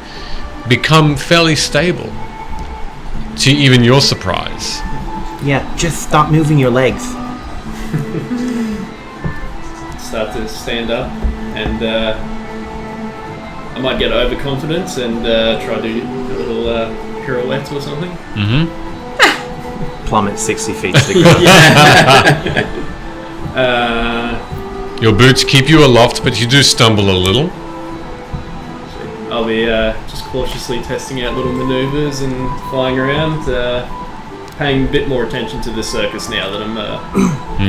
Speaker 1: become fairly stable, to even your surprise.
Speaker 3: Yeah, just stop moving your legs.
Speaker 6: Start to stand up, and I might get overconfident and try to do a little pirouette or something.
Speaker 1: Mm-hmm.
Speaker 3: Plummet 60 feet to the ground.
Speaker 1: Your boots keep you aloft, but you do stumble a little.
Speaker 6: I'll I'll be just cautiously testing out little maneuvers and flying around, paying a bit more attention to the circus now that I'm a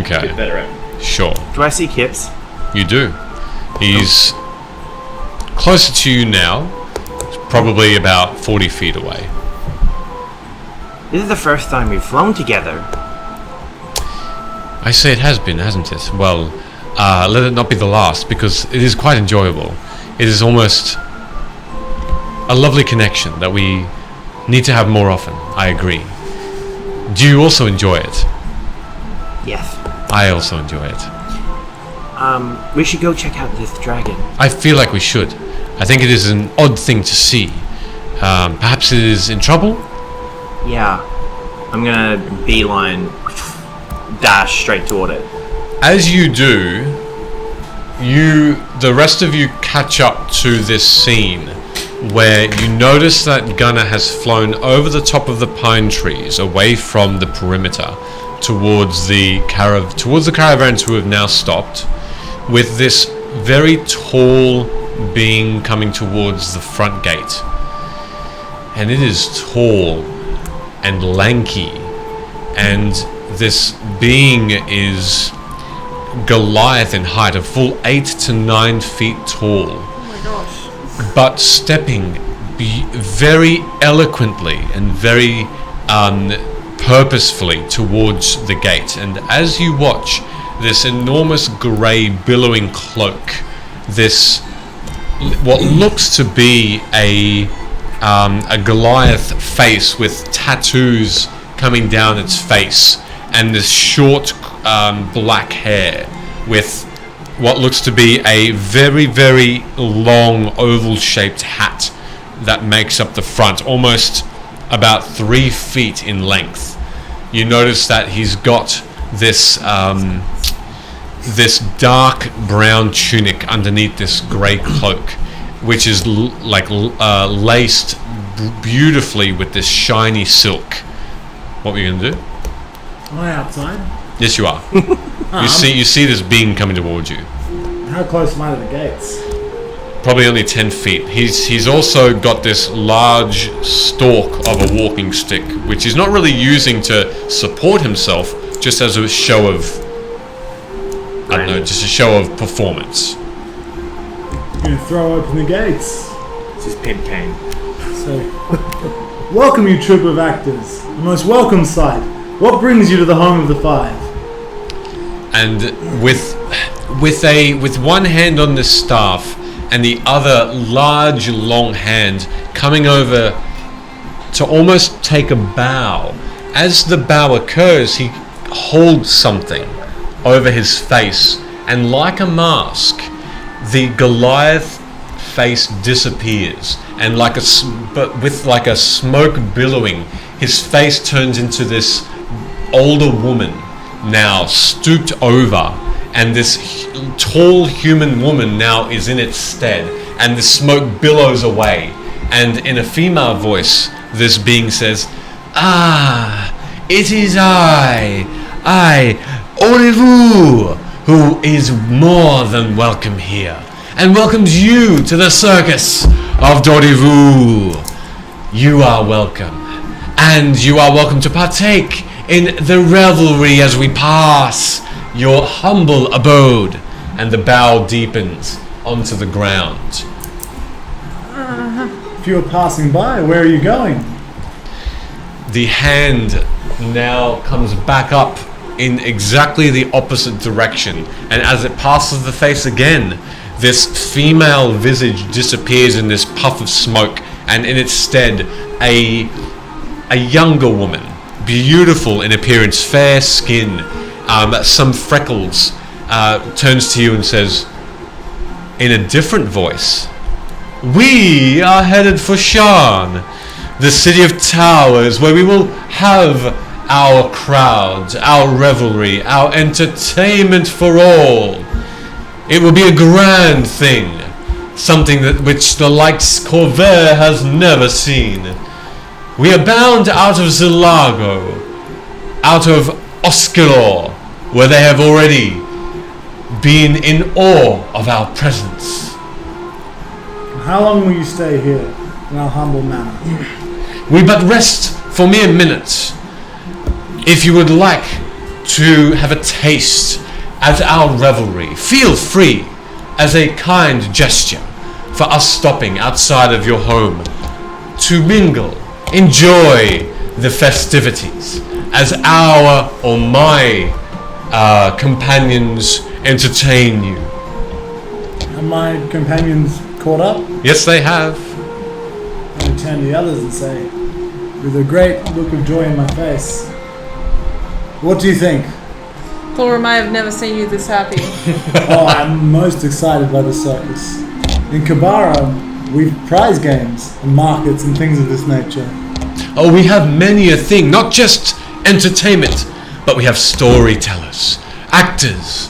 Speaker 6: bit better at it.
Speaker 1: Sure.
Speaker 3: Do I see Kips?
Speaker 1: You do. He's closer to you now, probably about 40 feet away.
Speaker 3: This is the first time we've flown together.
Speaker 1: I say it has been, hasn't it? Well, let it not be the last, because it is quite enjoyable. It is almost a lovely connection that we need to have more often. I agree. Do you also enjoy it?
Speaker 3: Yes.
Speaker 1: I also enjoy it.
Speaker 3: We should go check out this dragon.
Speaker 1: I feel like we should. I think it is an odd thing to see. Perhaps it is in trouble?
Speaker 3: Yeah. I'm gonna beeline, dash straight toward it.
Speaker 1: As you do, the rest of you catch up to this scene where you notice that Gunnar has flown over the top of the pine trees, away from the perimeter, towards the caravans who have now stopped, with this very tall being coming towards the front gate. And it is tall and lanky, and this being is Goliath in height, a full 8 to 9 feet tall.
Speaker 2: Oh my gosh.
Speaker 1: But stepping very eloquently and very purposefully towards the gate. And as you watch this enormous grey billowing cloak, this what looks to be a Goliath face with tattoos coming down its face, and this short black hair with what looks to be a very, very long oval-shaped hat that makes up the front, almost about 3 feet in length. You notice that he's got this this dark brown tunic underneath this grey cloak, which is laced beautifully with this shiny silk. What were you going to do?
Speaker 4: Am I outside?
Speaker 1: Yes, you are. You see this being coming towards you.
Speaker 4: How close am I to the gates?
Speaker 1: Probably only 10 feet. He's also got this large stalk of a walking stick, which he's not really using to support himself, just as a show of, I don't know, just a show of performance.
Speaker 4: I'm going to throw open the gates.
Speaker 3: It's his pimp cane.
Speaker 4: So, welcome you troop of actors. The most welcome sight. What brings you to the home of the five?
Speaker 1: And with one hand on the staff and the other large long hand coming over to almost take a bow. As the bow occurs, he holds something over his face, and like a mask, the Goliath face disappears, and with like a smoke billowing, his face turns into this older woman, now stooped over, and this tall human woman now is in its stead, and the smoke billows away, and in a female voice this being says, it is I, Olivu, who is more than welcome here, and welcomes you to the circus of Dorivu. You are welcome, and you are welcome to partake in the revelry as we pass your humble abode. And the bow deepens onto the ground.
Speaker 4: If you were passing by, where are you going?
Speaker 1: The hand now comes back up in exactly the opposite direction, and as it passes the face again, this female visage disappears in this puff of smoke, and in its stead a younger woman, beautiful in appearance, fair skin, some freckles, turns to you and says in a different voice, "We are headed for Shan, the city of towers, where we will have our crowds, our revelry, our entertainment for all. It will be a grand thing, something which the likes Corvair has never seen. We are bound out of Zilago, out of Oskelor, where they have already been in awe of our presence."
Speaker 4: How long will you stay here in our humble manor?
Speaker 1: We but rest for mere minutes. If you would like to have a taste at our revelry, feel free, as a kind gesture for us stopping outside of your home to mingle, enjoy the festivities as our or my companions entertain you.
Speaker 4: Have my companions caught up?
Speaker 1: Yes, they have.
Speaker 4: I turn to the others and say, with a great look of joy in my face, what do you think?
Speaker 2: Thorum, I have never seen you this happy.
Speaker 4: Oh, I'm most excited by the circus. In Kabara, we've prize games and markets and things of this nature.
Speaker 1: Oh, we have many a thing, not just entertainment, but we have storytellers, actors,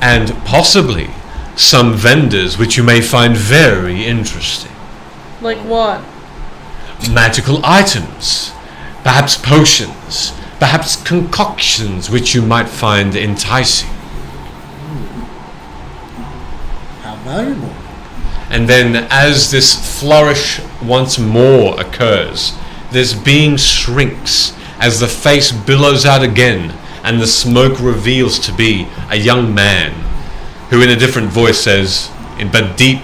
Speaker 1: and possibly some vendors which you may find very interesting.
Speaker 2: Like what?
Speaker 1: Magical items, perhaps potions, perhaps concoctions which you might find enticing.
Speaker 4: How valuable.
Speaker 1: And then as this flourish once more occurs, this being shrinks as the face billows out again and the smoke reveals to be a young man who in a different voice says, but deep,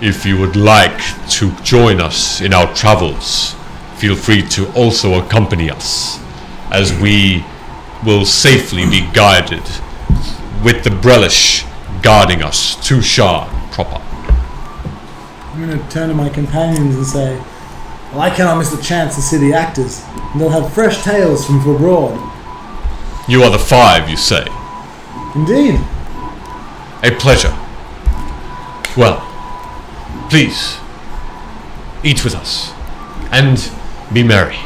Speaker 1: if you would like to join us in our travels, feel free to also accompany us, as we will safely be guided with the Brelish guarding us to Shard proper.
Speaker 4: I'm going to turn to my companions and say, well, I cannot miss the chance to see the actors, and they'll have fresh tales from abroad.
Speaker 1: You are the 5, you say?
Speaker 4: Indeed.
Speaker 1: A pleasure. Well, please, eat with us, and be merry.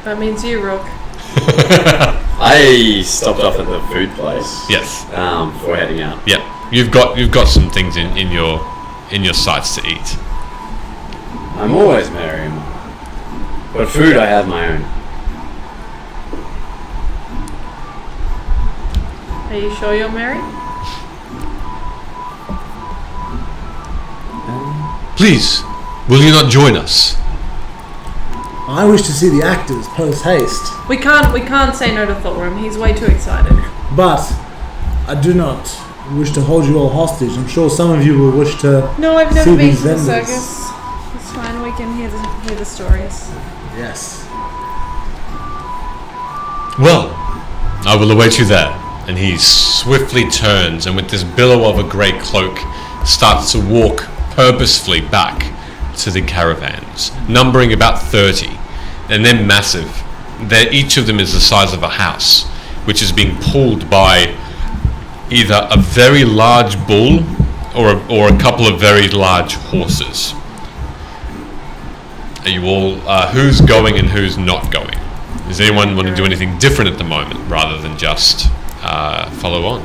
Speaker 2: That means you, Rook.
Speaker 5: I stopped off at the food place.
Speaker 1: Yes.
Speaker 5: Before heading out.
Speaker 1: Yeah. You've got some things in your sights to eat.
Speaker 5: I'm always merry, but food I have my own.
Speaker 2: Are you sure you're married?
Speaker 1: Please, will you not join us?
Speaker 4: I wish to see the actors post haste,
Speaker 2: We can't say no to Thorum. He's way too excited.
Speaker 4: but I do not wish to hold you all hostage. I'm sure some of you will wish to
Speaker 2: No, I've
Speaker 4: see
Speaker 2: never been
Speaker 4: these
Speaker 2: to the
Speaker 4: vendors.
Speaker 2: circus. It's fine. We can hear the stories.
Speaker 4: Yes.
Speaker 1: Well, I will await you there. And he swiftly turns and with this billow of a grey cloak starts to walk purposefully back to the caravans, numbering about 30. And they're massive. Each of them is the size of a house, which is being pulled by either a very large bull or a couple of very large horses. Are you all, who's going and who's not going? Does anyone want to do anything different at the moment rather than just follow on?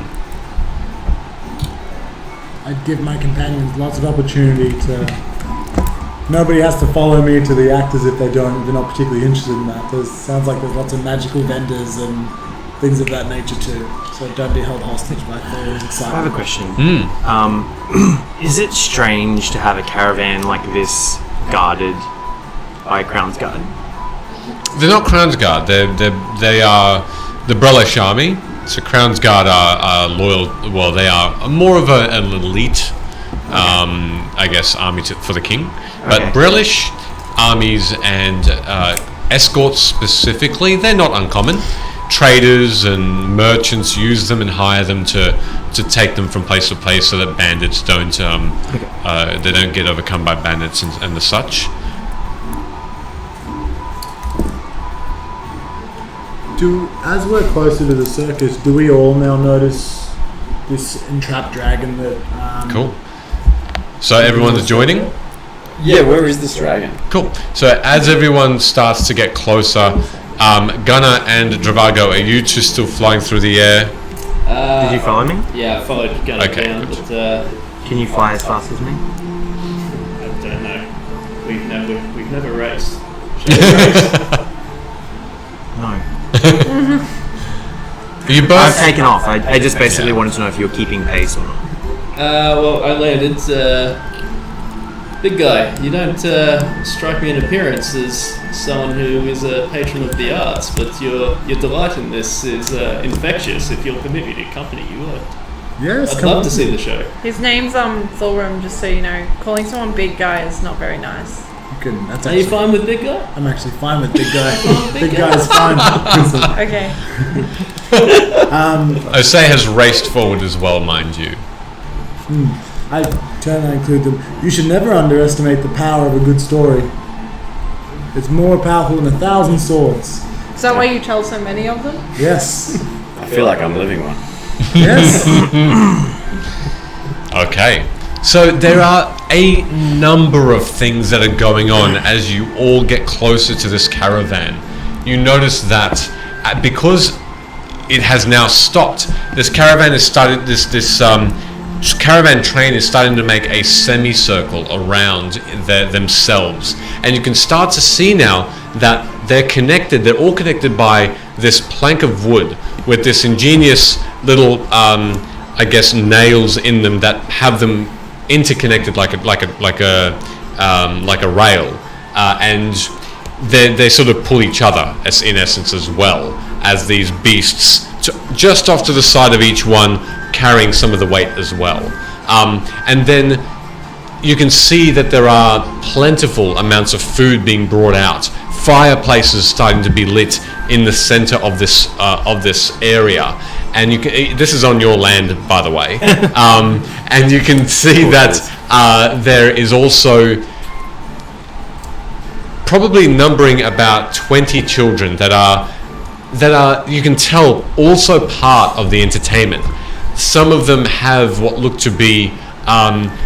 Speaker 4: I'd give my companions lots of opportunity to... Nobody has to follow me to the actors if they're not particularly interested in that. Sounds like there's lots of magical vendors and things of that nature too. So don't be held hostage by Thor's
Speaker 3: I
Speaker 4: excitement.
Speaker 3: have a question. Is it strange to have a caravan like this guarded by a Crown's Guard?
Speaker 1: They're not Crown's Guard. They are the Brelish army. So Crown's Guard are loyal. Well, they are more of an elite, I guess, army for the king. But
Speaker 3: Okay.
Speaker 1: Brelish armies and escorts specifically, they're not uncommon. Traders and merchants use them and hire them to take them from place to place so that bandits don't they don't get overcome by bandits and the such.
Speaker 4: As we're closer to the circus, do we all now notice this entrapped dragon that...
Speaker 1: Cool. So everyone's joining?
Speaker 5: Yeah, where is this dragon?
Speaker 1: Cool. So as everyone starts to get closer, Gunnar and Dravago, are you two still flying through the air?
Speaker 3: Did you follow me?
Speaker 6: Yeah, I followed Gunnar
Speaker 1: Okay,
Speaker 6: down,
Speaker 1: good.
Speaker 6: but
Speaker 3: Can you fly as fast as me?
Speaker 6: I don't know. We've never raced. Should we race?
Speaker 3: No.
Speaker 1: Are you both?
Speaker 3: I've taken off. I just basically wanted to know if you were keeping pace or not.
Speaker 6: Well, I landed. Big guy, you don't strike me in appearance as someone who is a patron of the arts, but your delight in this is infectious. If you'll permit me to accompany you,
Speaker 4: Yes,
Speaker 6: I'd
Speaker 4: come
Speaker 6: love
Speaker 4: on.
Speaker 6: to see the show.
Speaker 2: His name's Thorgrim, just so you know. Calling someone big guy is not very nice.
Speaker 4: That's
Speaker 6: Are you
Speaker 4: actually,
Speaker 6: fine with big guy?
Speaker 4: I'm actually fine with big guy.
Speaker 6: Big
Speaker 4: Big guy is fine.
Speaker 2: Okay.
Speaker 1: Osei has raced forward as well, mind you.
Speaker 4: I turn and include them. You should never underestimate the power of a good story. It's more powerful than 1,000 swords.
Speaker 2: Is that why you tell so many of them?
Speaker 4: Yes.
Speaker 5: I feel like I'm living one.
Speaker 4: Yes.
Speaker 1: Okay. So there are a number of things that are going on as you all get closer to this caravan. You notice that because it has now stopped, this caravan has started, this caravan train is starting to make a semicircle around themselves. And you can start to see now that they're all connected by this plank of wood with this ingenious little, I guess, nails in them that have them interconnected like a rail, and they sort of pull each other in essence as well as these beasts just off to the side of each one, carrying some of the weight as well. And then you can see that there are plentiful amounts of food being brought out. Fireplaces starting to be lit in the center of this area, and this is on your land, by the way. And you can see that there is also probably numbering about 20 children that are you can tell also part of the entertainment. Some of them have what look to be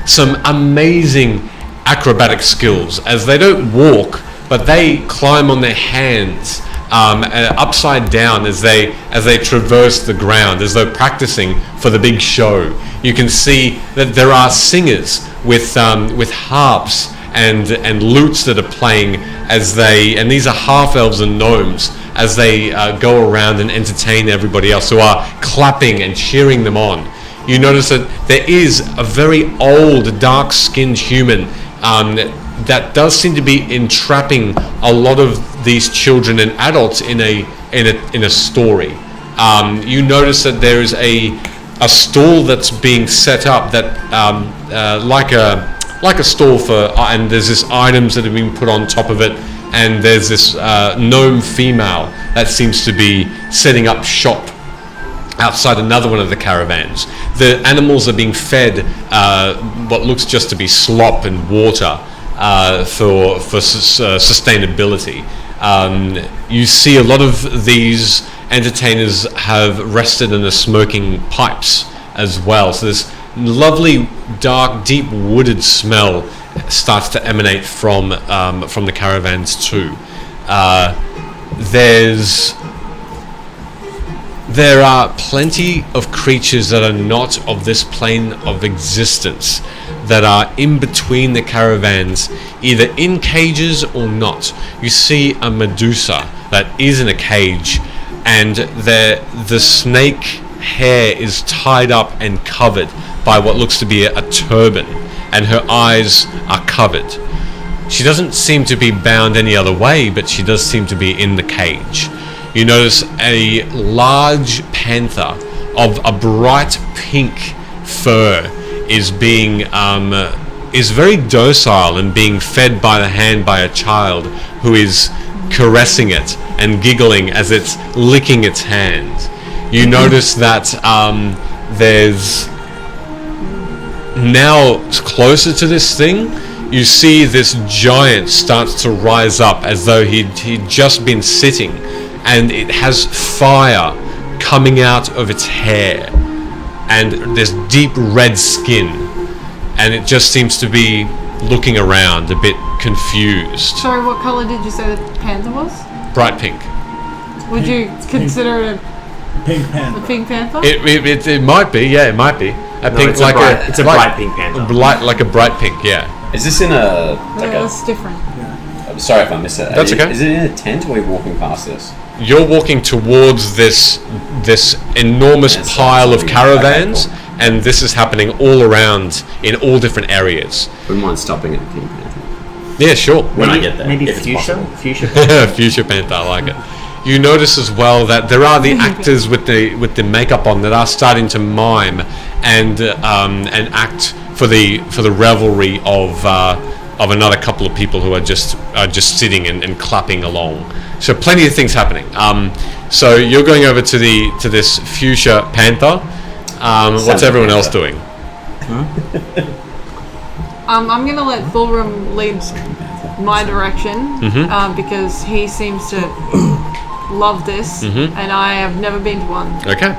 Speaker 1: some amazing acrobatic skills, as they don't walk, but they climb on their hands upside down as they traverse the ground, as though practicing for the big show. You can see that there are singers with harps and lutes that are playing and these are half elves and gnomes, as they go around and entertain everybody else who are clapping and cheering them on. You notice that there is a very old, dark-skinned human that does seem to be entrapping a lot of these children and adults in a story. You notice that there is a stall that's being set up that like a stall for, and there's this items that have been put on top of it, and there's this gnome female that seems to be setting up shop outside another one of the caravans. The animals are being fed what looks just to be slop and water for sustainability. You see a lot of these entertainers have rested and are smoking pipes as well. So this lovely, dark, deep wooded smell starts to emanate from the caravans too. There are plenty of creatures that are not of this plane of existence that are in between the caravans, either in cages or not. You see a Medusa that is in a cage, and the snake hair is tied up and covered by what looks to be a turban, and her eyes are covered. She doesn't seem to be bound any other way, but she does seem to be in the cage. You notice a large panther of a bright pink fur is very docile and being fed by the hand by a child who is caressing it and giggling as it's licking its hand. You notice that there's now closer to this thing, you see this giant starts to rise up as though he'd just been sitting, and it has fire coming out of its hair and this deep red skin, and it just seems to be looking around a bit confused.
Speaker 2: Sorry, what color did you say the panther was?
Speaker 1: Bright pink.
Speaker 2: Would you consider it
Speaker 4: Pink
Speaker 2: a
Speaker 4: panther.
Speaker 2: pink panther?
Speaker 1: It might be, yeah, it might be.
Speaker 3: It's a bright pink panther.
Speaker 1: Like a bright pink, yeah.
Speaker 5: Is this in a
Speaker 2: That's different.
Speaker 5: I'm sorry if I missed it.
Speaker 1: That's okay.
Speaker 5: Is it in a tent, or are we walking past this?
Speaker 1: You're walking towards this enormous
Speaker 5: Yes,
Speaker 1: pile of
Speaker 5: okay,
Speaker 1: caravans,
Speaker 5: cool.
Speaker 1: and this is happening all around in all different areas.
Speaker 7: Wouldn't mind stopping at the King Panther.
Speaker 1: Yeah, sure.
Speaker 7: When I get there,
Speaker 3: Maybe
Speaker 7: if it's
Speaker 3: fuchsia?
Speaker 7: possible.
Speaker 3: Fuchsia?
Speaker 1: Future Panther, I like it. You notice as well that there are the actors with the makeup on that are starting to mime and act for the revelry of another couple of people who are just sitting and clapping along. So plenty of things happening. So you're going over to this Fuchsia Panther. What's
Speaker 7: Santa
Speaker 1: everyone
Speaker 7: Panther.
Speaker 1: else doing?
Speaker 2: I'm gonna let Thulrum lead my direction because he seems to love this, and I have never been to one.
Speaker 1: Okay.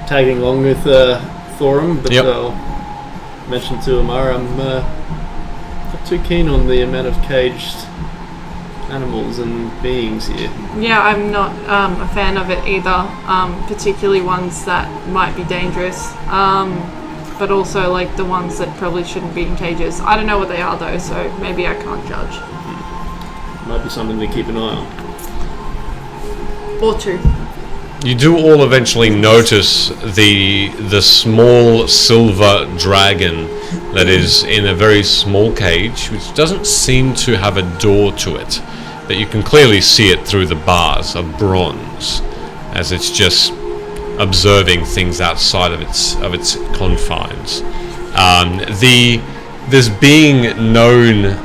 Speaker 6: Tagging along with Thorum, but
Speaker 1: Yep.
Speaker 6: I'll mention to Amara I'm not too keen on the amount of caged animals and beings here.
Speaker 2: Yeah, I'm not a fan of it either, particularly ones that might be dangerous, but also like the ones that probably shouldn't be in cages. I don't know what they are though, so maybe I can't judge.
Speaker 6: Might be something to keep an eye on.
Speaker 2: Or two.
Speaker 1: You do all eventually notice the small silver dragon that is in a very small cage, which doesn't seem to have a door to it, but you can clearly see it through the bars of bronze, as it's just observing things outside of its confines. This being known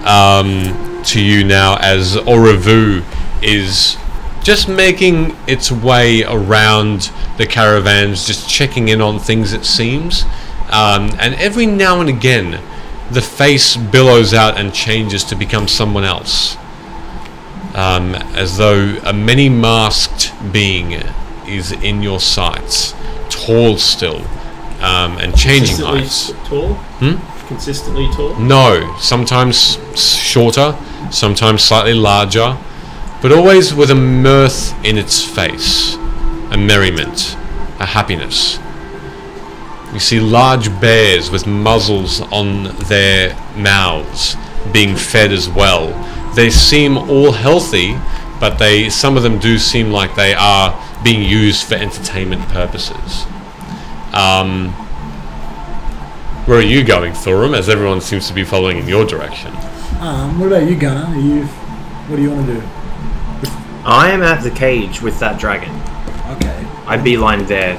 Speaker 1: to you now as Orevu is just making its way around the caravans, just checking in on things, it seems. And every now and again, the face billows out and changes to become someone else. As though a many-masked being is in your sights, tall still, and changing
Speaker 6: Consistently
Speaker 1: heights.
Speaker 6: tall? Consistently tall?
Speaker 1: No, sometimes shorter, sometimes slightly larger, but always with a mirth in its face, a merriment, a happiness. You see large bears with muzzles on their mouths being fed as well. They seem all healthy, but some of them do seem like they are being used for entertainment purposes. Where are you going, Thorum, as everyone seems to be following in your direction?
Speaker 4: What about you, Gunnar? What do you want to do?
Speaker 3: I am at the cage with that dragon.
Speaker 4: Okay.
Speaker 3: I beelined there.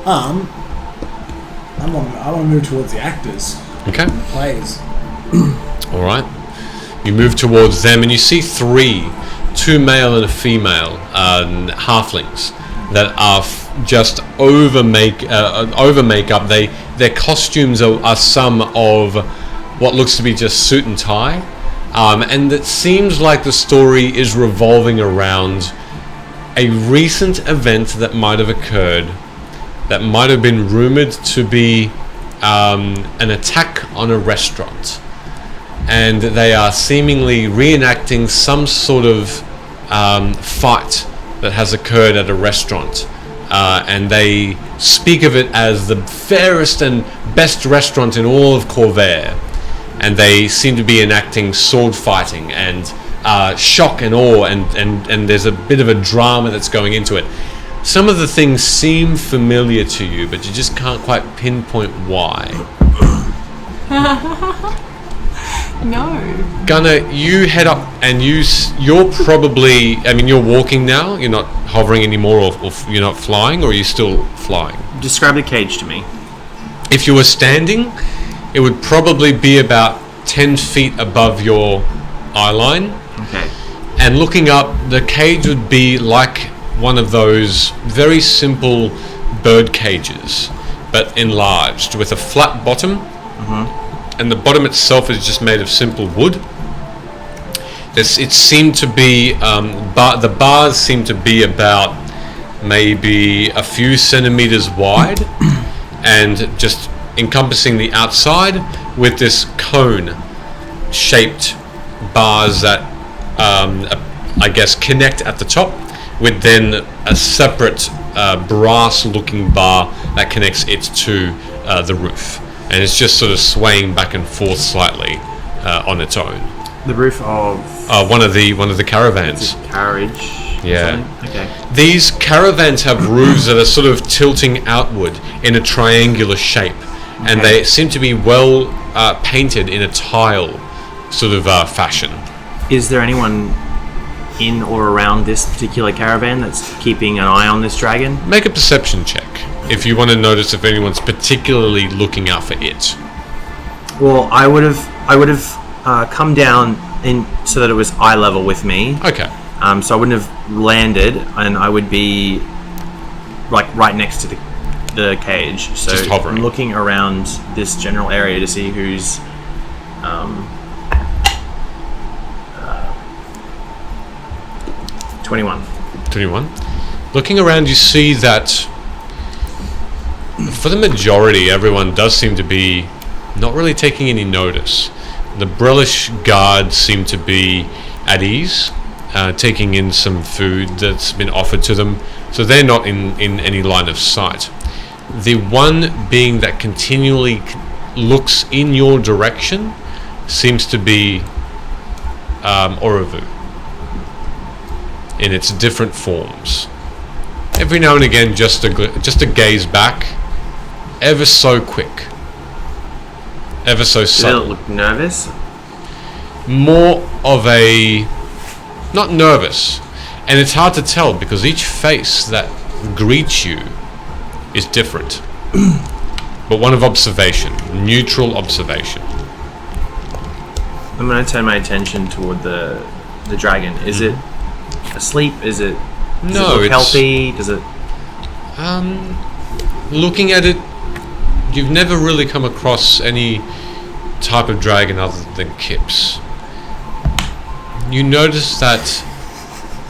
Speaker 4: I want to move towards the actors,
Speaker 1: Okay.
Speaker 4: players.
Speaker 1: All right. You move towards them, and you see two male and a female halflings that are just over makeup. Their costumes are some of what looks to be just suit and tie, and it seems like the story is revolving around a recent event that might have occurred, that might have been rumored to be an attack on a restaurant. And they are seemingly reenacting some sort of fight that has occurred at a restaurant. And they speak of it as the fairest and best restaurant in all of Corvair. And they seem to be enacting sword fighting and shock and awe, and there's a bit of a drama that's going into it. Some of the things seem familiar to you, but you just can't quite pinpoint why.
Speaker 2: No.
Speaker 1: Gunnar, you head up, and you're probably, you're walking now, you're not hovering anymore, or you're not flying, or are you still flying?
Speaker 3: Describe the cage to me.
Speaker 1: If you were standing, it would probably be about 10 feet above your eye line.
Speaker 3: Okay.
Speaker 1: And looking up, the cage would be like one of those very simple bird cages, but enlarged, with a flat bottom. And the bottom itself is just made of simple wood. It seemed to be, the bars seem to be about maybe a few centimeters wide, and just encompassing the outside with this cone-shaped bars that, I guess, connect at the top, with then a separate brass-looking bar that connects it to the roof. And it's just sort of swaying back and forth slightly on its own.
Speaker 3: The roof of
Speaker 1: One of the caravans.
Speaker 3: carriage.
Speaker 1: Yeah.
Speaker 3: Okay.
Speaker 1: These caravans have roofs that are sort of tilting outward in a triangular shape, and
Speaker 3: Okay.
Speaker 1: they seem to be well painted in a tile sort of fashion.
Speaker 3: Is there anyone in or around this particular caravan that's keeping an eye on this dragon?
Speaker 1: Make a perception check if you want to notice if anyone's particularly looking out for it.
Speaker 3: Well, I would have come down in so that it was eye level with me.
Speaker 1: Okay.
Speaker 3: So I wouldn't have landed, and I would be like right next to the cage. So
Speaker 1: Just hovering.
Speaker 3: I'm looking around this general area to see who's 21.
Speaker 1: 21. Looking around, you see that for the majority, everyone does seem to be not really taking any notice. The Brillish guards seem to be at ease, taking in some food that's been offered to them, so they're not in any line of sight. The one being that continually looks in your direction seems to be Oravu, in its different forms. Every now and again, just a gaze back, ever so quick, ever so
Speaker 3: Does it
Speaker 1: subtle.
Speaker 3: look nervous?
Speaker 1: More of a not nervous, and it's hard to tell because each face that greets you is different, but one of observation, neutral observation.
Speaker 3: I'm going to turn my attention toward the dragon. Is it asleep? Does it
Speaker 1: No,
Speaker 3: look
Speaker 1: it's
Speaker 3: healthy? Does it?
Speaker 1: Looking at it, you've never really come across any type of dragon other than Kips. You notice that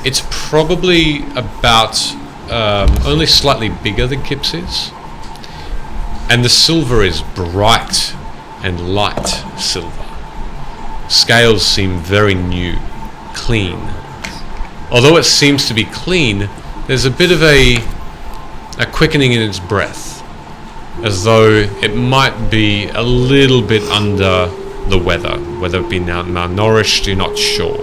Speaker 1: it's probably about only slightly bigger than Kips is, and the silver is bright and light silver. Scales seem very new, clean. Although it seems to be clean, there's a bit of a quickening in its breath, as though it might be a little bit under the weather, whether it be now malnourished, you're not sure.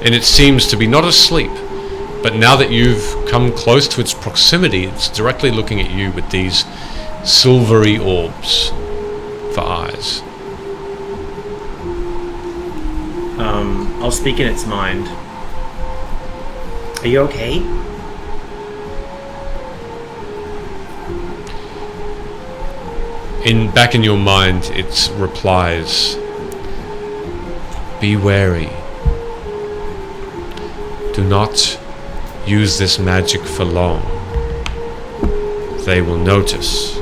Speaker 1: And it seems to be not asleep, but now that you've come close to its proximity, it's directly looking at you with these silvery orbs for eyes.
Speaker 3: I'll speak in its mind. Are you okay?
Speaker 1: Back in your mind, it replies, "Be wary. Do not use this magic for long. They will notice."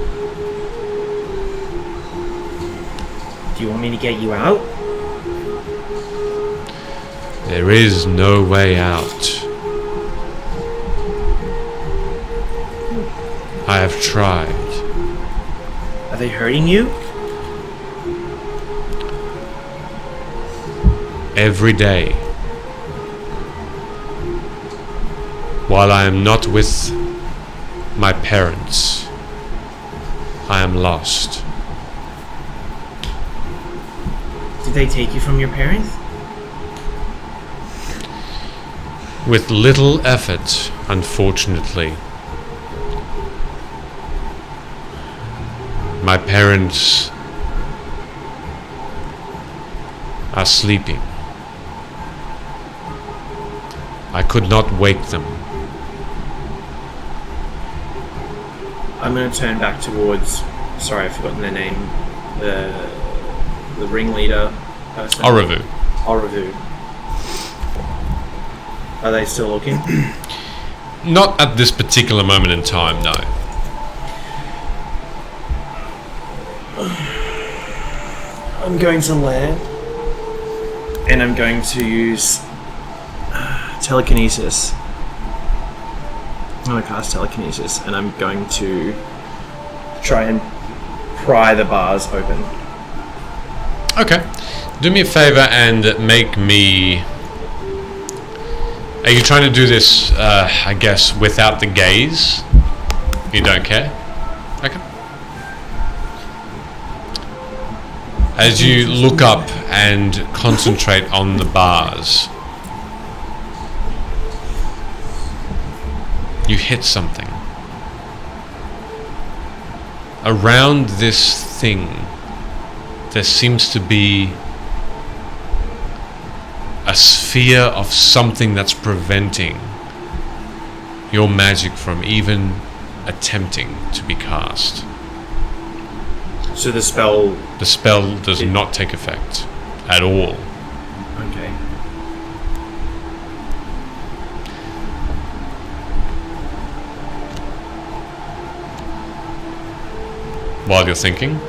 Speaker 3: Do you want me to get you out?
Speaker 1: There is no way out. I have tried.
Speaker 3: Are they hurting you?
Speaker 1: Every day. While I am not with my parents, I am lost.
Speaker 3: Did they take you from your parents?
Speaker 1: With little effort, unfortunately. My parents are sleeping. I could not wake them.
Speaker 3: I'm going to turn back towards. Sorry, I've forgotten their name. The ringleader person.
Speaker 1: Oravu.
Speaker 3: Oravu. Are they still looking?
Speaker 1: Not at this particular moment in time, no.
Speaker 3: I'm going to land, and I'm going to use telekinesis. I'm going to cast telekinesis, and I'm going to try and pry the bars open.
Speaker 1: Okay. Do me a favor and make me... Are you trying to do this, I guess, without the gaze? You don't care? Okay. As you look up and concentrate on the bars, you hit something. Around this thing, there seems to be a sphere of something that's preventing your magic from even attempting to be cast.
Speaker 3: So the spell...
Speaker 1: The spell does not take effect at all.
Speaker 3: Okay.
Speaker 1: While you're thinking,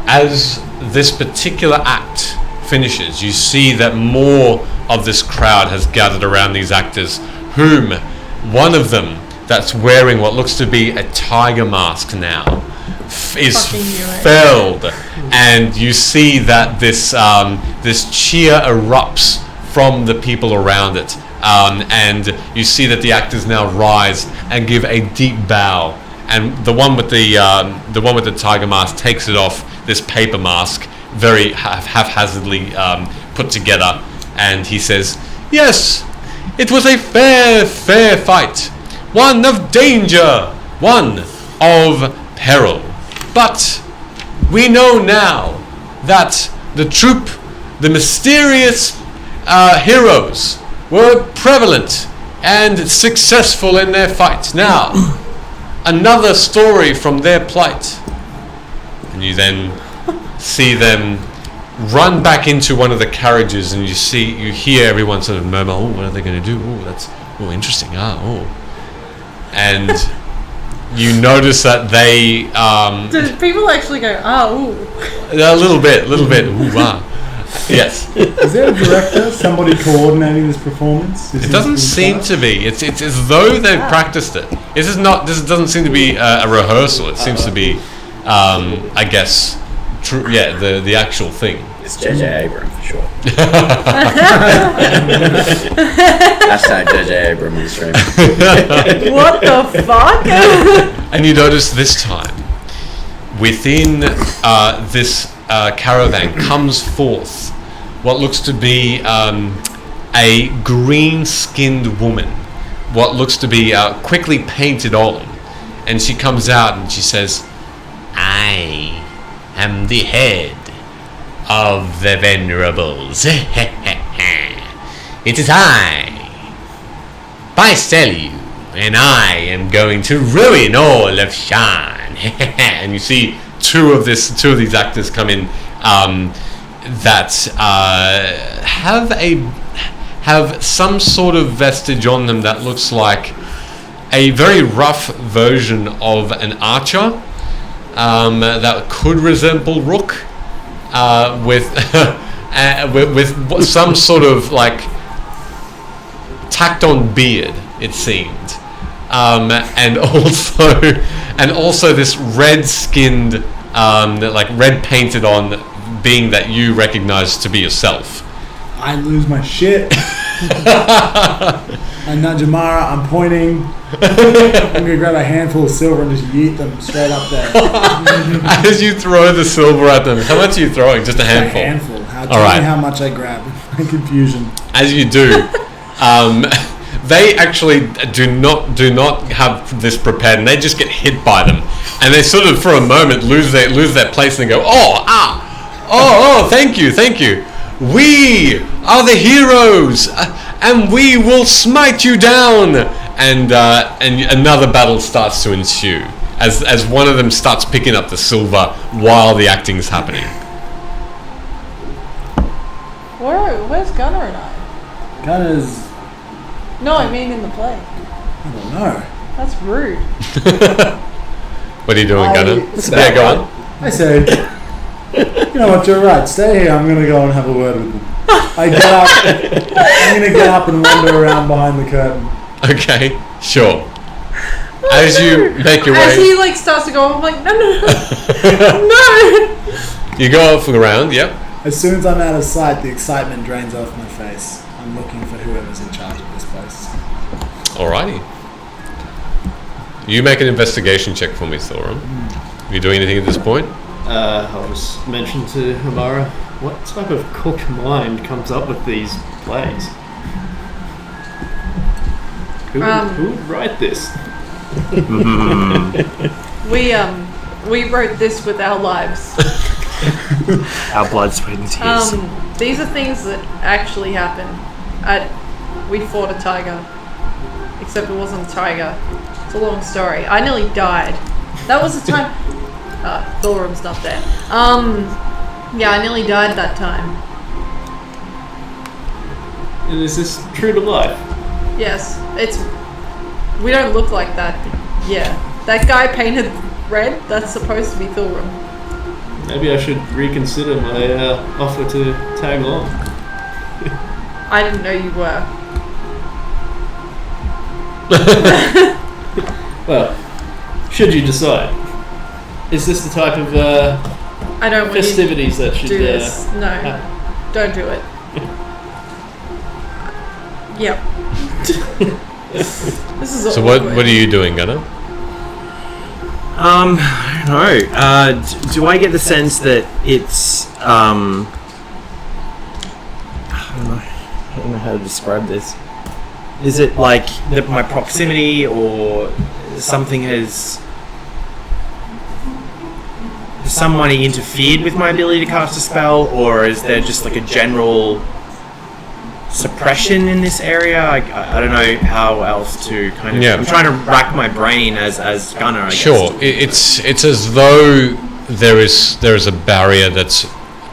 Speaker 1: as this particular act finishes, you see that more of this crowd has gathered around these actors, whom one of them that's wearing what looks to be a tiger mask now is felled, and you see that this cheer erupts from the people around it, and you see that the actors now rise and give a deep bow. And the one with the tiger mask takes it off, this paper mask, very haphazardly put together, and he says, "Yes, it was a fair fight, one of danger, one of peril. But we know now that the troop, the mysterious heroes, were prevalent and successful in their fight. Now, another story from their plight." And you then see them run back into one of the carriages, and you hear everyone sort of murmur, "Oh, what are they going to do? Oh, that's interesting. And you notice that they
Speaker 2: Do people actually go, ooh?
Speaker 1: a little bit, ooh, ah. Yes.
Speaker 4: Is there a director, somebody coordinating this performance?
Speaker 1: It doesn't seem to be. It's as though they've practiced it. This doesn't seem to be a rehearsal. It seems to be, I guess, the actual thing.
Speaker 5: It's J.J. Abrams for sure. Hashtag J.J. Abrams on the stream.
Speaker 2: What the fuck?
Speaker 1: And you notice this time, within this caravan comes forth what looks to be a green-skinned woman, what looks to be quickly painted on, and she comes out and she says, "I am the head of the Venerables. It is I, Selu, and I am going to ruin all of Shan." And you see two of these actors come in that have some sort of vestige on them that looks like a very rough version of an archer that could resemble Rook, with some sort of like tacked on beard, it seemed, and also this red skinned, like red painted on being that you recognize to be yourself.
Speaker 4: I lose my shit. And Najamara, I'm pointing. I'm gonna grab a handful of silver and just yeet them straight up there.
Speaker 1: As you throw the silver at them, how much are you throwing? Just a handful?
Speaker 4: A handful. Tell me how much I grab. My confusion.
Speaker 1: As you do, they actually do not have this prepared, and they just get hit by them, and they sort of for a moment lose their place and go, oh, thank you. We are the heroes, and we will smite you down. And another battle starts to ensue as one of them starts picking up the silver while the acting is happening.
Speaker 2: Where's Gunnar and I?
Speaker 4: Gunner's...
Speaker 2: No, I mean in the play.
Speaker 4: I don't know.
Speaker 2: That's rude.
Speaker 1: What are you doing, Gunnar? Yeah, go on.
Speaker 4: I said, you know what, you're right. Stay here. I'm going to go and have a word with them. I'm going to get up and wander around behind the curtain.
Speaker 1: Okay, sure. As you make your way...
Speaker 2: As he starts to go, I'm like, no.
Speaker 1: You go off around, yep.
Speaker 4: As soon as I'm out of sight, the excitement drains off my face. I'm looking for whoever's in charge of this place.
Speaker 1: Alrighty. You make an investigation check for me, Thorin. You doing anything at this point?
Speaker 6: I'll just mention to Amara, what type of cooked mind comes up with these plays? Who would write this?
Speaker 2: We wrote this with our lives.
Speaker 3: Our blood, sweat, and tears.
Speaker 2: These are things that actually happen. We fought a tiger, except it wasn't a tiger. It's a long story. I nearly died. That was the time. Thorum's not there. Yeah, I nearly died that time.
Speaker 6: And is this true to life?
Speaker 2: Yes, it's. We don't look like that. But yeah, that guy painted red. That's supposed to be Thorum.
Speaker 6: Maybe I should reconsider my offer to tag along.
Speaker 2: I didn't know you were.
Speaker 6: Well, should you decide, is this the type of
Speaker 2: I don't want
Speaker 6: festivities
Speaker 2: you
Speaker 6: that should
Speaker 2: do this. No,
Speaker 6: happen?
Speaker 2: don't do it. Yep. This is
Speaker 1: So
Speaker 2: awkward.
Speaker 1: what are you doing, Gunnar?
Speaker 3: I don't know. Do I get the sense that it's I don't know how to describe this. Is it like that my proximity or something has somebody interfered with my ability to cast a spell, or is there just like a general suppression in this area? I don't know how else to kind of.
Speaker 1: Yeah.
Speaker 3: I'm trying to rack my brain as Gunnar. I guess.
Speaker 1: Sure, it's as though there is a barrier that's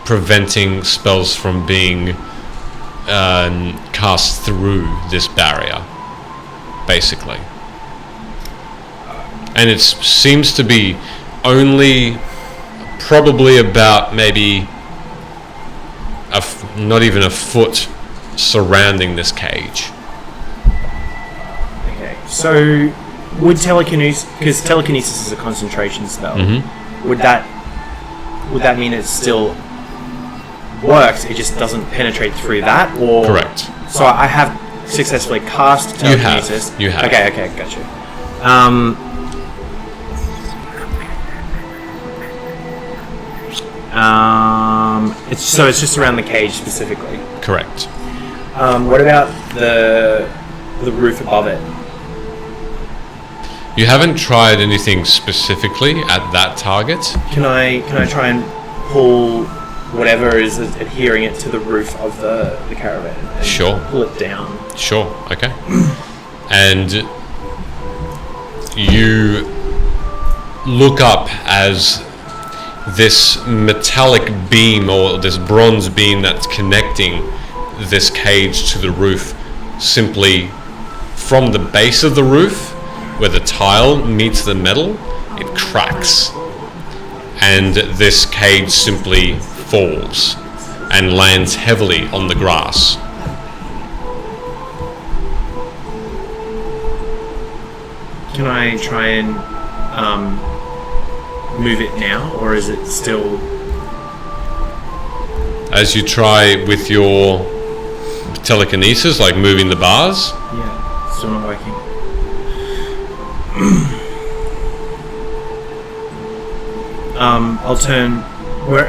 Speaker 1: preventing spells from being cast through this barrier, basically, and it seems to be only probably about maybe not even a foot surrounding this cage.
Speaker 3: Okay, so would telekinesis, because telekinesis is a concentration spell, would that mean it still works, it just doesn't penetrate through that? Or
Speaker 1: Correct.
Speaker 3: So I have successfully cast telekinesis.
Speaker 1: You have.
Speaker 3: Okay, gotcha. It's just around the cage specifically.
Speaker 1: Correct.
Speaker 3: What about the roof above it?
Speaker 1: You haven't tried anything specifically at that target.
Speaker 3: Can I try and pull whatever is adhering it to the roof of the caravan? And
Speaker 1: Sure.
Speaker 3: Pull it down.
Speaker 1: Sure, okay. And you look up as this metallic beam, or this bronze beam that's connecting this cage to the roof, simply from the base of the roof, where the tile meets the metal, it cracks. And this cage simply falls and lands heavily on the grass.
Speaker 3: Can I try and move it now, or is it still?
Speaker 1: As you try with your telekinesis, like moving the bars,
Speaker 3: Yeah, still not working. I'll turn.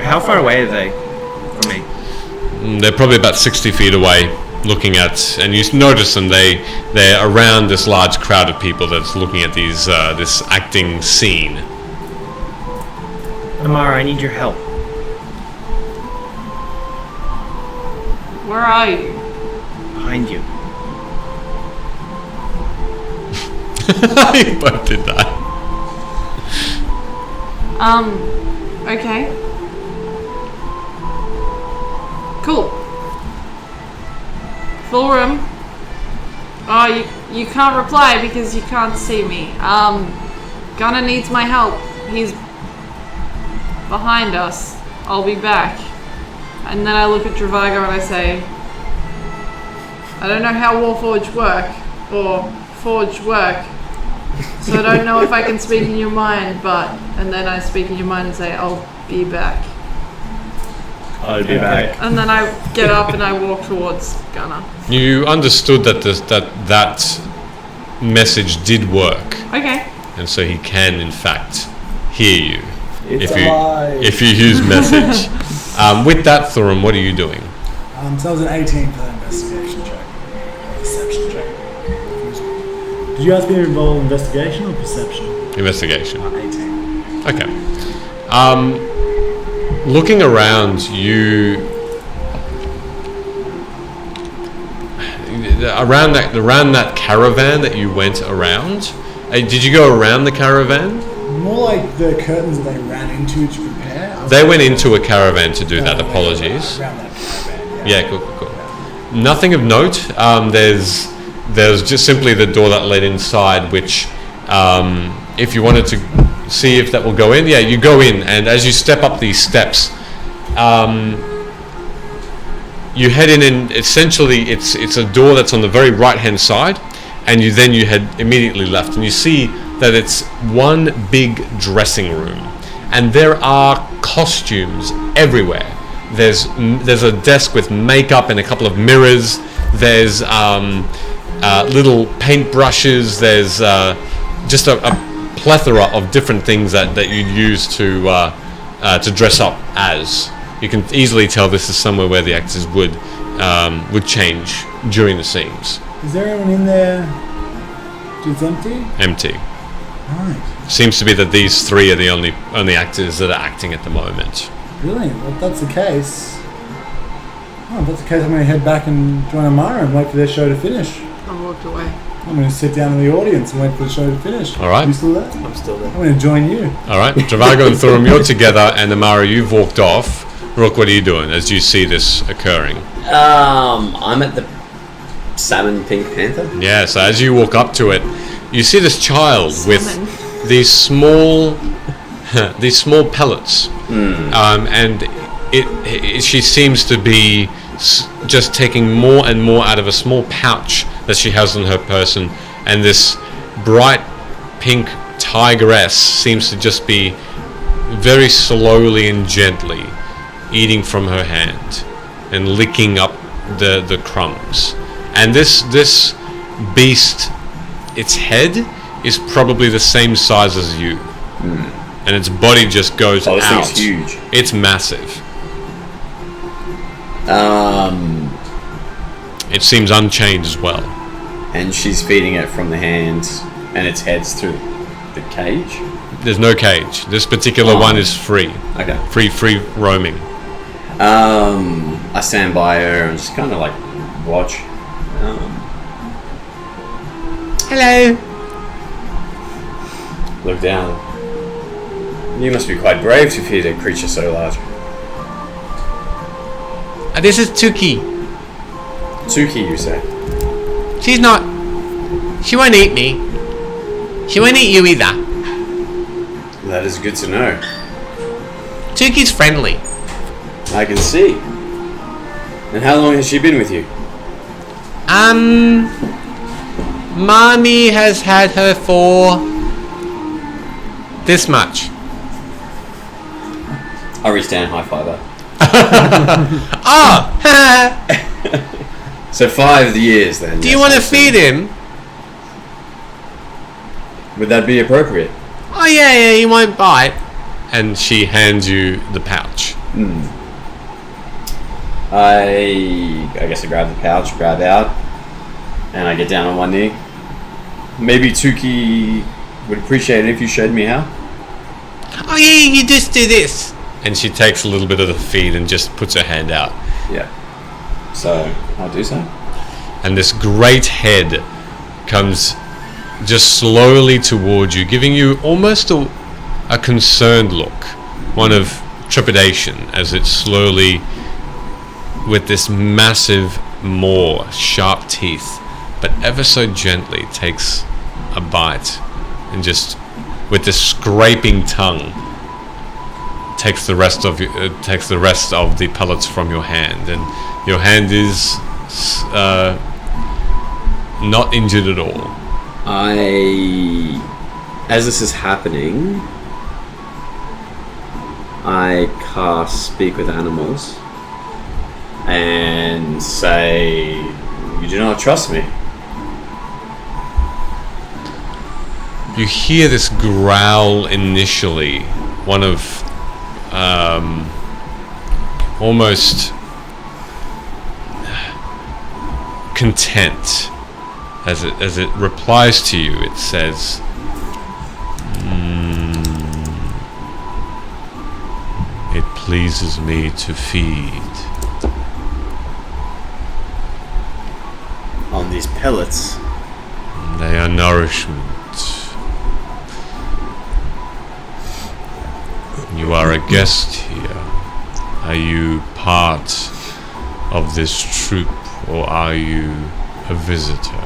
Speaker 3: How far away are they from me?
Speaker 1: they're probably about 60 feet away, looking at, and you notice them, they're around this large crowd of people that's looking at these this acting scene.
Speaker 3: Amara, I need your help.
Speaker 2: Where are you?
Speaker 3: Behind you.
Speaker 1: You both did that.
Speaker 2: Okay. Cool. Thorum. Oh, you can't reply because you can't see me. Gunnar needs my help. He's behind us. I'll be back. And then I look at Travago and I say, I don't know how Warforged work, or Forged work, so I don't know if I can speak in your mind, but... And then I speak in your mind and say, I'll be back.
Speaker 3: I'll be back.
Speaker 2: And then I get up and I walk towards Gunnar.
Speaker 1: You understood that that message did work,
Speaker 2: Okay.
Speaker 1: and so he can, in fact, hear you.
Speaker 4: It's
Speaker 1: if you use message. With that, Thorum, what are you doing?
Speaker 4: So that was an 18 for that investigation check. Perception check. Did you guys be involved in investigation or perception?
Speaker 1: Investigation.
Speaker 4: 18.
Speaker 1: Okay. Looking around, you around that caravan that you went around. Did you go around the caravan?
Speaker 4: More like the curtains that they ran into to prepare.
Speaker 1: They went into a caravan to do that. Apologies.
Speaker 4: Around that caravan,
Speaker 1: Yeah, cool. Nothing of note. There's just simply the door that led inside, which, if you wanted to see if that will go in, yeah, you go in, and as you step up these steps, you head in, and essentially it's a door that's on the very right hand side, and you head immediately left, and you see that it's one big dressing room, and there are costumes everywhere. There's a desk with makeup and a couple of mirrors. There's little paint brushes. There's just a plethora of different things that you'd use to dress up as. You can easily tell this is somewhere where the actors would change during the scenes.
Speaker 4: Is there anyone in there? It's empty?
Speaker 1: Empty.
Speaker 4: Right.
Speaker 1: Seems to be that these three are the only actors that are acting at the moment.
Speaker 4: Brilliant. Well, if that's the case... Oh, if that's the case, I'm going to head back and join Amara and wait for their show to finish.
Speaker 2: I walked away.
Speaker 4: I'm going to sit down in the audience and wait for the show to finish.
Speaker 1: All right.
Speaker 4: You still there?
Speaker 6: I'm still there.
Speaker 4: I'm going to join you.
Speaker 1: All right, Travago and Thurum, you're together, and Amara, you've walked off. Rook, what are you doing as you see this occurring?
Speaker 7: I'm at the salmon pink panther.
Speaker 1: Yeah, so as you walk up to it, you see this child
Speaker 2: Salmon.
Speaker 1: with these small pellets, and she seems to be just taking more and more out of a small pouch that she has on her person, and this bright pink tigress seems to just be very slowly and gently eating from her hand and licking up the crumbs. And this beast, its head is probably the same size as you, and its body just goes
Speaker 5: Oh, this
Speaker 1: out.
Speaker 5: thing's huge.
Speaker 1: It's massive. It seems unchained as well.
Speaker 5: And she's feeding it from the hands, and its head's through the cage.
Speaker 1: There's no cage. This particular one is free.
Speaker 5: Okay.
Speaker 1: Free roaming.
Speaker 5: I stand by her and just kind of like watch.
Speaker 1: Hello.
Speaker 5: Look down. You must be quite brave to feed a creature so large.
Speaker 1: This is Tuki.
Speaker 5: Tsuki, you say?
Speaker 1: She won't eat me. She won't eat you either.
Speaker 5: That is good to know.
Speaker 1: Tuki's friendly.
Speaker 5: I can see. And how long has she been with you?
Speaker 1: Mommy has had her for this much.
Speaker 5: I reach down, high five her. So 5 years then.
Speaker 1: Do you want to feed him?
Speaker 5: Would that be appropriate?
Speaker 1: Oh yeah, he won't bite. And she hands you the pouch.
Speaker 5: I guess I grab the pouch, grab out, and I get down on one knee. Maybe Tuki would appreciate it if you showed me how.
Speaker 1: Oh yeah, you just do this. And she takes a little bit of the feed and just puts her hand out.
Speaker 5: Yeah. So I'll do so.
Speaker 1: And this great head comes just slowly towards you, giving you almost a concerned look, one of trepidation, as it slowly, with this massive maw, sharp teeth, but ever so gently takes a bite, and just with this scraping tongue takes the rest of the pellets from your hand, and your hand is not injured at all.
Speaker 7: As this is happening, I cast Speak with Animals
Speaker 5: And say, you do not trust me.
Speaker 1: You hear this growl initially, one of almost content, as it replies to you, it says, "It pleases me to feed."
Speaker 5: On these pellets.
Speaker 1: They are nourishment. You are a guest here. Are you part of this troop, or are you a visitor?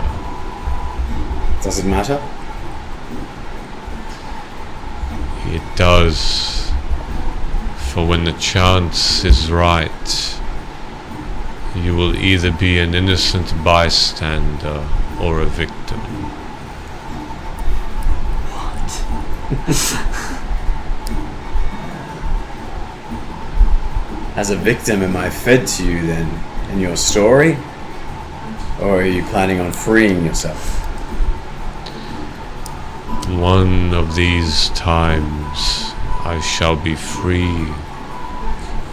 Speaker 5: Does it matter?
Speaker 1: It does. For when the chance is right, you will either be an innocent bystander or a victim.
Speaker 5: As a victim, am I fed to you then, in your story? Or are you planning on freeing yourself?
Speaker 1: One of these times I shall be free,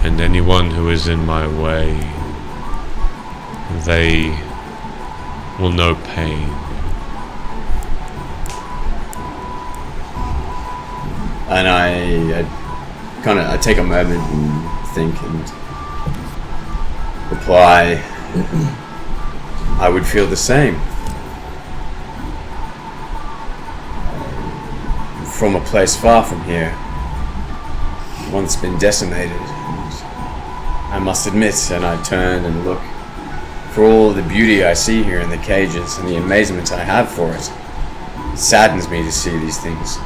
Speaker 1: and anyone who is in my way, they will know pain.
Speaker 5: And I take a moment and think and reply, I would feel the same. From a place far from here, once been decimated, and I must admit, and I turn and look, for all the beauty I see here in the cages and the amazement I have for it, it saddens me to see these things.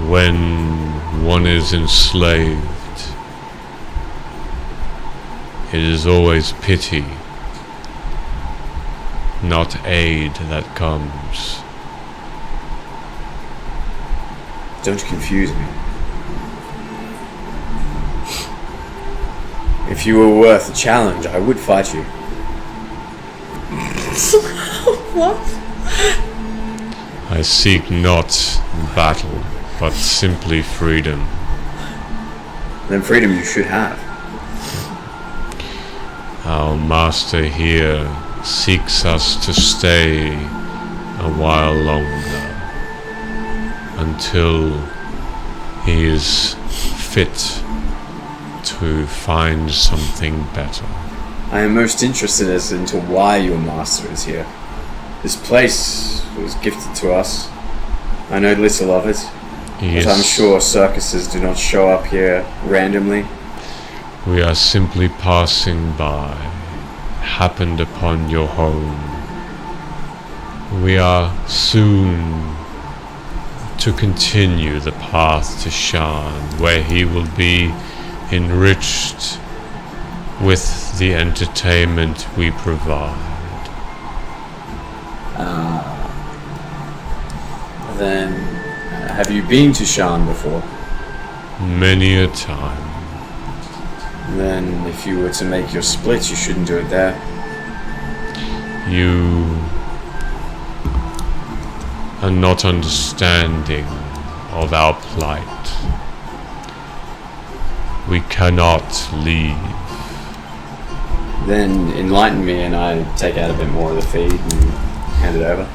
Speaker 1: When one is enslaved, it is always pity, not aid, that comes.
Speaker 5: Don't confuse me. If you were worth a challenge, I would fight you.
Speaker 2: What?
Speaker 1: I seek not battle, but simply freedom.
Speaker 5: Then freedom you should have.
Speaker 1: Our master here seeks us to stay a while longer, until he is fit to find something better.
Speaker 5: I am most interested as into why your master is here. This place was gifted to us. I know little of it,
Speaker 1: Yes.
Speaker 5: but I'm sure circuses do not show up here randomly.
Speaker 1: We are simply passing by, happened upon your home. We are soon to continue the path to Shan, where he will be enriched with the entertainment we provide.
Speaker 5: Then, have you been to Shan before?
Speaker 1: Many a time.
Speaker 5: Then, if you were to make your split, you shouldn't do it there.
Speaker 1: You are not understanding of our plight. We cannot leave.
Speaker 5: Then enlighten me and I take out a bit more of the feed and hand it over.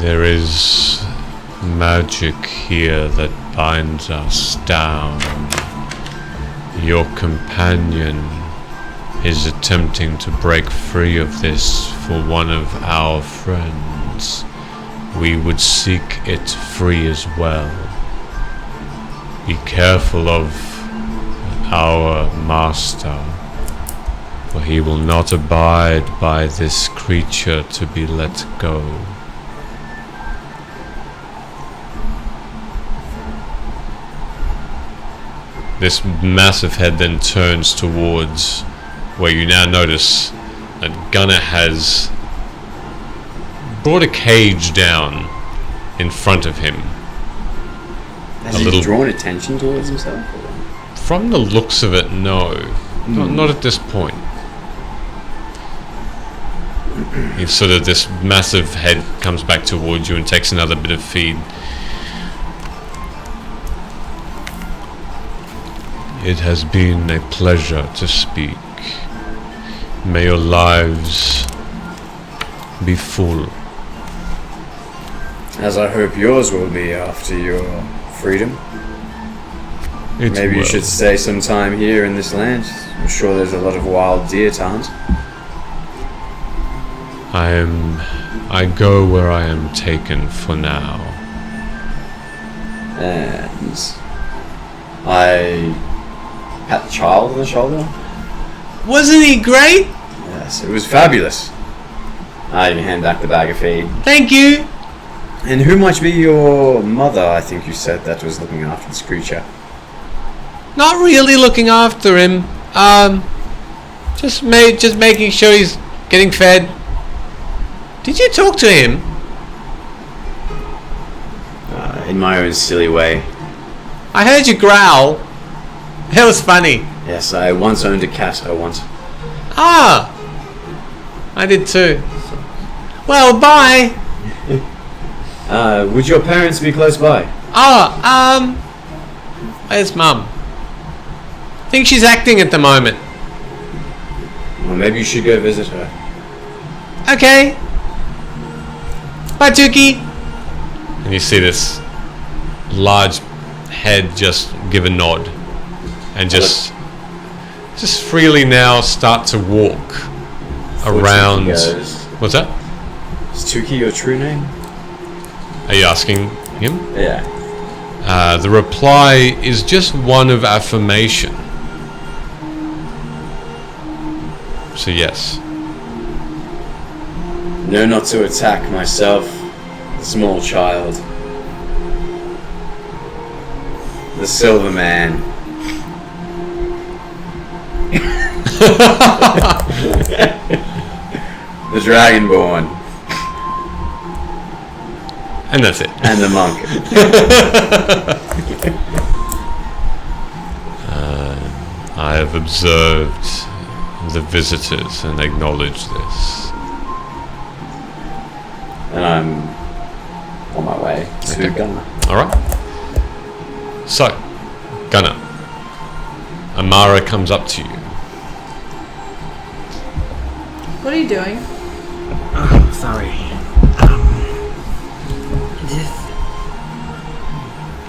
Speaker 1: There is magic here that binds us down. Your companion is attempting to break free of this for one of our friends. We would seek it free as well. Be careful of our master, for he will not abide by this creature to be let go. This massive head then turns towards where you now notice that Gunnar has brought a cage down in front of him.
Speaker 5: Has he drawn attention towards himself?
Speaker 1: From the looks of it, no. Not at this point. It's sort of this massive head comes back towards you and takes another bit of feed. It has been a pleasure to speak. May your lives be full.
Speaker 5: As I hope yours will be after your freedom. Maybe you should stay some time here in this land. I'm sure there's a lot of wild deer to hunt.
Speaker 1: I go where I am taken for now.
Speaker 5: And I pat the child on the shoulder.
Speaker 1: Wasn't he great?
Speaker 5: Yes, it was fabulous. I hand back the bag of feed.
Speaker 1: Thank you.
Speaker 5: And who might be your mother? I think you said that was looking after this creature.
Speaker 1: Not really looking after him. Just making sure he's getting fed. Did you talk to him?
Speaker 5: In my own silly way.
Speaker 1: I heard you growl. It was funny.
Speaker 5: Yes, I once owned a cat.
Speaker 1: Ah, I did too. Well, bye.
Speaker 5: Would your parents be close by?
Speaker 1: Where's Mum? I think she's acting at the moment.
Speaker 5: Well, maybe you should go visit her.
Speaker 1: Okay. Bye, Tuki. And you see this large head just give a nod, and just freely now start to walk around. What's that?
Speaker 5: Is Tuki your true name?
Speaker 1: Are you asking him?
Speaker 5: Yeah.
Speaker 1: The reply is just one of affirmation. So yes.
Speaker 5: Know not to attack myself, the small child. The Silver Man. The Dragonborn.
Speaker 1: And that's it.
Speaker 5: And the monk.
Speaker 1: I have observed the visitors and acknowledged this.
Speaker 5: And I'm on my way to Gunner.
Speaker 1: Alright. So, Gunner. Amara comes up to you.
Speaker 2: What are you doing?
Speaker 3: Sorry.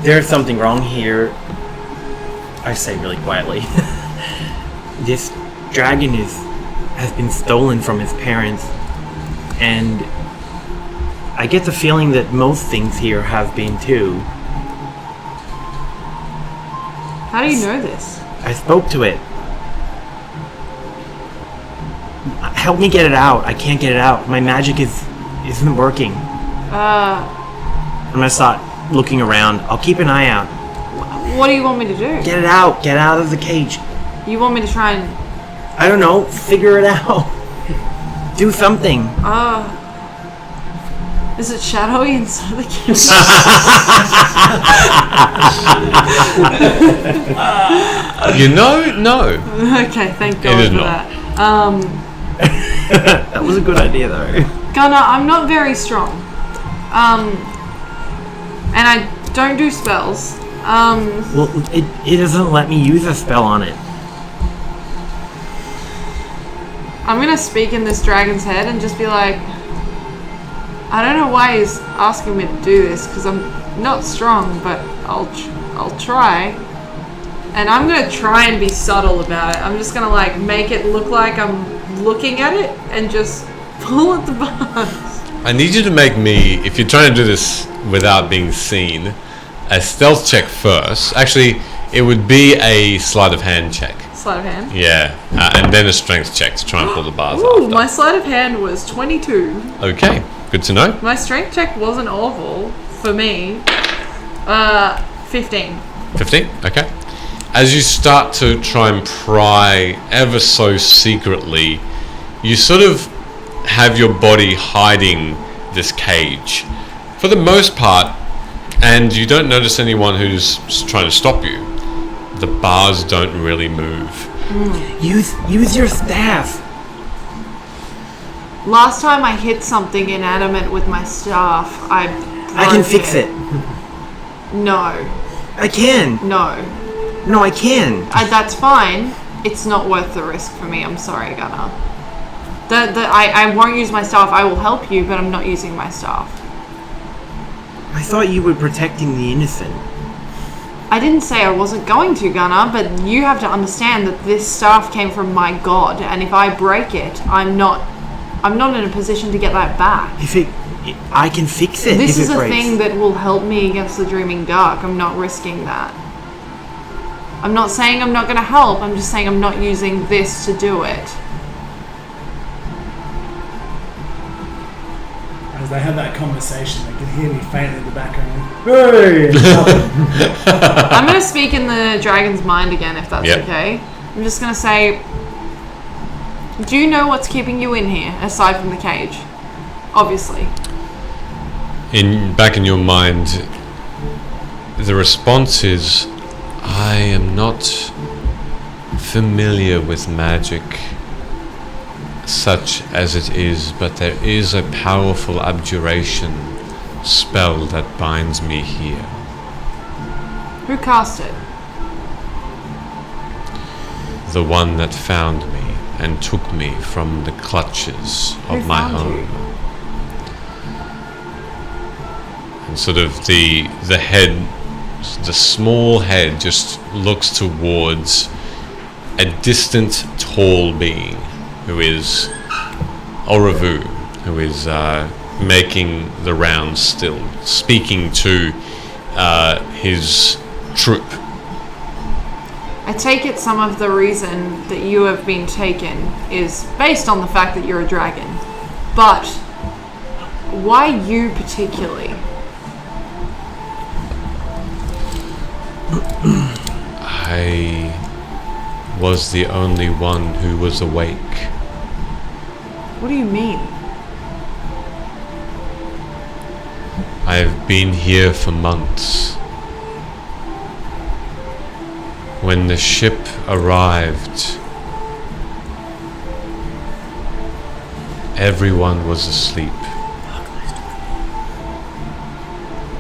Speaker 3: There's something wrong here. I say really quietly. This dragon has been stolen from his parents, and I get the feeling that most things here have been too.
Speaker 2: How do you know this?
Speaker 3: I spoke to it. Help me get it out. I can't get it out. My magic isn't working. I'm gonna start looking around. I'll keep an eye out.
Speaker 2: What do you want me to do?
Speaker 3: Get it out. Get out of the cage.
Speaker 2: You want me to try and...
Speaker 3: I don't know. Figure it out. Do something.
Speaker 2: Is it shadowy inside the cage?
Speaker 1: No.
Speaker 2: Okay, thank God
Speaker 1: It is
Speaker 2: for
Speaker 1: not.
Speaker 2: that.
Speaker 3: That was a good idea, though.
Speaker 2: Gunnar, I'm not very strong. And I don't do spells.
Speaker 3: Well, it doesn't let me use a spell on it.
Speaker 2: I'm gonna speak in this dragon's head and just be like, I don't know why he's asking me to do this, because I'm not strong, but I'll try. And I'm gonna try and be subtle about it. I'm just gonna like make it look like I'm looking at it and just pull at the bars.
Speaker 1: I need you to make me, if you're trying to do this without being seen, a stealth check first. Actually, it would be a sleight of hand check.
Speaker 2: Sleight of hand?
Speaker 1: Yeah, and then a strength check to try and pull the bars
Speaker 2: Ooh,
Speaker 1: after.
Speaker 2: my sleight of hand was 22.
Speaker 1: Okay, good to know.
Speaker 2: My strength check wasn't awful for me. 15.
Speaker 1: 15, okay. As you start to try and pry ever so secretly, you sort of have your body hiding this cage for the most part, and you don't notice anyone who's trying to stop you. The bars don't really move.
Speaker 3: Use your staff.
Speaker 2: Last time I hit something inanimate with my staff, I
Speaker 3: can fix it.
Speaker 2: No.
Speaker 3: I can.
Speaker 2: No.
Speaker 3: No, I can.
Speaker 2: That's fine. It's not worth the risk for me. I'm sorry, Gunnar. I won't use my staff. I will help you, but I'm not using my staff.
Speaker 3: I thought you were protecting the innocent.
Speaker 2: I didn't say I wasn't going to, Gunnar, but you have to understand that this staff came from my god, and if I break it, I'm not in a position to get that back.
Speaker 3: I can fix it.
Speaker 2: This
Speaker 3: if
Speaker 2: is
Speaker 3: it
Speaker 2: a
Speaker 3: breaks.
Speaker 2: thing that will help me against the Dreaming Dark. I'm not risking that. I'm not saying I'm not going to help. I'm just saying I'm not using this to do it.
Speaker 4: As they had that conversation, they could hear me faintly in the background. Hey!
Speaker 2: I'm going to speak in the dragon's mind again, if that's okay. I'm just going to say, do you know what's keeping you in here, aside from the cage? Obviously.
Speaker 1: Back in your mind, the response is, I am not familiar with magic such as it is, but there is a powerful abjuration spell that binds me here.
Speaker 2: Who cast it?
Speaker 1: The one that found me and took me from the clutches of my home. And sort of the head, the small head just looks towards a distant tall being who is Oravu, who is making the rounds still, speaking to his troop.
Speaker 2: I take it some of the reason that you have been taken is based on the fact that you're a dragon. But why you particularly?
Speaker 1: I was the only one who was awake.
Speaker 2: What do you mean?
Speaker 1: I have been here for months. When the ship arrived, everyone was asleep.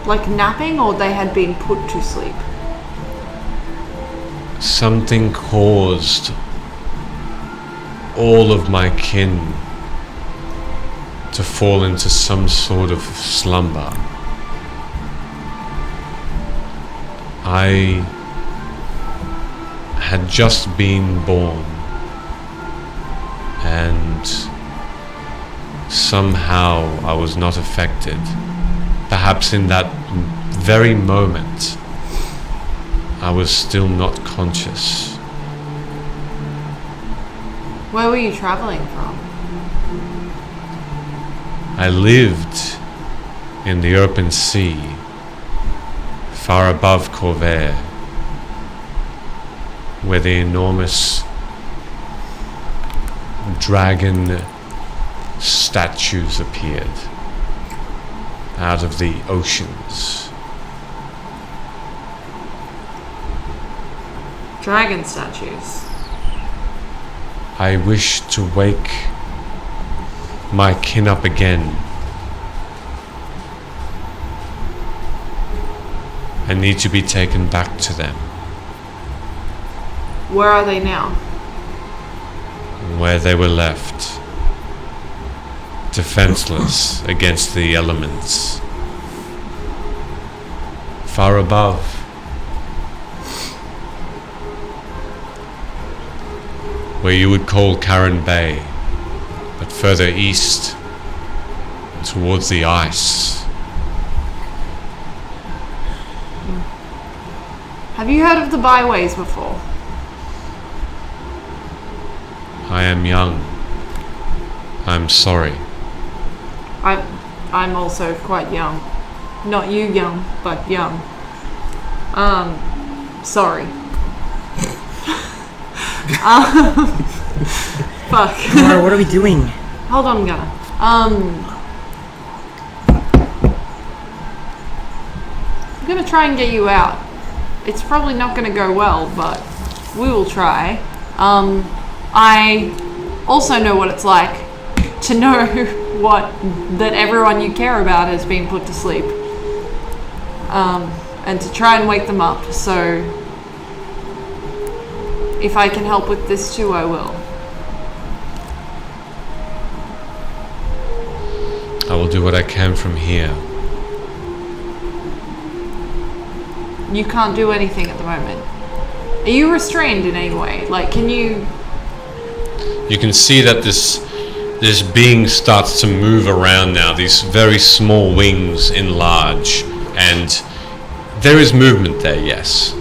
Speaker 2: Like napping, or they had been put to sleep?
Speaker 1: Something caused all of my kin to fall into some sort of slumber. I had just been born, and somehow I was not affected. Perhaps in that very moment I was still not conscious.
Speaker 2: Where were you traveling from?
Speaker 1: I lived in the open sea, far above Corvair, where the enormous dragon statues appeared out of the oceans.
Speaker 2: Dragon statues.
Speaker 1: I wish to wake my kin up again. I need to be taken back to them,
Speaker 2: Where are they now?
Speaker 1: where they were left, defenseless against the elements. Far above, where you would call Karen Bay, but further east, towards the ice.
Speaker 2: Have you heard of the byways before?
Speaker 1: I am young. I'm sorry.
Speaker 2: I'm also quite young. Not you young, but young. Sorry. Fuck.
Speaker 3: Mror, what are we doing?
Speaker 2: Hold on, Gunnar. I'm gonna try and get you out. It's probably not gonna go well, but we will try. I also know what it's like to know that everyone you care about has been put to sleep. And to try and wake them up, so if I can help with this too, I will.
Speaker 1: I will do what I can from here.
Speaker 2: You can't do anything at the moment. Are you restrained in any way? Like, can you...
Speaker 1: You can see that this being starts to move around now. These very small wings enlarge, and there is movement there, yes.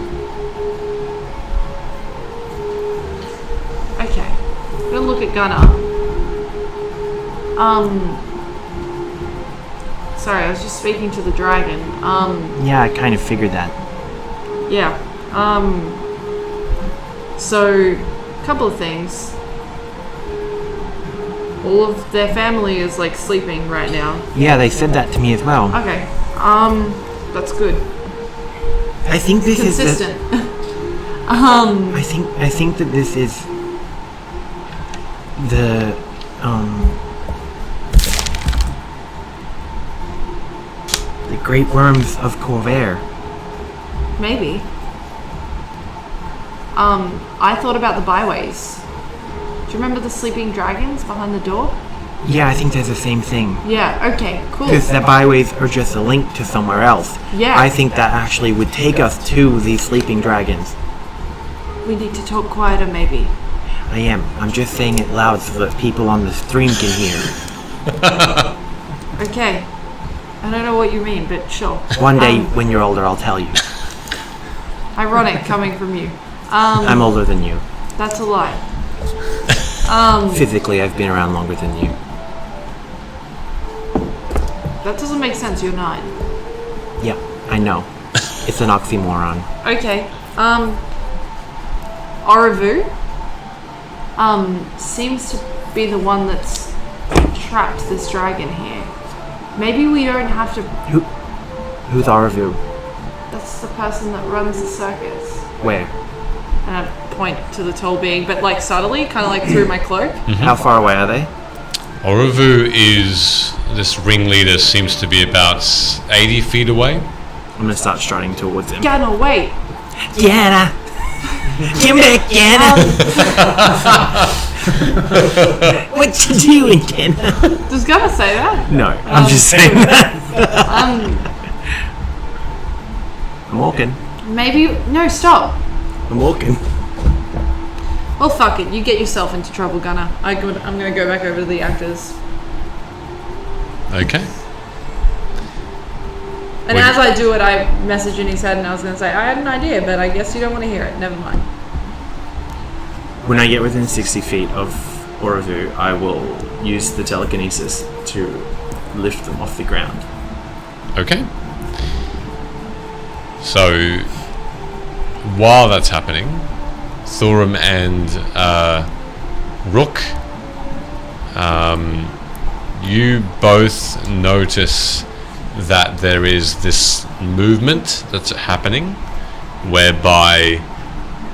Speaker 2: Okay. I'm gonna look at Gunnar. Sorry, I was just speaking to the dragon.
Speaker 3: Yeah, I kind of figured that.
Speaker 2: Yeah. So, a couple of things. All of their family is like sleeping right now.
Speaker 3: Yeah, they said that to me as well.
Speaker 2: Okay. That's good.
Speaker 3: I think this
Speaker 2: Consistent.
Speaker 3: is I think that this is the great worms of Corvair.
Speaker 2: Maybe. I thought about the byways. Do you remember the sleeping dragons behind the door?
Speaker 3: Yeah, I think there's the same thing.
Speaker 2: Yeah, okay, cool.
Speaker 3: Because the byways are just a link to somewhere else.
Speaker 2: Yeah.
Speaker 3: I think that actually would take us to these sleeping dragons.
Speaker 2: We need to talk quieter, maybe.
Speaker 3: I am. I'm just saying it loud so that people on the stream can hear.
Speaker 2: Okay. I don't know what you mean, but sure.
Speaker 3: One day, when you're older, I'll tell you.
Speaker 2: Ironic coming from you.
Speaker 3: I'm older than you.
Speaker 2: That's a lie.
Speaker 3: Physically, I've been around longer than you.
Speaker 2: That doesn't make sense, you're 9.
Speaker 3: Yeah, I know. It's an oxymoron.
Speaker 2: Okay. Oravu seems to be the one that's trapped this dragon here. Maybe we don't have to...
Speaker 3: Who's Aravu?
Speaker 2: That's the person that runs the circus.
Speaker 3: Where?
Speaker 2: And I point to the tall being, but like subtly, kind of like through my cloak.
Speaker 3: How far away are they?
Speaker 1: Oravu is... This ringleader seems to be about 80 feet away.
Speaker 3: I'm gonna start striding towards him.
Speaker 2: Ganna, wait.
Speaker 3: Ganna! Give me that Ganna! What you doing, Ganna?
Speaker 2: Does Ganna say that?
Speaker 3: No, I'm just saying that. I'm walking.
Speaker 2: Maybe... No, stop.
Speaker 3: I'm walking.
Speaker 2: Well, fuck it. You get yourself into trouble, Gunnar. I'm gonna go back over to the actors.
Speaker 1: Okay.
Speaker 2: And as I do it, I message in his head, and I was gonna say, I had an idea, but I guess you don't want to hear it. Never mind.
Speaker 6: When I get within 60 feet of Oravu, I will use the telekinesis to lift them off the ground.
Speaker 1: Okay. So, while that's happening, Thorum and Rook, you both notice that there is this movement that's happening whereby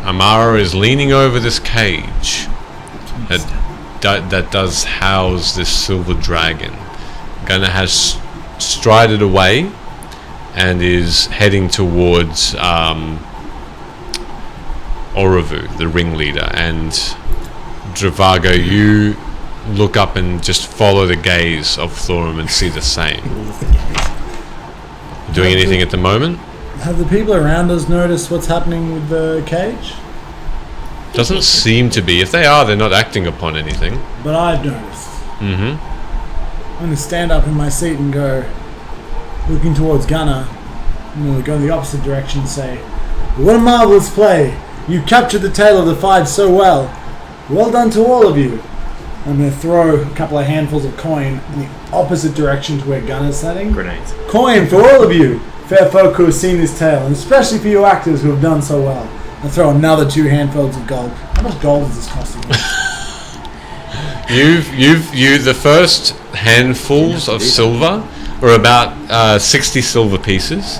Speaker 1: Amara is leaning over this cage that does house this silver dragon. Gunnar has strided away and is heading towards Oravu, the ringleader, and Dravago, you look up and just follow the gaze of Thorum and see the same. Doing anything at the moment?
Speaker 4: Have the people around us noticed what's happening with the cage?
Speaker 1: Doesn't seem to be. If they are, they're not acting upon anything.
Speaker 4: But I've noticed.
Speaker 1: Mm-hmm.
Speaker 4: I'm going to stand up in my seat and go, looking towards Gunnar, I'm going to go in the opposite direction and say, what a marvellous play! You captured the tale of the five so well. Well done to all of you. I'm going to throw a couple of handfuls of coin in the opposite direction to where Gunnar's standing.
Speaker 6: Grenades.
Speaker 4: Coin for all of you, fair folk who have seen this tale, and especially for you actors who have done so well. I'll throw another 2 handfuls of gold. How much gold is this costing?
Speaker 1: The first handfuls of silver are about 60 silver pieces.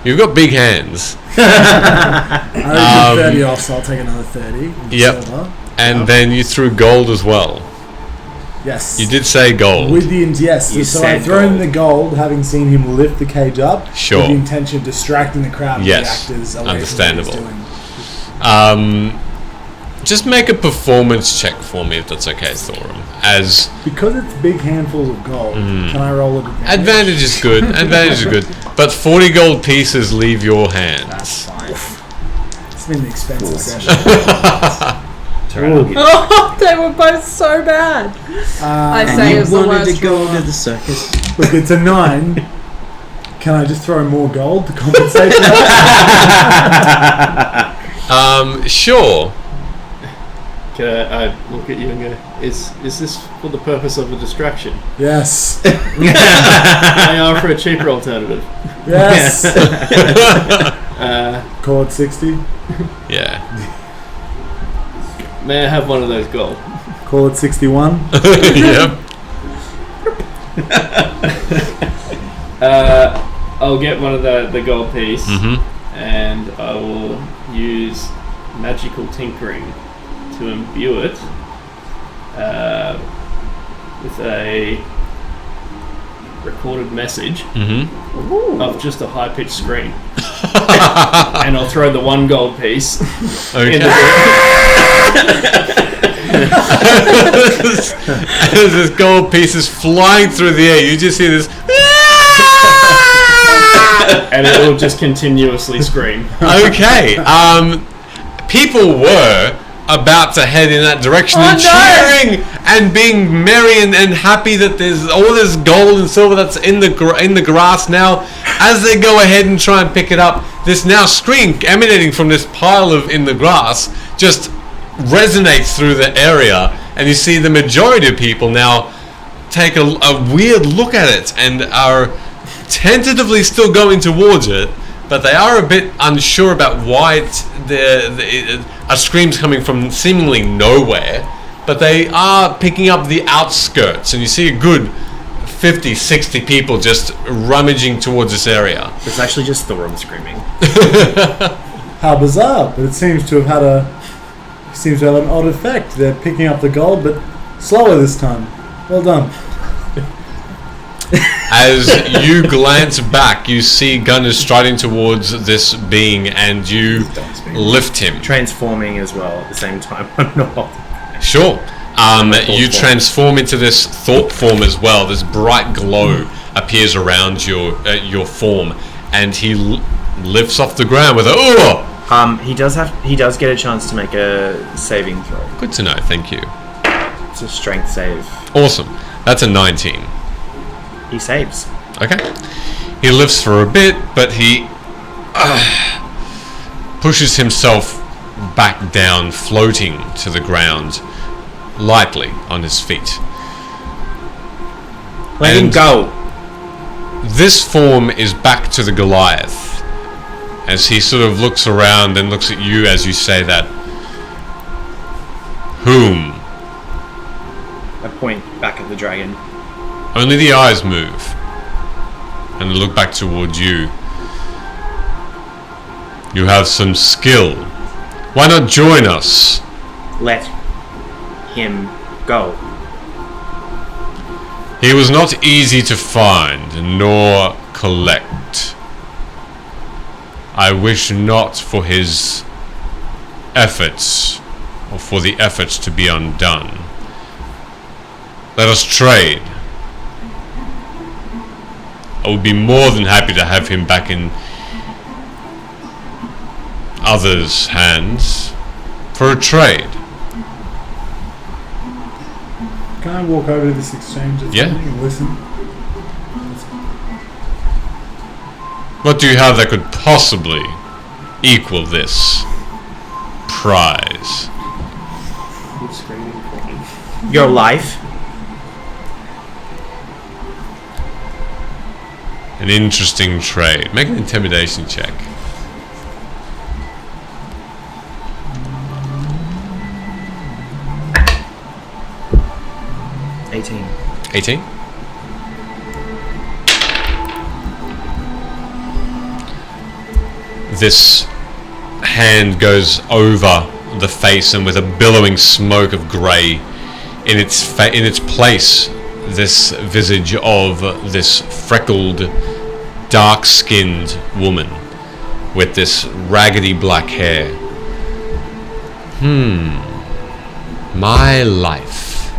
Speaker 1: You've got big hands.
Speaker 4: I took 30 off, so I'll take another 30.
Speaker 1: Yep.
Speaker 4: Silver.
Speaker 1: And then you threw gold as well.
Speaker 4: Yes.
Speaker 1: You did say gold.
Speaker 4: With the yes.
Speaker 3: You
Speaker 4: So
Speaker 3: said
Speaker 4: I've thrown
Speaker 3: gold.
Speaker 4: the gold, having seen him lift the cage up,
Speaker 1: Sure.
Speaker 4: with the intention of distracting the crowd and
Speaker 1: Yes.
Speaker 4: the actors away
Speaker 1: Understandable.
Speaker 4: from what he's doing.
Speaker 1: Just make a performance check for me if that's okay, Thorum. as
Speaker 4: Because it's big handfuls of gold, can I roll it?
Speaker 1: advantage is good. Advantage is good. But 40 gold pieces leave your hands.
Speaker 4: It's been an expensive session. Ooh.
Speaker 2: Oh, they were both so bad. I say it's the worst roller.
Speaker 7: the circus.
Speaker 4: Look, it's a 9. Can I just throw more gold to compensate for that?
Speaker 1: Sure.
Speaker 6: Can I look at you and go, is this for the purpose of a distraction?
Speaker 4: Yes.
Speaker 6: I offer a cheaper alternative.
Speaker 4: Yes. Call it 60.
Speaker 1: Yeah.
Speaker 6: May I have one of those gold?
Speaker 4: Call it 61.
Speaker 1: Yep.
Speaker 6: I'll get one of the gold piece,
Speaker 1: Mm-hmm.
Speaker 6: and I will use magical tinkering to imbue it with a recorded message
Speaker 1: Mm-hmm.
Speaker 6: of just a high-pitched scream. And I'll throw the one gold piece
Speaker 1: Okay.
Speaker 6: in the
Speaker 1: As this gold piece is flying through the air, you just see this.
Speaker 6: and it will just continuously scream.
Speaker 1: Okay. People were about to head in that direction and cheering and being merry and happy that there's all this gold and silver that's in the grass now. As they go ahead and try and pick it up, this now scream emanating from this pile of in the grass just resonates through the area, and you see the majority of people now take a weird look at it and are tentatively still going towards it, but they are a bit unsure about why a scream's coming from seemingly nowhere, but they are picking up the outskirts, and you see a good 50, 60 people just rummaging towards this area.
Speaker 3: It's actually just Thorum screaming.
Speaker 4: How bizarre! But it seems to have an odd effect. They're picking up the gold, but slower this time. Well done.
Speaker 1: As you glance back, you see Gunnar striding towards this being, and you lift him.
Speaker 3: Transforming as well at the same time. I'm not.
Speaker 1: Sure. You transform into this thought form as well. This bright glow appears around your form, and he lifts off the ground with a "oh!"
Speaker 3: He does get a chance to make a saving throw.
Speaker 1: Good to know. Thank you.
Speaker 3: It's a strength save.
Speaker 1: Awesome. That's a 19.
Speaker 3: He saves.
Speaker 1: Okay. He lifts for a bit, but he pushes himself back down, floating to the ground, lightly on his feet.
Speaker 3: Let him go.
Speaker 1: This form is back to the Goliath, as he sort of looks around and looks at you as you say that. Whom?
Speaker 3: I point back at the dragon.
Speaker 1: Only the eyes move, and they look back towards you. You have some skill. Why not join us?
Speaker 3: Let him go.
Speaker 1: He was not easy to find, nor collect. I wish not for his efforts, or for the efforts to be undone. Let us trade. I would be more than happy to have him back in others' hands for a trade.
Speaker 4: Can I walk over to this exchange and listen?
Speaker 1: What do you have that could possibly equal this prize?
Speaker 3: Your life.
Speaker 1: An interesting trade. Make an intimidation check.
Speaker 3: 18.
Speaker 1: 18? This hand goes over the face, and with a billowing smoke of grey in its place, this visage of this freckled, dark-skinned woman with this raggedy black hair. My life.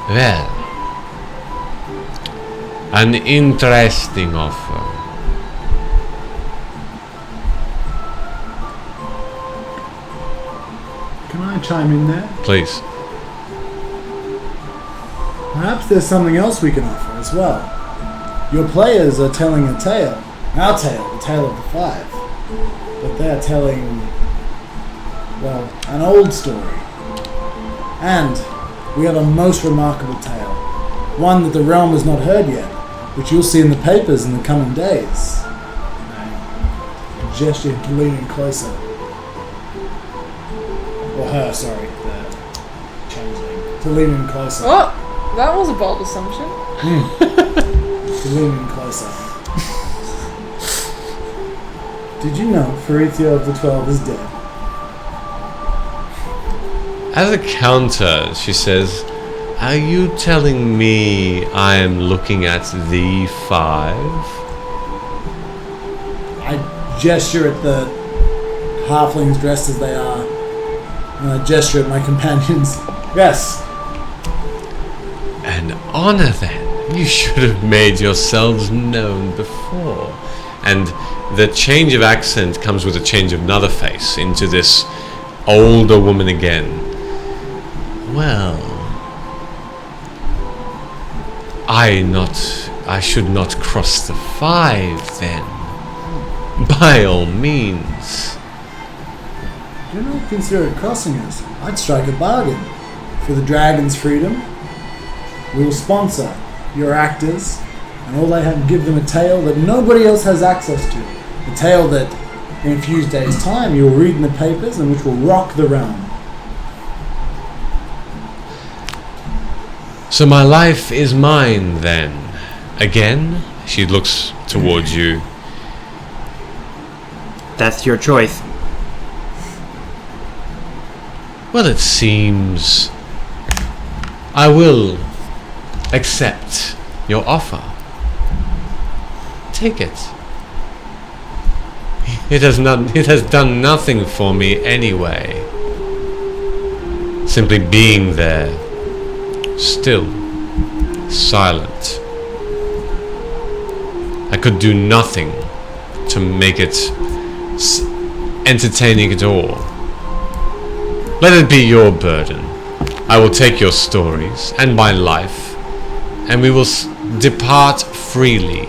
Speaker 1: Well, an interesting offer.
Speaker 4: Can I chime in there?
Speaker 1: Please.
Speaker 4: Perhaps there's something else we can offer as well. Your players are telling a tale. Our tale, the tale of the five. But they're telling, well, an old story. And we have a most remarkable tale. One that the realm has not heard yet, which you'll see in the papers in the coming days. I gesture to lean in closer. Or her, sorry, the changeling. To lean in closer.
Speaker 2: Oh, that was a bold assumption.
Speaker 4: To lean in closer. Did you know Ferethia of the 12 is dead?
Speaker 1: As a counter, she says, are you telling me I am looking at the five?
Speaker 4: I gesture at the halflings dressed as they are, and I gesture at my companions. Yes.
Speaker 1: An honor then. You should have made yourselves known before. And the change of accent comes with a change of another face into this older woman again. Well, I should not cross the five then. By all means.
Speaker 4: Do not consider it crossing us. I'd strike a bargain. For the dragon's freedom, we will sponsor your actors, and all they have, give them a tale that nobody else has access to. A tale that, in a few days' time, you'll read in the papers and which will rock the realm.
Speaker 1: So my life is mine then. Again, she looks towards you.
Speaker 3: That's your choice.
Speaker 1: Well, it seems I will accept your offer. Take it. It has done nothing for me anyway. Simply being there, still, silent. I could do nothing to make it entertaining at all. Let it be your burden. I will take your stories and my life, and we will depart freely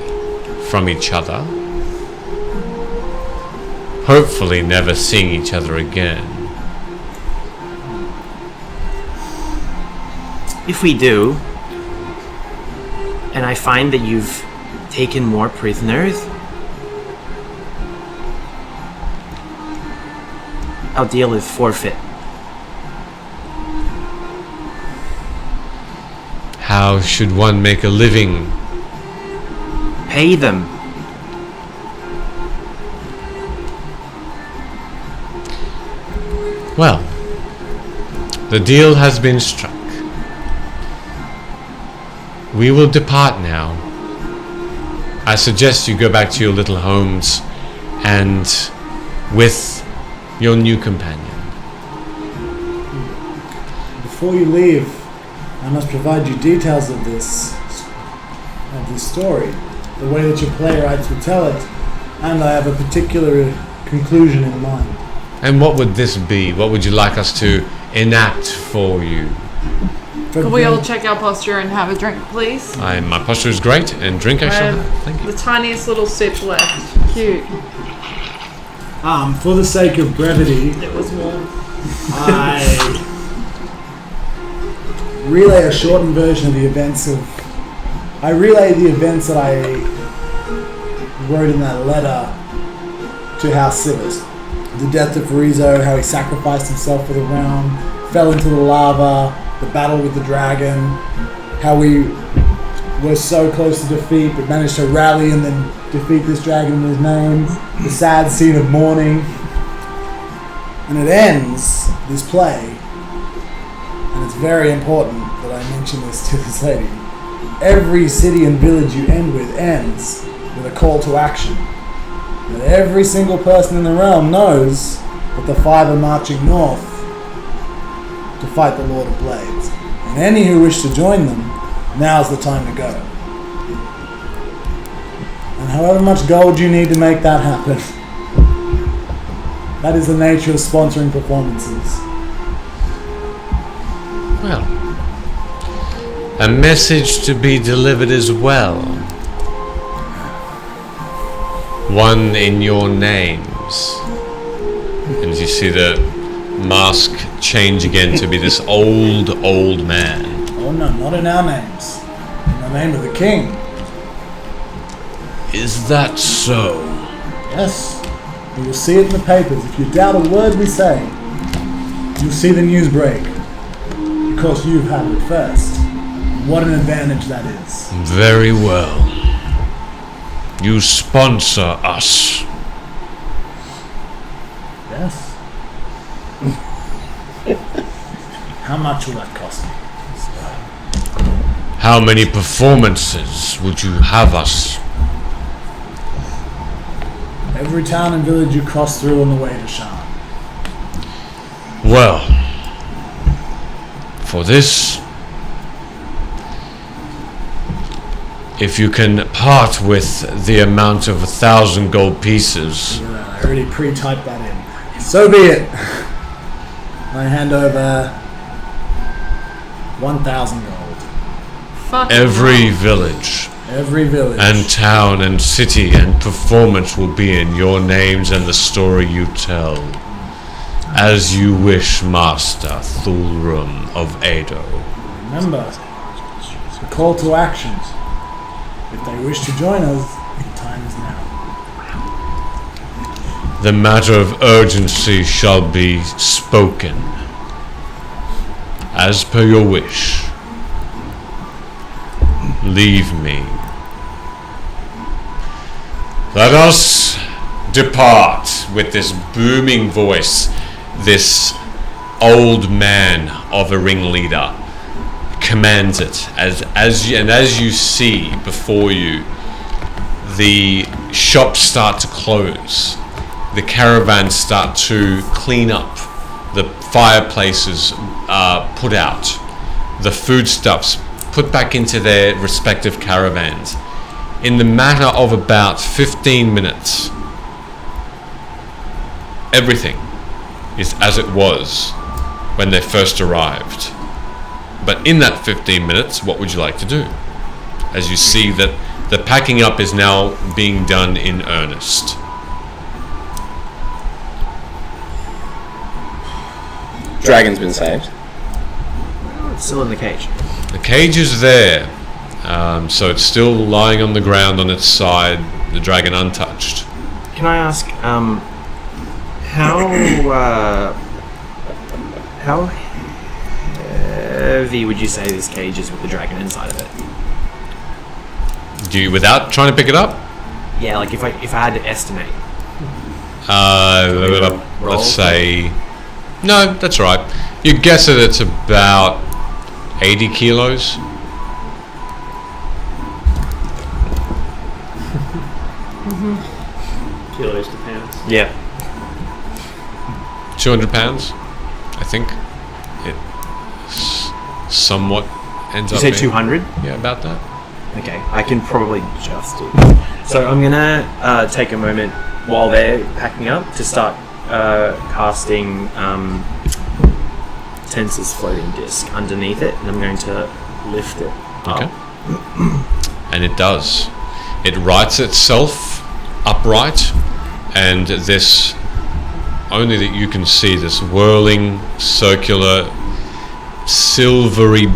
Speaker 1: from each other. Hopefully never seeing each other again.
Speaker 3: If we do, and I find that you've taken more prisoners, our deal is forfeit.
Speaker 1: How should one make a living?
Speaker 3: Pay them.
Speaker 1: Well, the deal has been struck. We will depart now. I suggest you go back to your little homes and with your new companion.
Speaker 4: Before you leave, I must provide you details of this story, the way that your playwrights would tell it, and I have a particular conclusion in mind.
Speaker 1: And what would this be? What would you like us to enact for you?
Speaker 2: Could we all check our posture and have a drink, please?
Speaker 1: My posture is great, and drink I shall have. Thank you.
Speaker 2: The tiniest little sip left. Cute.
Speaker 4: For the sake of brevity,
Speaker 2: It was warm.
Speaker 4: I relay a shortened version of the events I relay the events that I wrote in that letter to House Sivers. The death of Rizzo, how he sacrificed himself for the realm, fell into the lava, the battle with the dragon, how we were so close to defeat but managed to rally and then defeat this dragon in his name, the sad scene of mourning. And it ends, this play, and it's very important that I mention this to this lady. Every city and village you end with ends with a call to action. That every single person in the realm knows that the five are marching north to fight the Lord of Blades. And And any who wish to join them, now's the time to go. And however much gold you need to make that happen, that is the nature of sponsoring performances.
Speaker 1: Well, a message to be delivered as well. One in your names. And you see the mask change again to be this old man.
Speaker 4: Oh no, not in our names. In the name of the king.
Speaker 1: Is that so?
Speaker 4: Yes. You will see it in the papers. If you doubt a word we say, you'll see the news break. Because you've had it first. What an advantage that is.
Speaker 1: Very well. You sponsor us.
Speaker 4: Yes. How much will that cost me?
Speaker 1: How many performances would you have us?
Speaker 4: Every town and village you cross through on the way to Shan.
Speaker 1: Well, for this, if you can part with the amount of 1,000 gold pieces.
Speaker 4: I already pre-typed that in. So be it. I hand over 1,000 gold.
Speaker 2: Fuck.
Speaker 1: Every village and town and city and performance will be in your names and the story you tell. As you wish, Master Thulrum of Edo.
Speaker 4: Remember, the call to action. If they wish to join us, the time is now.
Speaker 1: The matter of urgency shall be spoken. As per your wish. Leave me. Let us depart with this booming voice, this old man of a ringleader commands it. As you see before you, the shops start to close, the caravans start to clean up, the fireplaces put out, the foodstuffs put back into their respective caravans. In the matter of about 15 minutes, everything is as it was when they first arrived. But in that 15 minutes, what would you like to do? As you see that the packing up is now being done in earnest.
Speaker 5: Dragon's been saved.
Speaker 3: It's still in the cage.
Speaker 1: The cage is there, so it's still lying on the ground on its side, the dragon untouched.
Speaker 3: Can I ask, how heavy would you say this cage is with the dragon inside of it?
Speaker 1: Do you, without trying to pick it up?
Speaker 3: Yeah, like if I had to estimate.
Speaker 1: Let's say... No, that's right. You guess that it's about 80 kilos.
Speaker 6: Kilos to pounds.
Speaker 3: Yeah.
Speaker 1: 200 pounds, I think. It somewhat ends up
Speaker 3: You say
Speaker 1: being.
Speaker 3: 200?
Speaker 1: Yeah, about that.
Speaker 3: Okay, I can probably just do. So I'm gonna take a moment while they're packing up to start casting Tensor's floating disc underneath it, and I'm going to lift it up.
Speaker 1: Okay. And it does. It rights itself upright, and this, only that you can see, this whirling, circular, silvery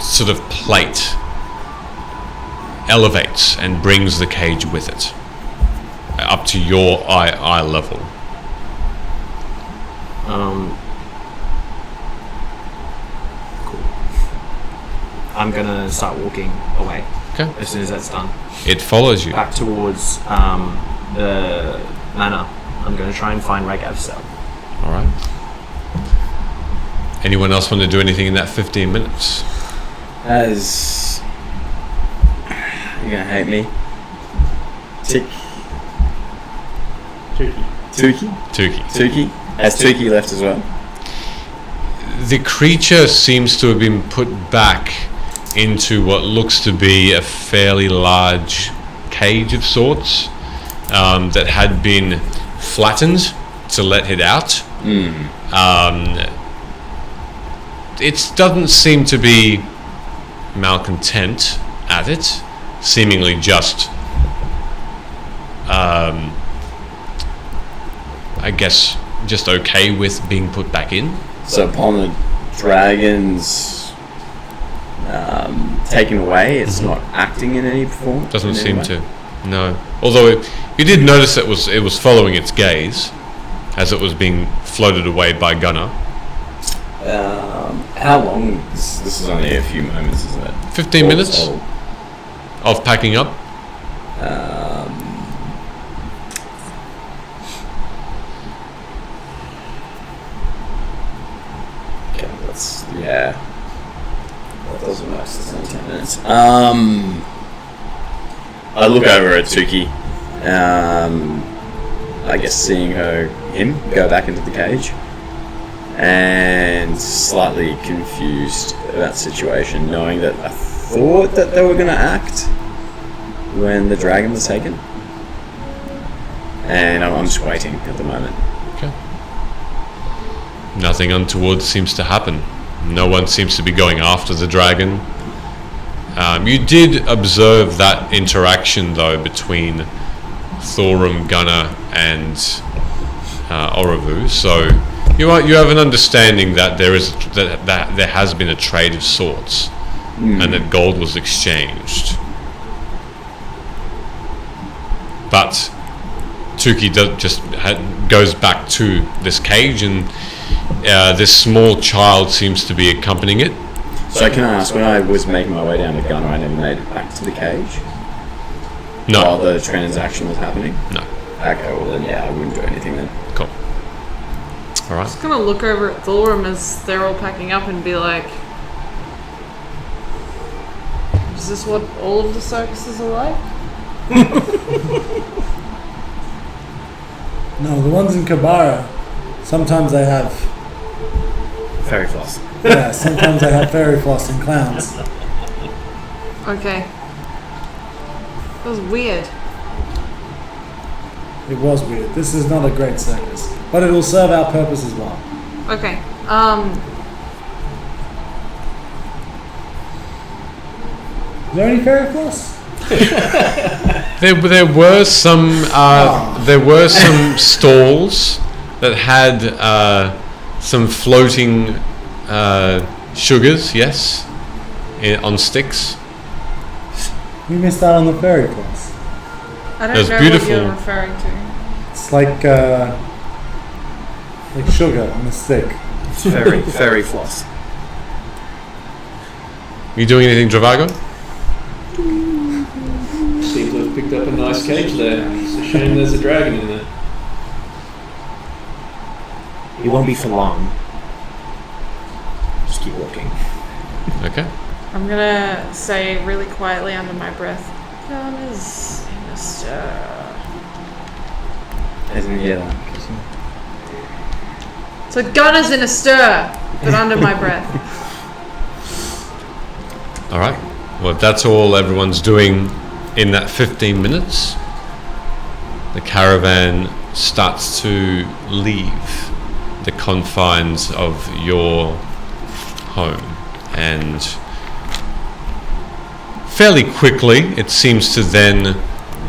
Speaker 1: sort of plate elevates and brings the cage with it up to your eye level.
Speaker 3: Cool. I'm gonna start walking away.
Speaker 1: Okay.
Speaker 3: As soon as that's done.
Speaker 1: It follows you.
Speaker 3: Back towards the manor. I'm gonna try and find Regav Sel.
Speaker 1: All right. Anyone else want to do anything in that 15 minutes?
Speaker 5: As you're gonna hate me. Tuki.
Speaker 1: Tuki.
Speaker 5: Has Tuki left as well?
Speaker 1: the creature seems to have been put back into what looks to be a fairly large cage of sorts that had been flattened to let it out. It doesn't seem to be malcontent at it, seemingly just I guess just okay with being put back in.
Speaker 7: So upon the dragon's taken away, it's not acting in any form.
Speaker 1: Doesn't seem to. No. Although you did notice it was following its gaze as it was being floated away by Gunnar.
Speaker 7: How long? This is only a few moments, isn't it?
Speaker 1: 15 minutes of packing up.
Speaker 7: Okay, that doesn't work. It's only 10 minutes. I look over at Tuki. I guess seeing him go back into the cage, and slightly confused about the situation, knowing that I thought that they were going to act when the dragon was taken, and I'm just waiting at the moment.
Speaker 1: Okay. Nothing untoward seems to happen. No one seems to be going after the dragon. You did observe that interaction though between Thorum, Gunnar, and Oravu, so you have an understanding that there has been a trade of sorts, and that gold was exchanged. But Tuki goes back to this cage, and this small child seems to be accompanying it.
Speaker 7: So can I ask, when I was making my way down to Gunnar, I never made it back to the cage?
Speaker 1: No.
Speaker 7: While the transaction was happening?
Speaker 1: No.
Speaker 7: Okay, well then, yeah, I wouldn't do anything then.
Speaker 1: Cool. All right.
Speaker 2: Just gonna look over at Thorum as they're all packing up and be like, is this what all of the circuses are like?
Speaker 4: No, the ones in Kabara, sometimes they have.
Speaker 3: Fairy floss.
Speaker 4: Yeah, sometimes they have fairy floss and clowns.
Speaker 2: Okay. That was weird.
Speaker 4: It was weird. This is not a great circus, but it will serve our purpose as well.
Speaker 2: Okay.
Speaker 4: Is there any fairy floss?
Speaker 1: There were some stalls that had some floating sugars, yes, on sticks.
Speaker 4: We missed out on the fairy floss.
Speaker 2: I don't
Speaker 1: It was
Speaker 2: know
Speaker 1: beautiful.
Speaker 2: what you're referring to.
Speaker 4: It's like sugar on a stick.
Speaker 3: Fairy floss.
Speaker 1: You doing anything, Dravago?
Speaker 6: Seems to have picked up a nice cage there. It's a shame there's a dragon in there.
Speaker 3: It won't be for long. Just keep walking.
Speaker 1: Okay.
Speaker 2: I'm gonna say really quietly under my breath, "Gun is in a stir."
Speaker 7: Isn't he? Yeah.
Speaker 2: So gun is in a stir, but under my breath.
Speaker 1: All right. Well, if that's all everyone's doing in that 15 minutes, the caravan starts to leave the confines of your home, and fairly quickly it seems to then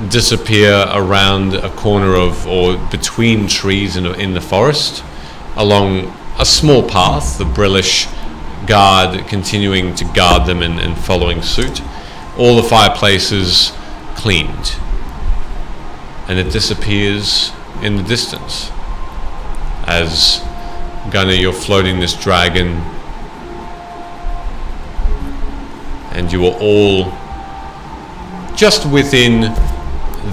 Speaker 1: disappear around a corner of, or between trees in the forest, along a small path, the Brillish guard continuing to guard them and following suit. All the fireplaces cleaned, and it disappears in the distance as Gunnar, you're floating this dragon, and you are all just within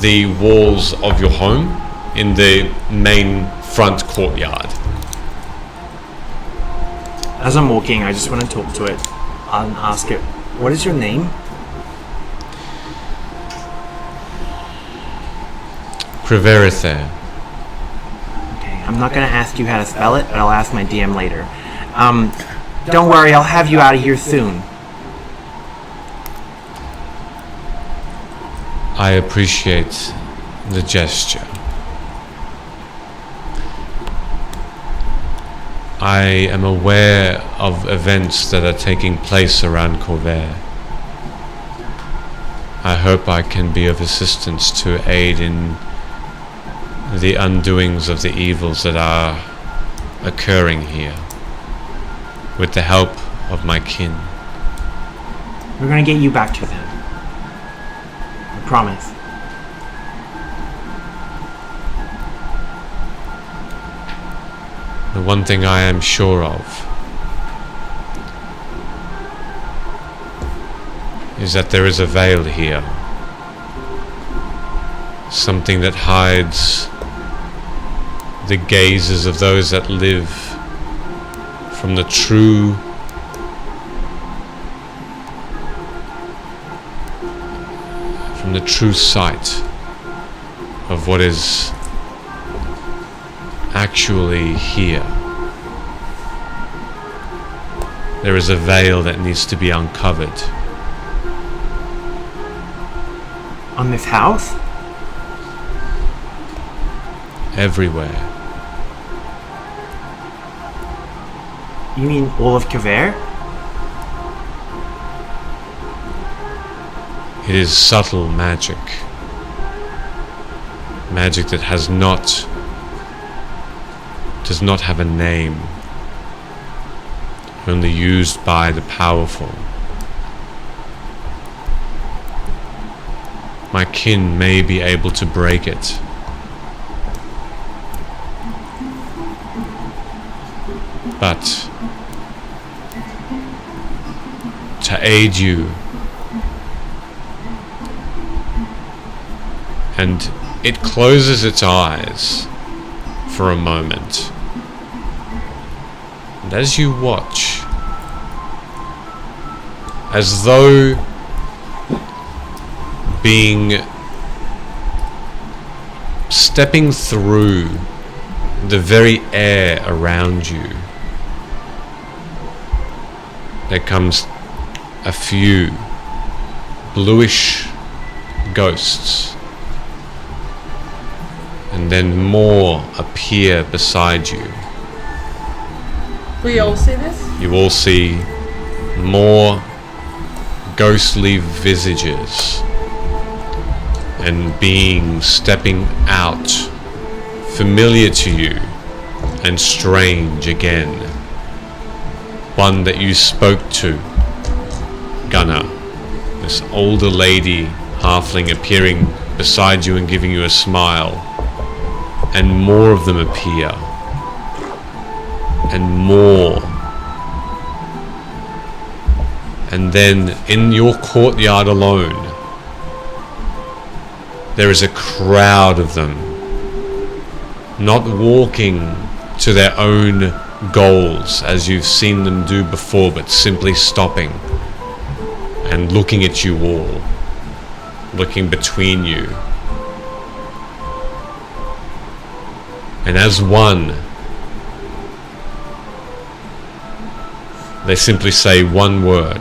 Speaker 1: the walls of your home in the main front courtyard.
Speaker 3: As I'm walking, I just want to talk to it and ask it, what is your name?
Speaker 1: Criverither.
Speaker 3: Okay, I'm not going to ask you how to spell it, but I'll ask my DM later. Don't worry, I'll have you out of here soon.
Speaker 1: I appreciate the gesture. I am aware of events that are taking place around Corvair. I hope I can be of assistance to aid in the undoings of the evils that are occurring here, with the help of my kin.
Speaker 3: We're gonna get you back to them. I promise.
Speaker 1: The one thing I am sure of is that there is a veil here. Something that hides the gazes of those that live from the true sight of what is actually here. There is a veil that needs to be uncovered.
Speaker 3: On this house?
Speaker 1: Everywhere.
Speaker 3: You mean all of Corvair?
Speaker 1: It is subtle magic. Magic that does not have a name. Only used by the powerful. My kin may be able to break it. But to aid you, and it closes its eyes for a moment. And as you watch, as though stepping through the very air around you, there comes a few bluish ghosts, and then more appear beside you.
Speaker 2: We all see this?
Speaker 1: You all see more ghostly visages and beings stepping out, familiar to you and strange again. One that you spoke to, Gunnar, this older lady halfling appearing beside you and giving you a smile, and more of them appear, and more. And then in your courtyard alone, there is a crowd of them, not walking to their own goals as you've seen them do before, but simply stopping and looking at you all, looking between you. And as one, they simply say one word: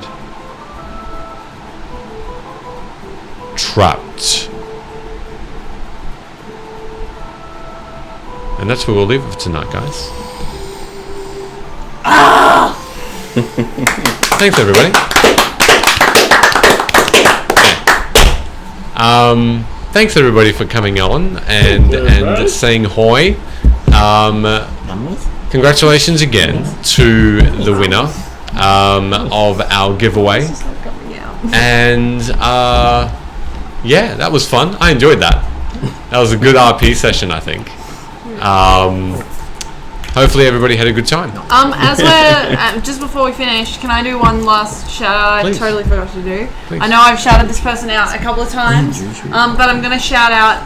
Speaker 1: trapped. And that's where we'll leave it for tonight, guys. Thanks, everybody. Thanks, everybody, for coming on and saying hoy. Congratulations again to the winner of our giveaway. And yeah, that was fun. I enjoyed that. That was a good RP session, I think. Hopefully everybody had a good time.
Speaker 2: As we're just before we finish, can I do one last shout out? I totally forgot to do.
Speaker 1: Please.
Speaker 2: I know I've shouted this person out a couple of times, but I'm gonna shout out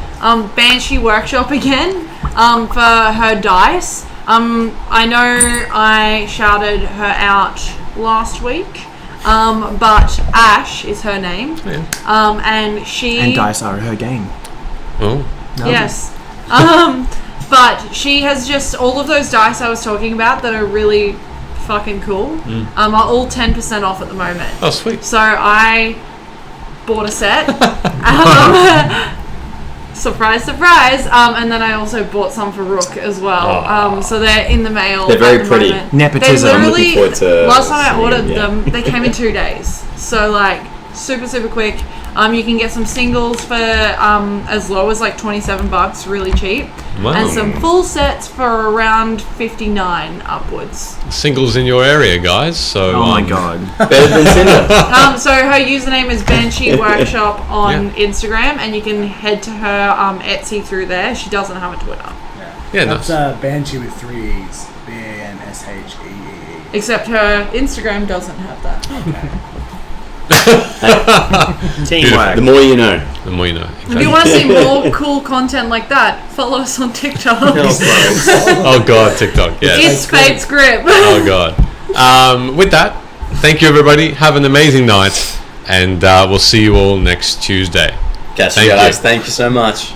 Speaker 2: Banshee Workshop again for her dice. I know I shouted her out last week, but Ash is her name, and she
Speaker 3: And dice are her game.
Speaker 1: Oh,
Speaker 2: yes. But she has just all of those dice I was talking about that are really fucking cool. Are all 10% off at the moment.
Speaker 1: Oh, sweet.
Speaker 2: So I bought a set. Surprise, surprise. And then I also bought some for Rook as well. So they're in the mail.
Speaker 7: They're very
Speaker 2: at the
Speaker 7: pretty.
Speaker 2: moment.
Speaker 3: Nepotism.
Speaker 2: They
Speaker 7: I'm
Speaker 2: literally,
Speaker 7: looking forward to
Speaker 2: last time I
Speaker 7: seeing
Speaker 2: ordered
Speaker 7: them,
Speaker 2: them, they came in 2 days. So like super, super quick. You can get some singles for as low as like $27, really cheap.
Speaker 1: Wow.
Speaker 2: And some full sets for around $59 upwards.
Speaker 1: Singles in your area, guys. So.
Speaker 3: Oh my god.
Speaker 7: Better than Cinder.
Speaker 2: So her username is Banshee Workshop on Instagram, and you can head to her Etsy through there. She doesn't have a Twitter.
Speaker 1: Yeah,
Speaker 4: That's
Speaker 1: nice.
Speaker 4: Banshee with 3 E's. BANSHEE.
Speaker 2: Except her Instagram doesn't have that.
Speaker 3: Teamwork.
Speaker 7: The more you know.
Speaker 1: The more you know.
Speaker 2: If you want to see more cool content like that, follow us on TikTok.
Speaker 1: Oh god, TikTok. Yeah.
Speaker 2: It's Fate's Grip.
Speaker 1: Oh god. With that, thank you everybody. Have an amazing night, and we'll see you all next Tuesday.
Speaker 7: Catch
Speaker 1: Thank
Speaker 7: you guys.
Speaker 1: you.
Speaker 7: Thank you so much.